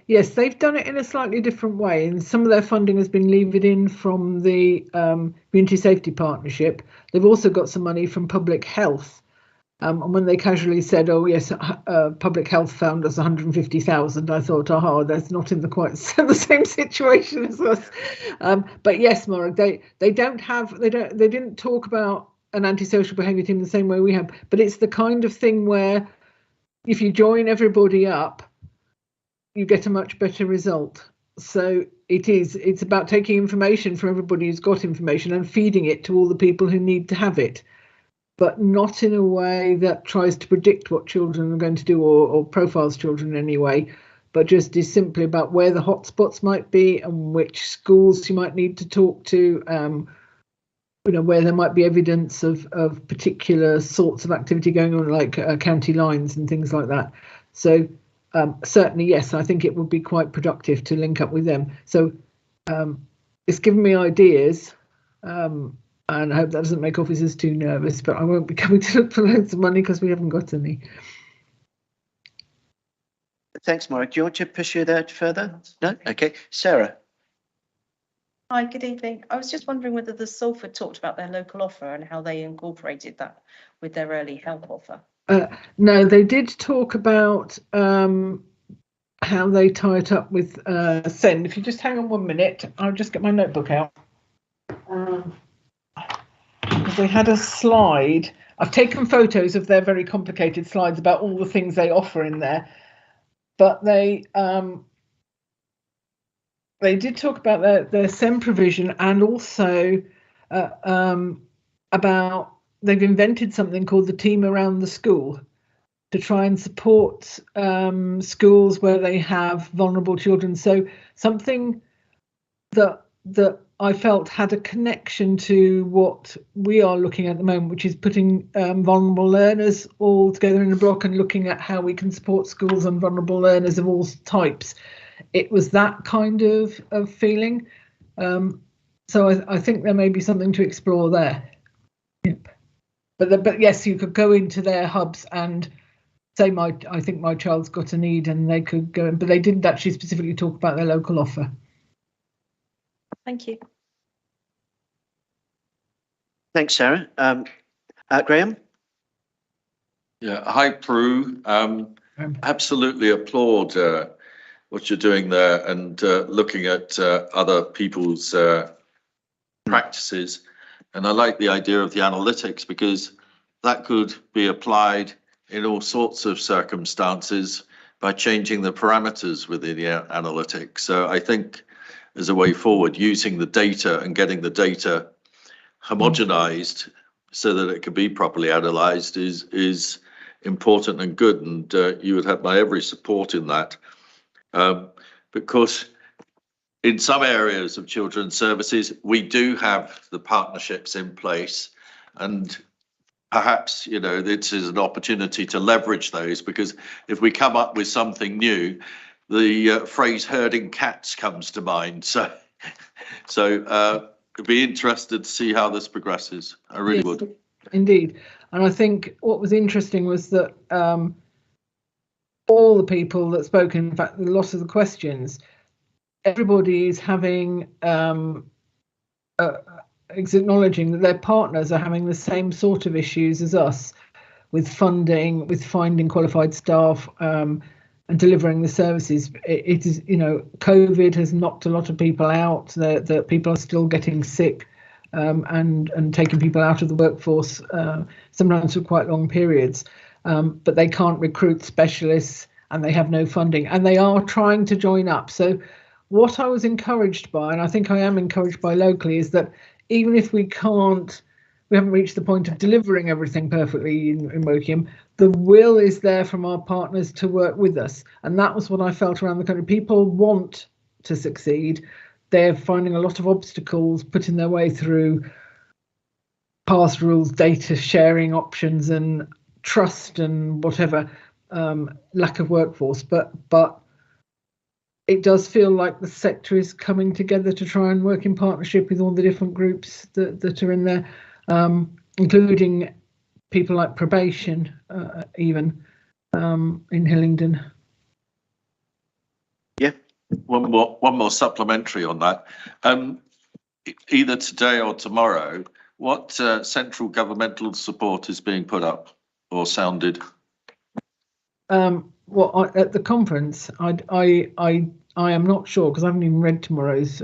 Yes, they've done it in a slightly different way, and some of their funding has been levered in from the Community Safety Partnership. They've also got some money from Public Health. And when they casually said, "Oh yes, Public Health found us 150,000," I thought, "Aha, that's not in quite the same situation as us." But yes, Morag, they didn't talk about an antisocial behaviour team the same way we have. But it's the kind of thing where if you join everybody up, you get a much better result. So it's about taking information from everybody who's got information and feeding it to all the people who need to have it, but not in a way that tries to predict what children are going to do or profiles children anyway, but just is simply about where the hotspots might be and which schools you might need to talk to, where there might be evidence of particular sorts of activity going on, like county lines and things like that. So certainly, yes, I think it would be quite productive to link up with them. So it's given me ideas. And I hope that doesn't make officers too nervous, but I won't be coming to look for loads of money because we haven't got any. Thanks, Maura. Do you want to pursue that further? No? Okay. Sarah. Hi, good evening. I was just wondering whether the Salford talked about their local offer and how they incorporated that with their early help offer. No, they did talk about how they tie it up with SEND. If you just hang on 1 minute, I'll just get my notebook out. They had a slide. I've taken photos of their very complicated slides about all the things they offer in there, but they did talk about their SEND provision, and also about they've invented something called the team around the school to try and support schools where they have vulnerable children. So something that I felt had a connection to what we are looking at the moment, which is putting vulnerable learners all together in a block and looking at how we can support schools and vulnerable learners of all types. It was that kind of feeling. So I think there may be something to explore there. Yep. But yes, you could go into their hubs and say, I think my child's got a need, and they could go in, but they didn't actually specifically talk about their local offer. Thank you. Thanks, Sarah. Graham? Yeah, hi, Prue. Absolutely applaud what you're doing there and looking at other people's practices. And I like the idea of the analytics, because that could be applied in all sorts of circumstances by changing the parameters within the analytics. So I think as a way forward, using the data and getting the data homogenized so that it can be properly analyzed is important and good. And you would have my every support in that. Because in some areas of children's services, we do have the partnerships in place, and perhaps, this is an opportunity to leverage those, because if we come up with something new, the phrase herding cats comes to mind. So So I'd be interested to see how this progresses. I really Yes, would. Indeed. And I think what was interesting was that all the people that spoke, in fact, a lot of the questions, everybody is having is acknowledging that their partners are having the same sort of issues as us with funding, with finding qualified staff, and delivering the services. It is, you know, COVID has knocked a lot of people out. That people are still getting sick, and taking people out of the workforce, sometimes for quite long periods. But they can't recruit specialists, and they have no funding, and they are trying to join up. So what I was encouraged by, and I think I am encouraged by locally, is that even if we haven't reached the point of delivering everything perfectly in Woking, the will is there from our partners to work with us. And that was what I felt around the country. People want to succeed. They're finding a lot of obstacles putting their way through past rules, data sharing options, and trust and whatever, lack of workforce. But it does feel like the sector is coming together to try and work in partnership with all the different groups that are in there, including people like probation, even in Hillingdon. Yeah, one more supplementary on that. Either today or tomorrow, what central governmental support is being put up or sounded? Well, at the conference, I am not sure because I haven't even read tomorrow's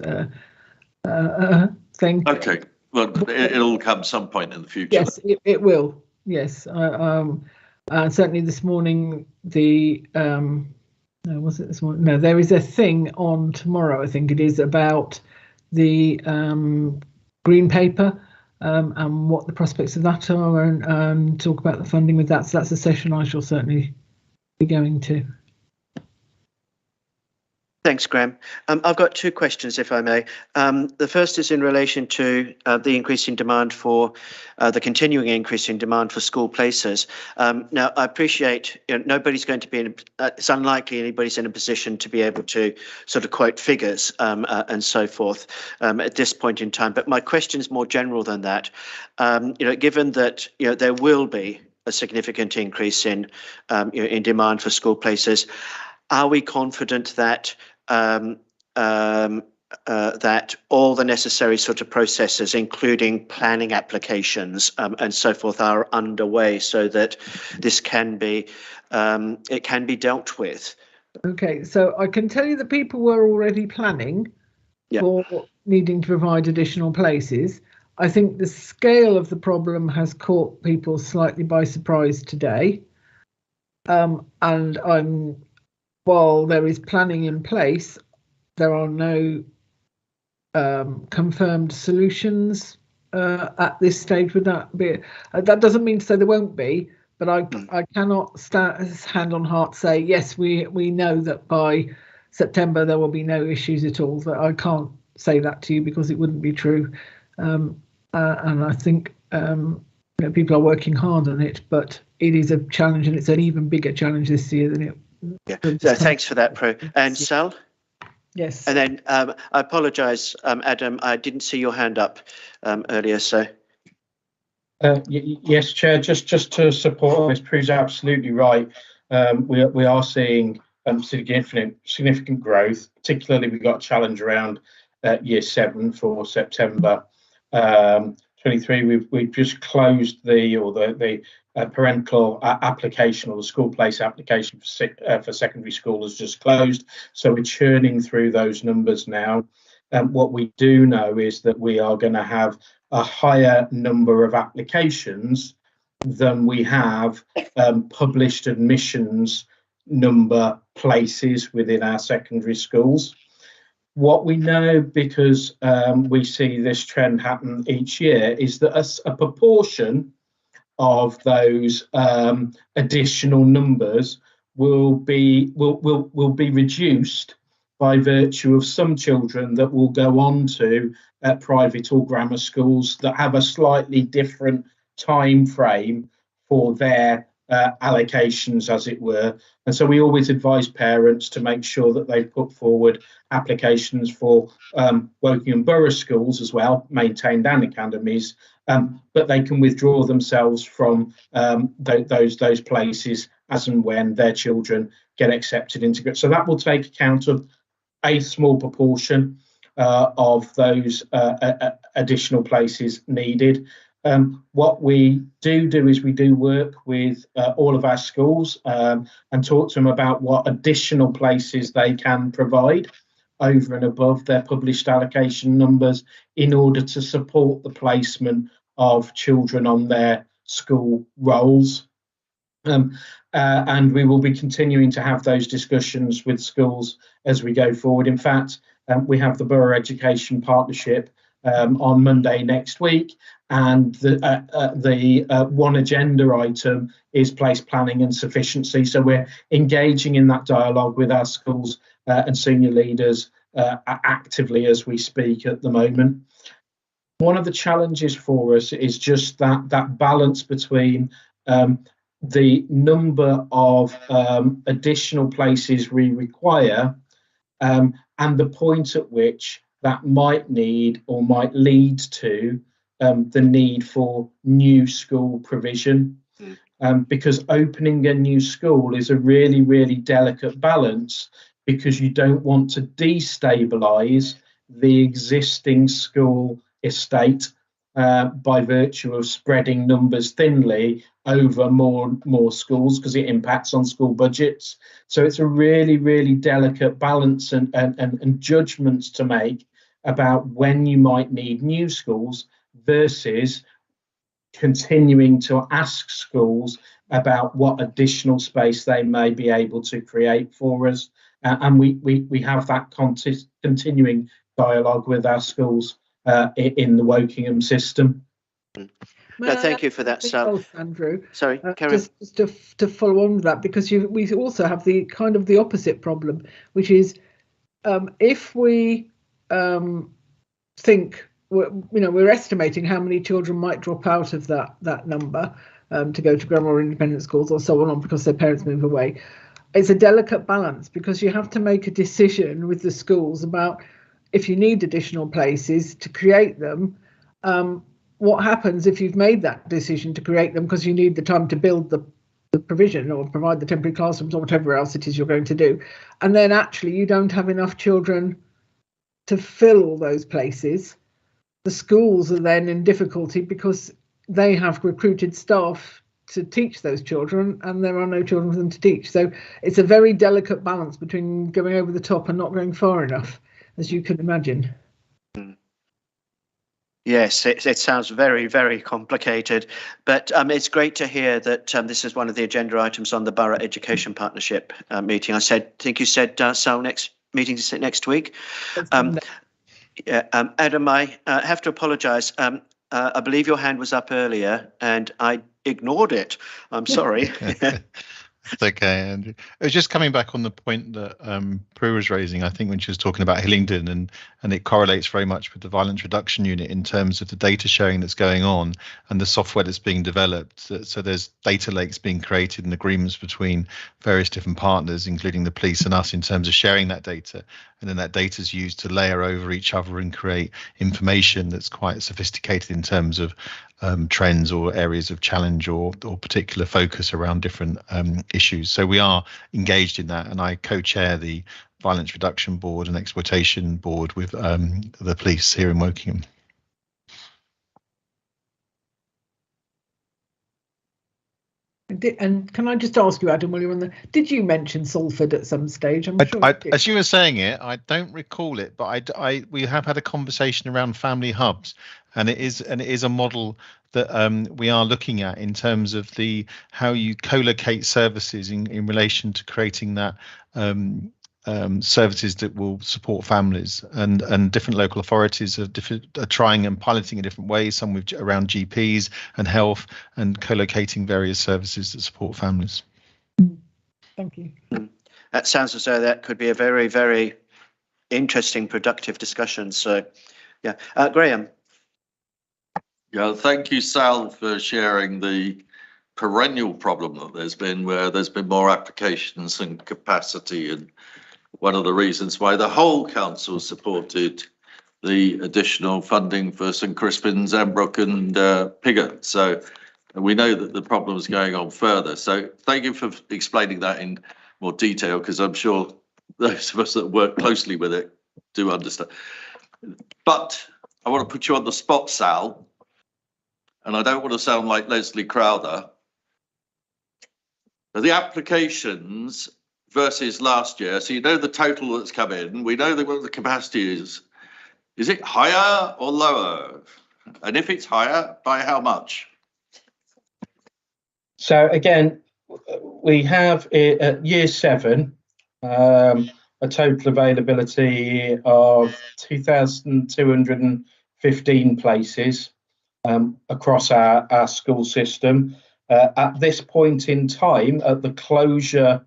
thing. Okay, well, it'll come some point in the future. Yes, it will. Yes, certainly this morning. No, was it this morning? No, there is a thing on tomorrow. I think it is about the green paper and what the prospects of that are, and talk about the funding with that. So that's a session I shall certainly be going to. Thanks, Graham. I've got two questions, if I may. The first is in relation to the increasing demand for the continuing increase in demand for school places. Now, I appreciate nobody's going to be in. It's unlikely anybody's in a position to be able to sort of quote figures and so forth at this point in time. But my question is more general than that. Given that there will be a significant increase in demand for school places, are we confident that that all the necessary sort of processes, including planning applications and so forth, are underway so that this can be dealt with? Okay, so I can tell you that people were already planning for needing to provide additional places. I think the scale of the problem has caught people slightly by surprise today, and while there is planning in place, there are no confirmed solutions at this stage. Would that be? That doesn't mean to say there won't be, but I cannot hand on heart say yes. We know that by September there will be no issues at all. So I can't say that to you because it wouldn't be true. And I think people are working hard on it, but it is a challenge, and it's an even bigger challenge this year than it. Yeah. So thanks for that, Pro. And Sal? Yes. And then I apologise, Adam, I didn't see your hand up earlier, so. Yes, Chair, just to support this, Prue's absolutely right. We are seeing significant growth. Particularly, we've got a challenge around Year 7 for September 23. We've just closed the parental application, or the school place application for secondary school has just closed. So we're churning through those numbers now. What we do know is that we are going to have a higher number of applications than we have published admissions number places within our secondary schools. What we know, because we see this trend happen each year, is that a proportion of those additional numbers will be reduced by virtue of some children that will go on to private or grammar schools that have a slightly different time frame for their allocations, as it were. And so we always advise parents to make sure that they put forward applications for Wokingham Borough schools as well, maintained and academies, but they can withdraw themselves from those places as and when their children get accepted into. So that will take account of a small proportion of those additional places needed. What we do is we do work with all of our schools and talk to them about what additional places they can provide over and above their published allocation numbers in order to support the placement of children on their school rolls. And we will be continuing to have those discussions with schools as we go forward. In fact, we have the Borough Education Partnership on Monday next week, and the one agenda item is place planning and sufficiency. So we're engaging in that dialogue with our schools and senior leaders actively as we speak at the moment. One of the challenges for us is just that balance between the number of additional places we require and the point at which that might need or might lead to the need for new school provision. Because opening a new school is a really, really delicate balance, because you don't want to destabilise the existing school estate by virtue of spreading numbers thinly over more schools, because it impacts on school budgets. So it's a really, really delicate balance and judgments to make about when you might need new schools versus continuing to ask schools about what additional space they may be able to create for us. And we have that continuing dialogue with our schools in the Wokingham system. No, thank you for that, Sal. Andrew. Sorry, Karen. Just to follow on with that, because we also have the kind of the opposite problem, which is if we think we're estimating how many children might drop out of that number to go to grammar or independent schools or so on because their parents move away. It's a delicate balance, because you have to make a decision with the schools about if you need additional places to create them. What happens if you've made that decision to create them because you need the time to build the provision or provide the temporary classrooms or whatever else it is you're going to do, and then actually you don't have enough children to fill all those places? The schools are then in difficulty because they have recruited staff to teach those children and there are no children for them to teach. So it's a very delicate balance between going over the top and not going far enough, as you can imagine. Yes, it sounds very, very complicated, but it's great to hear that this is one of the agenda items on the Borough Education Partnership meeting. I think you said, Sal, next meeting is next week. Adam, I have to apologise. I believe your hand was up earlier and I ignored it. I'm sorry. It's okay, Andrew. It was just coming back on the point that Prue was raising, I think, when she was talking about Hillingdon, and it correlates very much with the violence reduction unit in terms of the data sharing that's going on and the software that's being developed. So there's data lakes being created and agreements between various different partners, including the police and us, in terms of sharing that data. And then that data is used to layer over each other and create information that's quite sophisticated in terms of trends or areas of challenge or particular focus around different issues. So we are engaged in that, and I co-chair the Violence Reduction Board and Exploitation Board with the police here in Wokingham. And can I just ask you, Adam, while you're on the, did you mention Salford at some stage? I'm sure as you were saying it, I don't recall it, but we have had a conversation around family hubs, and it is a model that we are looking at in terms of how you co-locate services in relation to creating that services that will support families, and different local authorities are trying and piloting in different ways, some around GPs and health, and co-locating various services that support families. Thank you. That sounds as though that could be a very, very interesting, productive discussion. So, yeah, Graham. Yeah, thank you, Sal, for sharing the perennial problem that there's been, where there's been more applications than capacity, and one of the reasons why the whole council supported the additional funding for St Crispin's, Embrook and Pigott. So we know that the problem is going on further. So thank you for explaining that in more detail, because I'm sure those of us that work closely with it do understand. But I want to put you on the spot, Sal, and I don't want to sound like Leslie Crowther. The applications versus last year, so you know the total that's come in, we know what the capacity is. Is it higher or lower? And if it's higher, by how much? So again, we have at year 7 a total availability of 2,215 places across our school system. At this point in time, at the closure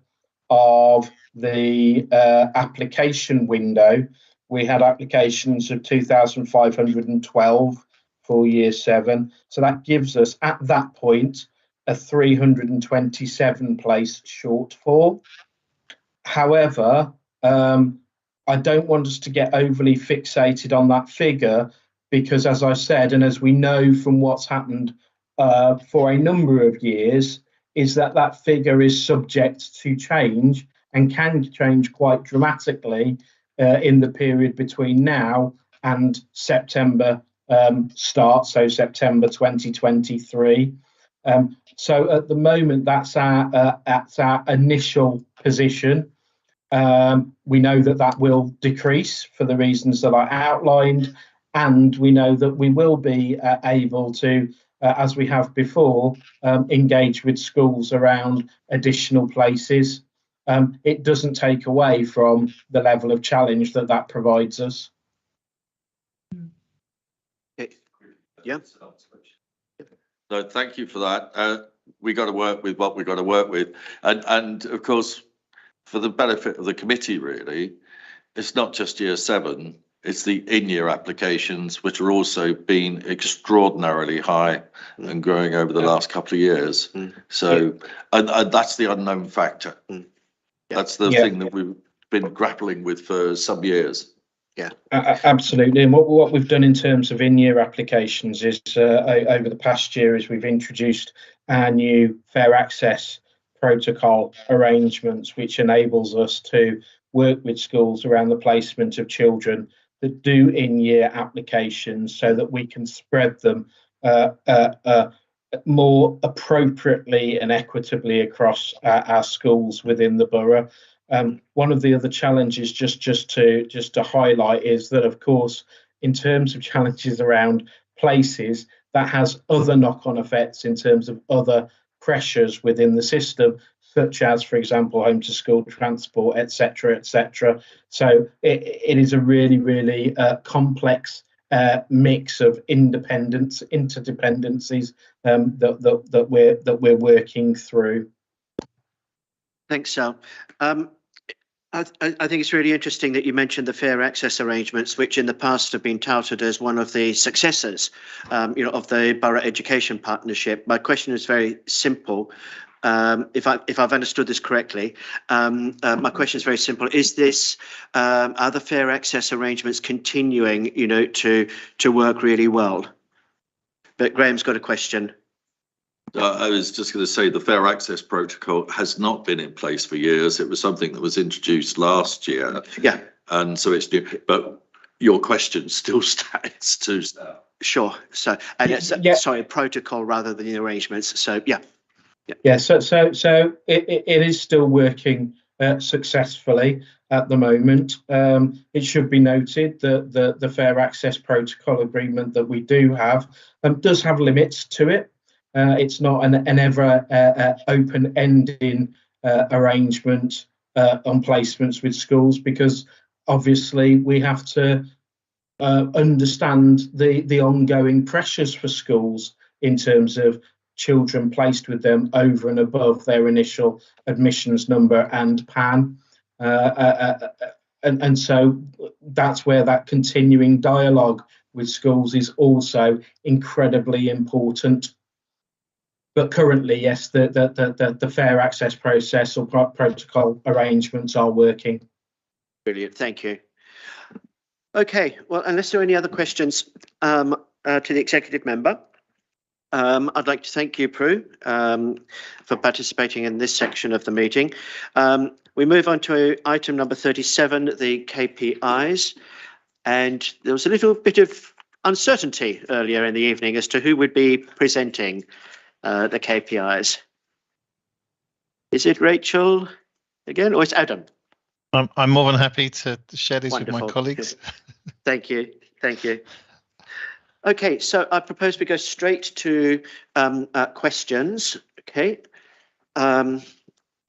of the application window, we had applications of 2,512 for year 7. So that gives us, at that point, a 327 place shortfall. However, I don't want us to get overly fixated on that figure, because as I said, and as we know from what's happened for a number of years, is that figure is subject to change and can change quite dramatically in the period between now and September start, so September 2023. So at the moment, that's our initial position. We know that will decrease for the reasons that I outlined, and we know that we will be able to, as we have before, engage with schools around additional places. It doesn't take away from the level of challenge that provides us. Yeah. So thank you for that. We got to work with what we got to work with, and of course, for the benefit of the committee, really, it's not just year 7. It's the in-year applications, which are also been extraordinarily high and growing over the last couple of years. So, and that's the unknown factor. That's the thing that we've been grappling with for some years. Yeah, absolutely. And what we've done in terms of in-year applications is over the past year is we've introduced our new fair access protocol arrangements, which enables us to work with schools around the placement of children that do in-year applications, so that we can spread them more appropriately and equitably across our schools within the borough. One of the other challenges, just to highlight, is that, of course, in terms of challenges around places, that has other knock-on effects in terms of other pressures within the system, such as, for example, home to school transport, etc., etc. So it is a really complex mix of interdependencies that we're working through. Thanks, Sal. I think it's really interesting that you mentioned the fair access arrangements, which in the past have been touted as one of the successors, of the Borough Education Partnership. My question is very simple. If I've understood this correctly, my question is very simple. Is this, are the fair access arrangements continuing, to work really well? But Graham's got a question. I was just going to say the fair access protocol has not been in place for years. It was something that was introduced last year. Yeah. And so it's new, but your question still stands to. Sure. So, and it's, sorry, protocol rather than the arrangements. So, yeah. So it is still working successfully at the moment. It should be noted that the fair access protocol agreement that we do have does have limits to it. It's not an ever open-ending arrangement on placements with schools, because obviously we have to understand the ongoing pressures for schools in terms of children placed with them over and above their initial admissions number and PAN. And so that's where that continuing dialogue with schools is also incredibly important. But currently, yes, the fair access process or protocol arrangements are working. Brilliant, thank you. Okay, well, unless there are any other questions to the executive member, I'd like to thank you, Prue, for participating in this section of the meeting. We move on to item number 37, the KPIs. And there was a little bit of uncertainty earlier in the evening as to who would be presenting the KPIs. Is it Rachel again, or it's Adam? I'm more than happy to share this Wonderful. with my colleagues. Thank you. Thank you. Okay, so I propose we go straight to questions. Okay. I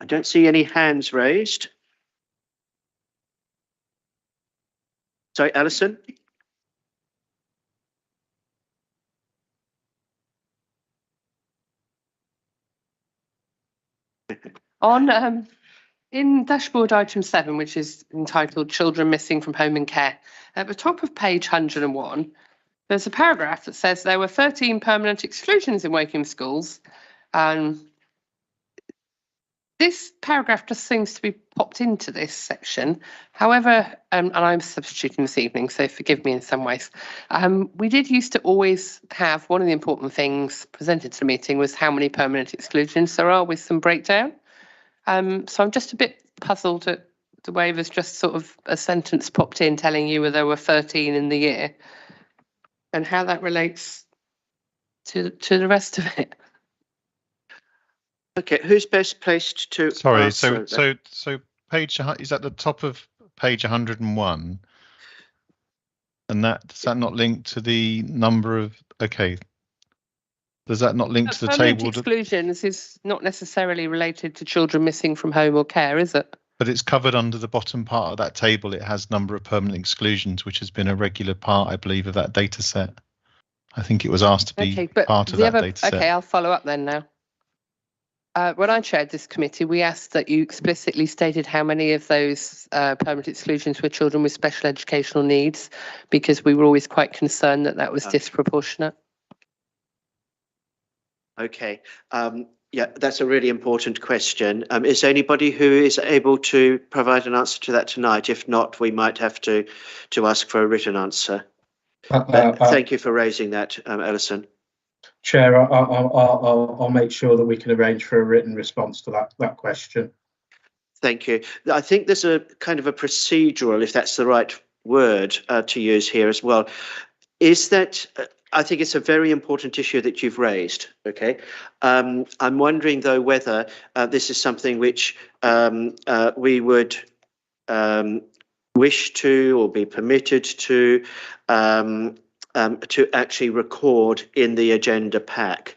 don't see any hands raised. Sorry, Alison. On in dashboard item 7, which is entitled Children Missing from Home and Care, at the top of page 101, there's a paragraph that says there were 13 permanent exclusions in Woking schools. This paragraph just seems to be popped into this section. However, and I'm substituting this evening, so forgive me in some ways. We did used to always have one of the important things presented to the meeting was how many permanent exclusions there are with some breakdown. So I'm just a bit puzzled at the way there's just sort of a sentence popped in telling you there were 13 in the year and how that relates to the rest of it. Okay, who's best placed to Sorry, answer that? so page is at the top of page 101, and does that not link to the number of? Okay, does that not link to the Permanent table? Exclusions is not necessarily related to children missing from home or care, is it? But it's covered under the bottom part of that table. It has number of permanent exclusions, which has been a regular part, I believe, of that data set. I think it was asked to be part of that data set. Okay, I'll follow up then now. When I chaired this committee, we asked that you explicitly stated how many of those permanent exclusions were children with special educational needs, because we were always quite concerned that was disproportionate. Okay, yeah, that's a really important question. Is there anybody who is able to provide an answer to that tonight? If not, we might have to ask for a written answer. Thank you for raising that, Alison. Chair, I'll make sure that we can arrange for a written response to that question. Thank you. I think there's a kind of a procedural, if that's the right word to use here as well, is that I think it's a very important issue that you've raised. Okay. I'm wondering, though, whether this is something which we would wish to or be permitted to actually record in the agenda pack.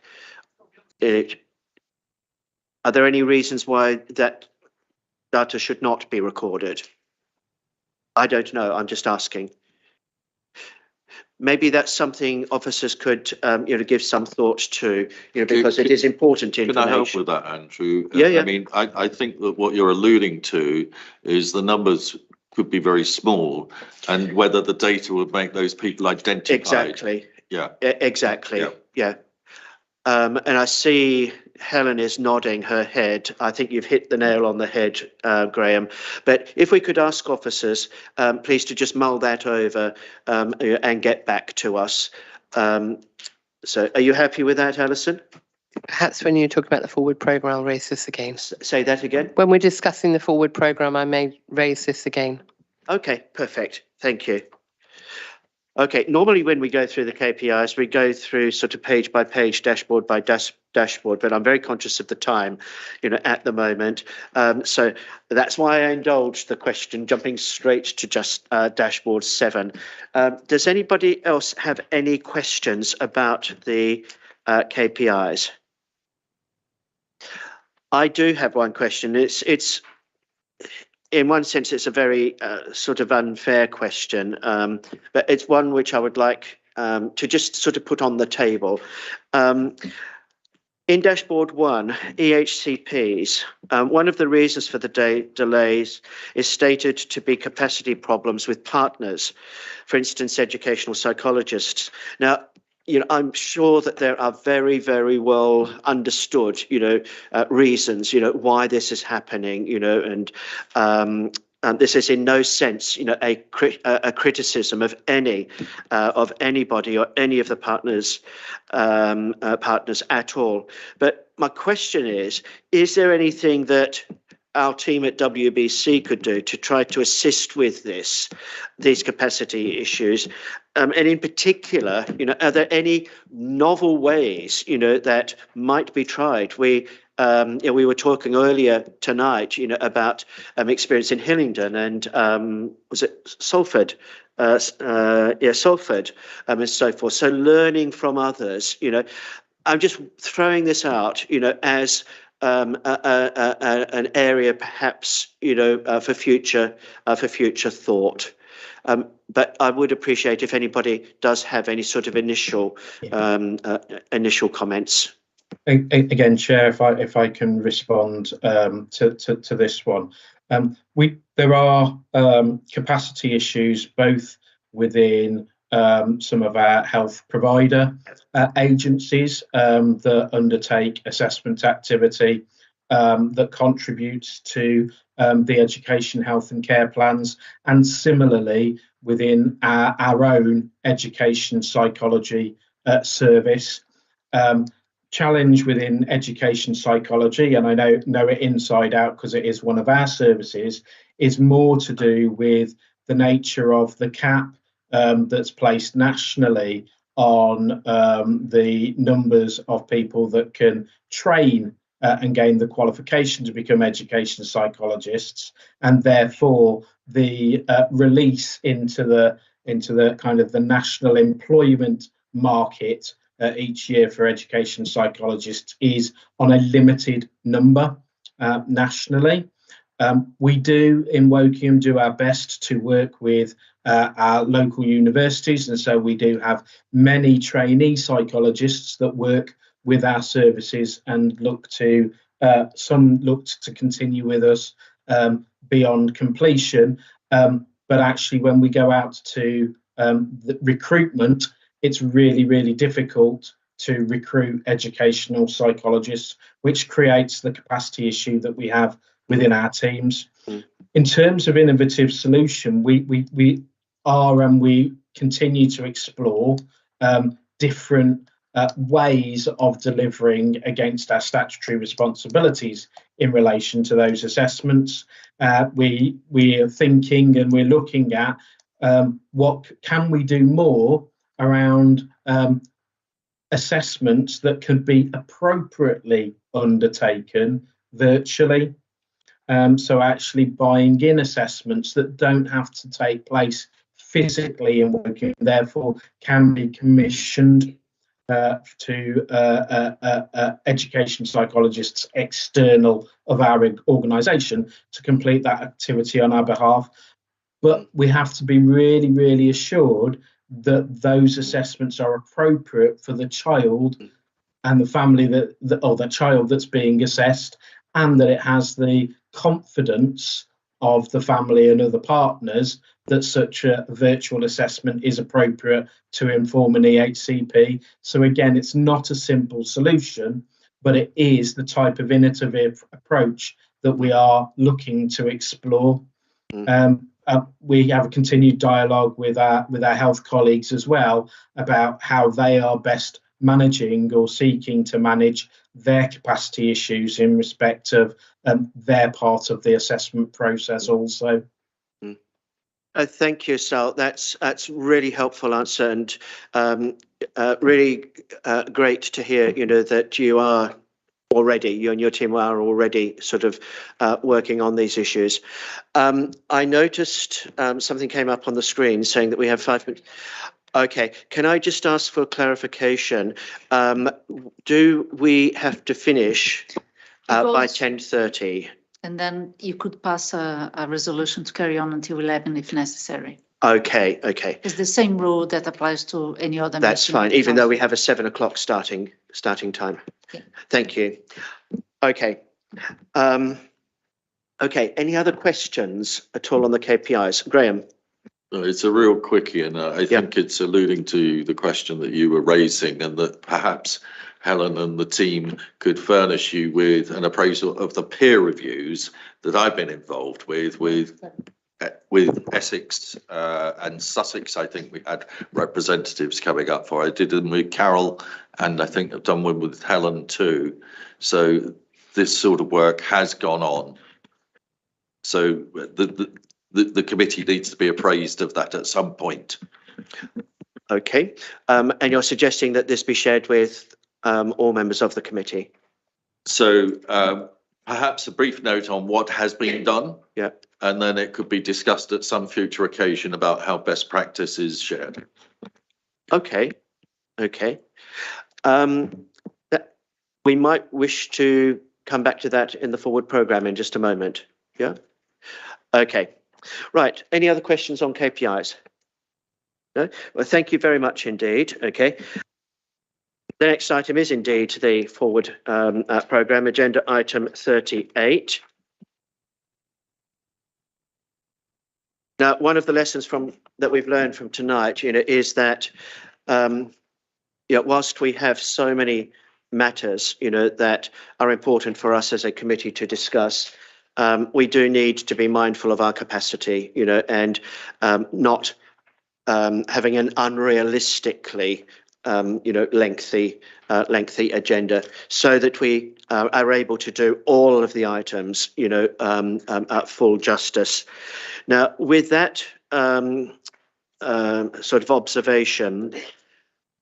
Are there any reasons why that data should not be recorded? I don't know. I'm just asking. Maybe that's something officers could, give some thought to, because it is important information. Can I help with that, Andrew? Yeah. I mean, I think that what you're alluding to is the numbers could be very small, and whether the data would make those people identified. Exactly. Yeah. Exactly. Yeah. And I see Helen is nodding her head. I think you've hit the nail on the head, Graham. But if we could ask officers, please, to just mull that over and get back to us. So are you happy with that, Alison? Perhaps when you talk about the forward programme, I'll raise this again. Say that again? When we're discussing the forward programme, I may raise this again. Okay, perfect. Thank you. Okay, normally when we go through the KPIs, we go through sort of page by page, dashboard by dashboard, but I'm very conscious of the time, at the moment. So that's why I indulged the question, jumping straight to just dashboard 7. Does anybody else have any questions about the KPIs? I do have one question. It's in one sense, it's a very sort of unfair question, but it's one which I would like to just sort of put on the table. In dashboard 1, EHCPs, one of the reasons for the delays is stated to be capacity problems with partners, for instance, educational psychologists. Now, I'm sure that there are very, very well understood, reasons, why this is happening, and this is in no sense, a criticism of anybody or any of the partners at all. But my question is there anything that our team at WBC could do to try to assist with these capacity issues? And in particular, are there any novel ways, that might be tried? We were talking earlier tonight, about experience in Hillingdon and was it Salford? Salford, and so forth. So learning from others, I'm just throwing this out, as an area perhaps, for future thought. But I would appreciate if anybody does have any sort of initial comments. Again, Chair, if I can respond to this one. There are capacity issues both within some of our health provider agencies that undertake assessment activity that contributes to the education, health and care plans, and similarly within our own education psychology service. Challenge within education psychology, and I know it inside out because it is one of our services, is more to do with the nature of the cap that's placed nationally on the numbers of people that can train and gain the qualification to become education psychologists, and therefore the release into the kind of the national employment market each year for education psychologists is on a limited number nationally. We do in Wokingham do our best to work with our local universities, and so we do have many trainee psychologists that work with our services and some look to continue with us beyond completion. But actually, when we go out to the recruitment, it's really, really difficult to recruit educational psychologists, which creates the capacity issue that we have within our teams. In terms of innovative solution, we are and we continue to explore different ways of delivering against our statutory responsibilities in relation to those assessments. We are thinking and we're looking at what can we do more around assessments that could be appropriately undertaken virtually. So actually buying in assessments that don't have to take place physically in Wokingham, therefore can be commissioned to education psychologists external of our organisation to complete that activity on our behalf. But we have to be really, really assured that those assessments are appropriate for the child and the family or the child that's being assessed, and that it has the confidence of the family and other partners that such a virtual assessment is appropriate to inform an EHCP. So again, it's not a simple solution, but it is the type of innovative approach that we are looking to explore. We have a continued dialogue with our health colleagues as well about how they are best managing or seeking to manage their capacity issues in respect of their part of the assessment process also. Thank you, Sal. That's really helpful answer, and really great to hear, that you are already, you and your team are already sort of working on these issues. I noticed something came up on the screen saying that we have 5 minutes. Okay, can I just ask for clarification? Do we have to finish by 10:30? And then you could pass a resolution to carry on until 11 if necessary. Okay. It's the same rule that applies to any other. That's fine, even though we have a 7 o'clock starting time. Yeah. Thank you. Okay. Okay, any other questions at all on the KPIs? Graham? It's a real quickie, and I think it's alluding to the question that you were raising, and that perhaps Helen and the team could furnish you with an appraisal of the peer reviews that I've been involved with Essex and Sussex. I think we had representatives coming up for. I did them with Carol, and I think I've done one with Helen too. So this sort of work has gone on. So the committee needs to be appraised of that at some point. Okay, and you're suggesting that this be shared with all members of the committee? So perhaps a brief note on what has been done. Yeah. And then it could be discussed at some future occasion about how best practice is shared. Okay, okay. We might wish to come back to that in the forward programme in just a moment. Yeah. Okay. Right. Any other questions on KPIs? No? Well, thank you very much indeed. Okay. The next item is indeed the forward programme, agenda item 38. Now, one of the lessons that we've learned from tonight, is that whilst we have so many matters, that are important for us as a committee to discuss, we do need to be mindful of our capacity, and not having an unrealistically, lengthy agenda, so that we are able to do all of the items, at full justice. Now, with that sort of observation,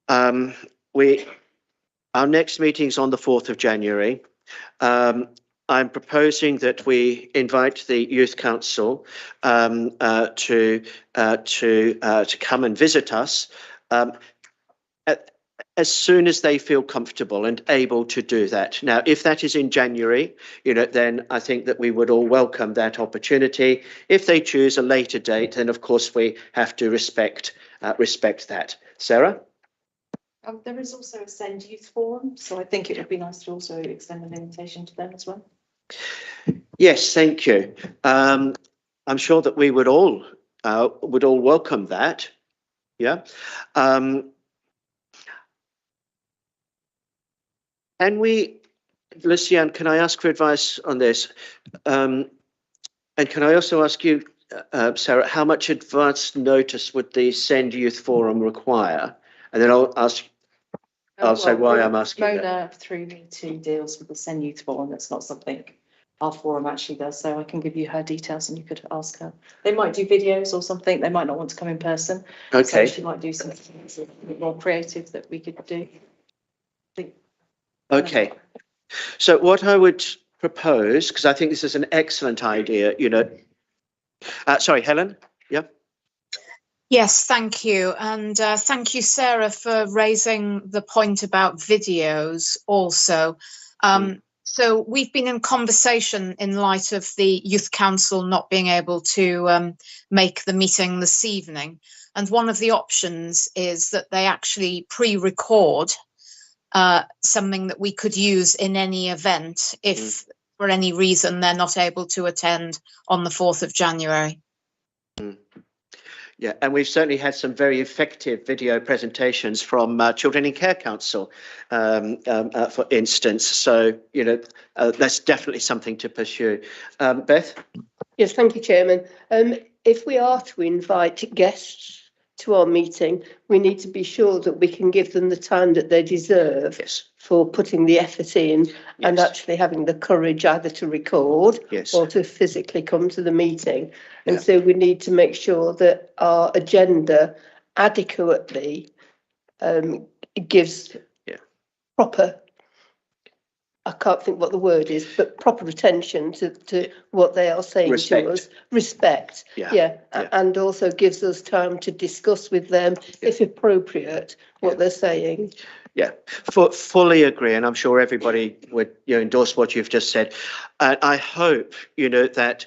our next meeting's on the 4th of January. I'm proposing that we invite the Youth Council to come and visit us as soon as they feel comfortable and able to do that. Now, if that is in January, then I think that we would all welcome that opportunity. If they choose a later date, then of course we have to respect that. Sarah? There is also a Send Youth Forum, so I think it would be nice to also extend an invitation to them as well. Yes, thank you. I'm sure that we would all welcome that. Yeah. Can we, Luciane, can I ask for advice on this? And can I also ask you, Sarah, how much advance notice would the Send Youth Forum require? And then I'll say why I'm asking that. Mona through me to deals with the Send Youth Forum. That's not something our forum actually does, so I can give you her details and you could ask her. They might do videos or something. They might not want to come in person. Okay. So she might do something a bit more creative that we could do. Okay. So what I would propose, because I think this is an excellent idea, sorry, Helen? Yeah. Yes, thank you. And thank you, Sarah, for raising the point about videos also. So we've been in conversation in light of the Youth Council not being able to make the meeting this evening. And one of the options is that they actually pre-record something that we could use in any event if for any reason they're not able to attend on the 4th of January. Yeah, and we've certainly had some very effective video presentations from Children in Care Council, for instance. So, that's definitely something to pursue. Beth? Yes, thank you, Chairman. If we are to invite guests to our meeting, we need to be sure that we can give them the time that they deserve for putting the effort in and actually having the courage either to record or to physically come to the meeting. And so we need to make sure that our agenda adequately gives proper, I can't think what the word is, but proper attention to what they are saying to us. Respect. And also gives us time to discuss with them, if appropriate, what they're saying. Yeah, fully agree, and I'm sure everybody would endorse what you've just said. And I hope that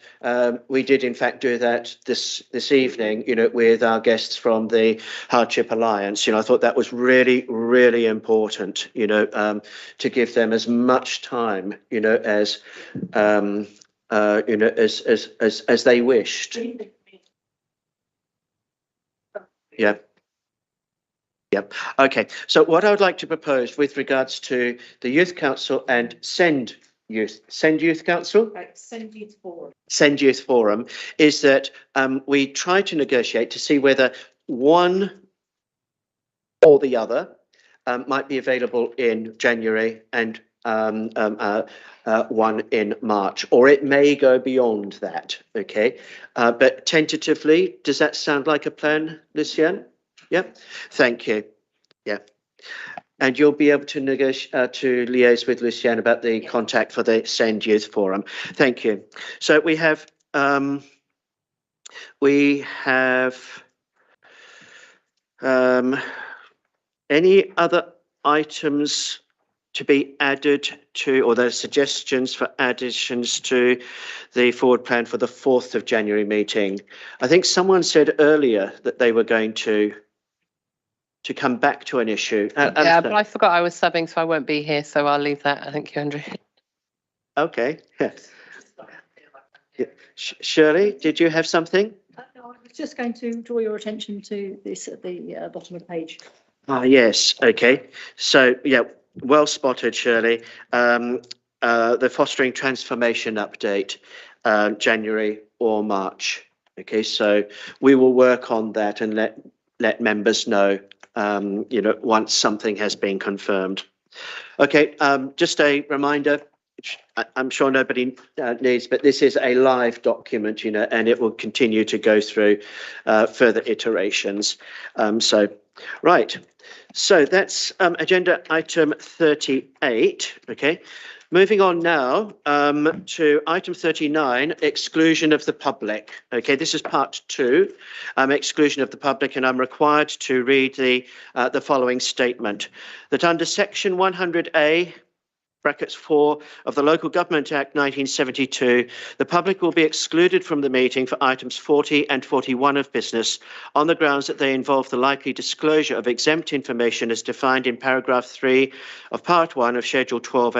we did in fact do that this evening, with our guests from the Hardship Alliance. I thought that was really, really important, to give them as much time, as they wished. Yeah. Yep. Okay. So what I would like to propose with regards to the Youth Council and Send Youth Council, Send Youth Forum. Send Youth Forum, is that we try to negotiate to see whether one or the other might be available in January and one in March, or it may go beyond that. Okay. But tentatively, does that sound like a plan, Lucienne? Yep. Thank you. Yeah. And you'll be able to negotiate, to liaise with Lucienne about the contact for the Send Youth Forum. Thank you. So we have any other items to be added to, or there are suggestions for additions to the forward plan for the 4th of January meeting? I think someone said earlier that they were going to come back to an issue. Yeah, but I forgot I was subbing, so I won't be here, so I'll leave that. Thank you, Andrew. Okay. Yes. Shirley, did you have something? No, I was just going to draw your attention to this at the bottom of the page. Ah, yes. Okay. So, yeah, well spotted, Shirley. The Fostering Transformation update, January or March. Okay, so we will work on that and let members know, once something has been confirmed. Okay, just a reminder, which I'm sure nobody needs, but this is a live document, and it will continue to go through further iterations. Right. So that's agenda item 38. Okay. Moving on now to item 39, exclusion of the public. Okay, this is part 2, exclusion of the public, and I'm required to read the following statement. That under section 100A, brackets 4 of the Local Government Act 1972, the public will be excluded from the meeting for items 40 and 41 of business on the grounds that they involve the likely disclosure of exempt information as defined in paragraph 3 of part 1 of Schedule 12A